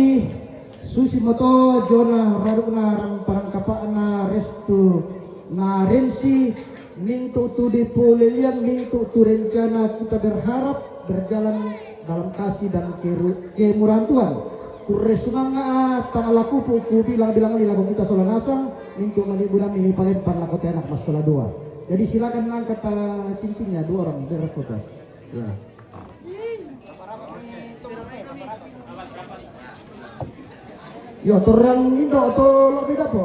Susi moto Jona Radukna Ramparan Kapana Restu na Rensi mintu tu dipolelian mintu tu rencana kita berharap berjalan dalam kasih dan kemurahan Tuhan. Kuresunanga tangalaku ku bilang lagu kita solanasang untuk malik budak ini palempar lah kote anak masalah dua. Jadi silakan angkat cincinnya 2 orang biar foto. Ya. Yo turang Indo atau lebih apa?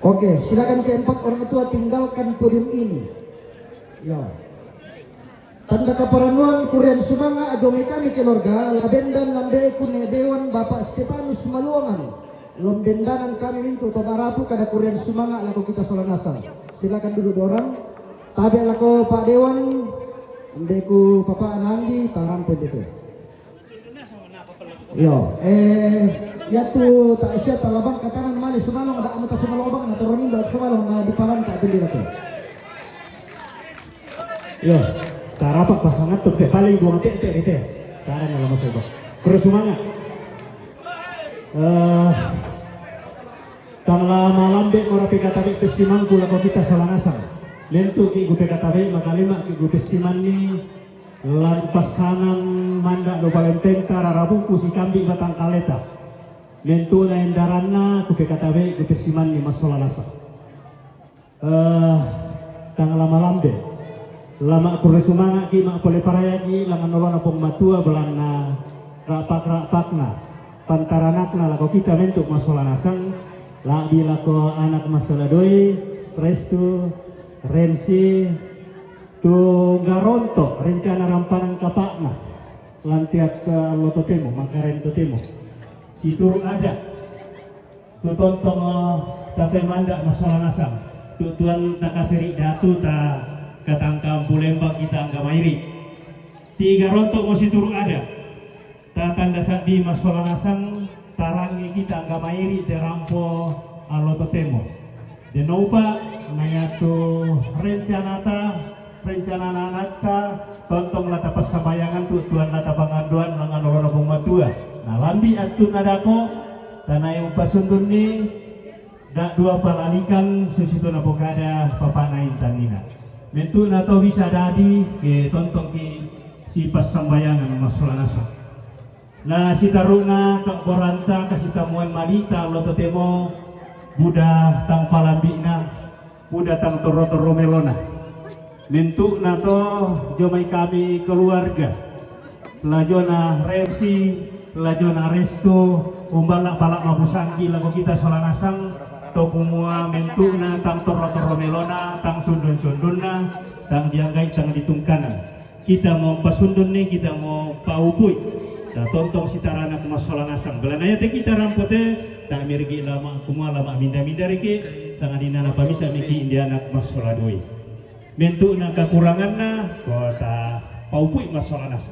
Oke, silakan keempat orang tua tinggalkan podium ini. Ya. Tanda kaparanuan kurian sumanga adomi kami keluarga labendan lambe kune dewan Bapak Stefanus Maluangan. Lombendanan kami mintu to barapu kada kurian sumanga laku kita solanasa. Silakan duduk orang. Tabe lako Pak Dewan, ambeku Papa Anandi tangan pendete. Yo, ya tu tak isya talabang katanan mali sumalong ada amata sumalong na turunin daw sumalong na di palan ka dili nato. Yo, tarapak pasangan tu paling buang tete ite. Cara na lama sobo. Terus semangat. Tangla malam dek mora pikatabi pesimang kula ko kita salangasang. Lentu ki gu pikatabi makalima ki gu pesiman ni lan pasangan mandak do balenteng tararabu kusi kambing batang kaleta. Lentu na endaranna ku pikatabe ku pesiman ni masolanasa. Tangla malam de. Lama ku resumanga ki mak pole paraya ki langan nolona pong matua belana rapak-rapakna. Pantaranakna lako kita mentuk masolanasang la bila ko anak masaladoi restu rensi tu garonto rencana rampanan kapakna lantiak ke loto temo makaren to temo situ ada tu tontong tapi mandak masalah nasang tu tuan tak kasiri datu ta katangkam Pulembang kita angga mairi 3 rontok mo situ ada ta tanda saat di masalah nasang tarangi kita angga mairi derampo loto temo denopa nanya tu rencana nata tontong lata pasabayangan tu tuan lata panganduan langan orang matua nah lambi atun nadako tanah yang pasundun ni dak 2 palalikan susitu na pokada papana intanina mentu nato bisa dadi ke tontong ki si pasambayangan masalah nasa nah si taruna kak koranta kasih tamuan malita loto temo buda tang palambina buda tang toro melona bentuk nato jomai kami keluarga lajona remsi lajona restu umbalak balak mabusangki lagu kita solanasang to kumua bentuk na tang toro melona tang sundun-sundunna tang dianggai tang ditungkanan kita mau pasundun nih kita mau paupui ta tontong sitarana kuma solanasang belanaya te kita rampote tak mirgi lama kumua lama minda-minda riki tang adina na pamisa miki indiana masoladoi bentuk na kekurangan na kota paupui masalah nasa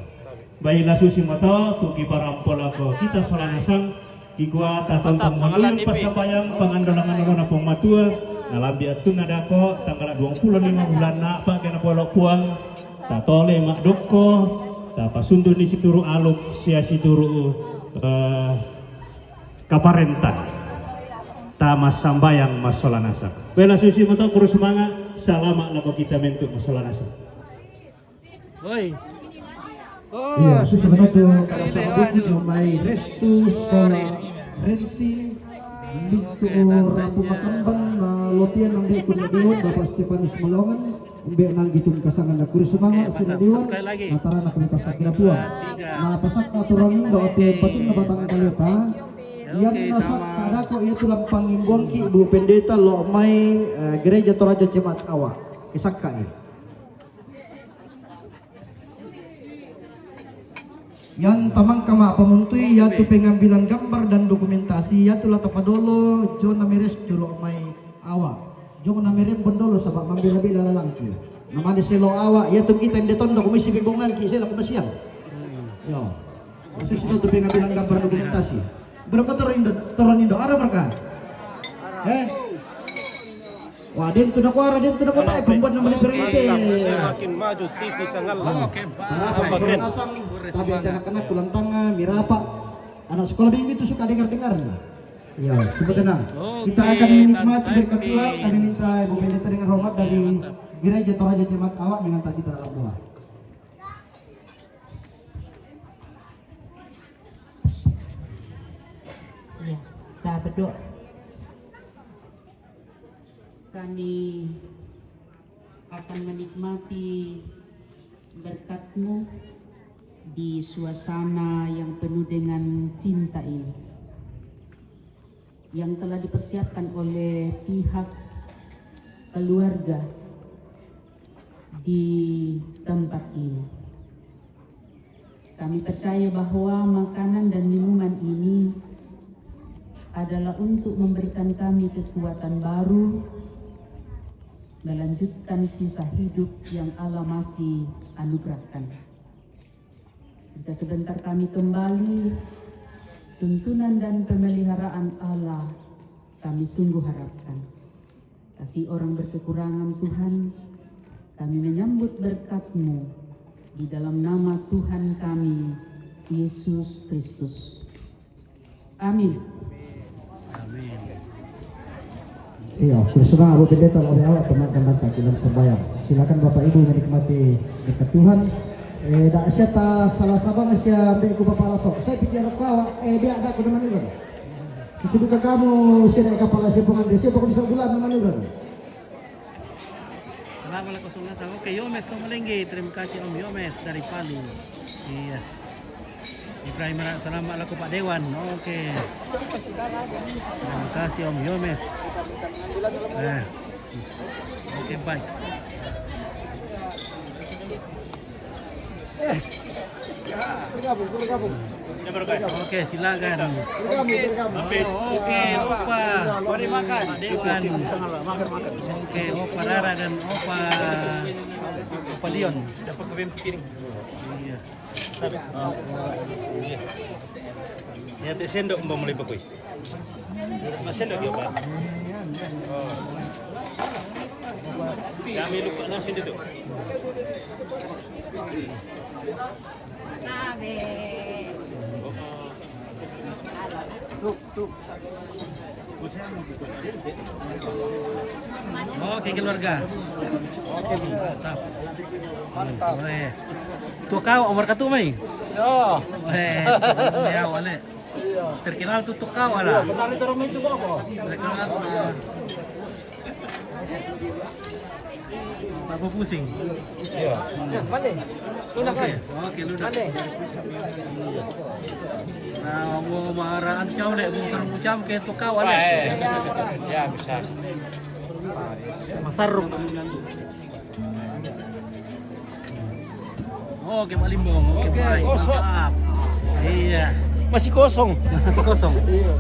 bayi lasu si mata tu kiparampola ko kita salah nasang igua tatang pengulan pasabayang pangandalangan orang pong matua nalambi atun nadako tanggal 25 bulan na pa kena polok puang tatole mak dokko ta pasundu ni situru aluk sia situru kaparentan ta masambayang masalah nasa bayi lasu si mata kurus semangat salamat lako kita mentuk masalah nasa. Oi. Iya, susah banget tuh kalau sama buku jomai restu sola rensi itu rapu makambang lotian nang di kuda dewan Bapak Stefanus Maluangan umbe nang gitung kasangan nak kurus semangat sila dewan antara nak lepas sakira puang. Nah pasak aturan do ate patun na batang kaleta yang nasak kada ko itu lampang imbon ki Bu Pendeta lo mai gereja Toraja Jemaat Awak isakka ini. Yang tamang kama pemuntui yaitu pengambilan gambar dan dokumentasi yaitu lata padolo John Nameres julo mai awak John Nameres bondolo sabab mambila-bila lalangki nama de selo awak yaitu kita yang detondo komisi bimbingan ki sela komisian yo maksud itu pengambilan gambar dokumentasi berapa turun indo arah mereka Wah, din tu nak kuara, din tu nak kuara, perempuan nama dia bermati. Semakin maju TV sangal. Harapan asam, tapi anak-anak pulang tangan, mirapa. Anak sekolah minggu itu suka dengar-dengar. Ya, cuba tenang. Kita akan menikmati berkat Tuhan. Kami minta Ibu Pendeta dengan hormat dari Gereja Toraja Jemaat Awak mengantar kita dalam doa. Ya, kita berdoa. Kami akan menikmati berkat-Mu di suasana yang penuh dengan cinta ini, yang telah dipersiapkan oleh pihak keluarga di tempat ini. Kami percaya bahwa makanan dan minuman ini adalah untuk memberikan kami kekuatan baru melanjutkan sisa hidup yang Allah masih anugerahkan. Jika sebentar kami kembali, tuntunan dan pemeliharaan Allah kami sungguh harapkan. Kasih orang berkekurangan Tuhan, kami menyambut berkat-Mu di dalam nama Tuhan kami, Yesus Kristus. Amin. Amin. Iya, berserah Ibu Pendeta oleh awak teman dan kita sembahyang. Silakan Bapak Ibu menikmati berkat Tuhan. Dak siapa salah sabang asia ambil ku Bapak lasok. Saya pikir kau dia ada ku mana ni. Sesudah kamu sudah kapal asia pengantin. Siapa kau bisa bulan mana ni? Assalamualaikum warahmatullahi. Oke, Yomes Somalengge. Terima kasih Om Yomes dari Palu. Iya. Ibrahim selamat laku Pak Dewan. Oke. Terima kasih Om Yomes. Oke, baik. Bergabung. Oke, silakan. Oke, Opa. Mari makan. Pak Dewan. Makan. Oke, Opa Rara dan Opa Leon. Dapat kebim piring. Iya. Ya teh sendok mbak mulai pakui. Mas sendok ya Pak. Oh. Kami lupa nasi itu. Oke, keluarga. Oke, mantap. Mantap. Tuh kau umur katu mai? Oh. Ya, wale. Terkenal tuh kau ala. Benar itu ramai itu apa? Terkenal. Apa pusing? Iya. Mana? Lunak kan? Oke, lunak. Mana? Nah, mau maraan kau lek mau sarung kucam ke tuh kau ala. Ya, bisa. Masarung. Oke, Pak Limbong. Oke, baik. kosong. Mantap. Iya. Masih kosong. Masih kosong. Iya.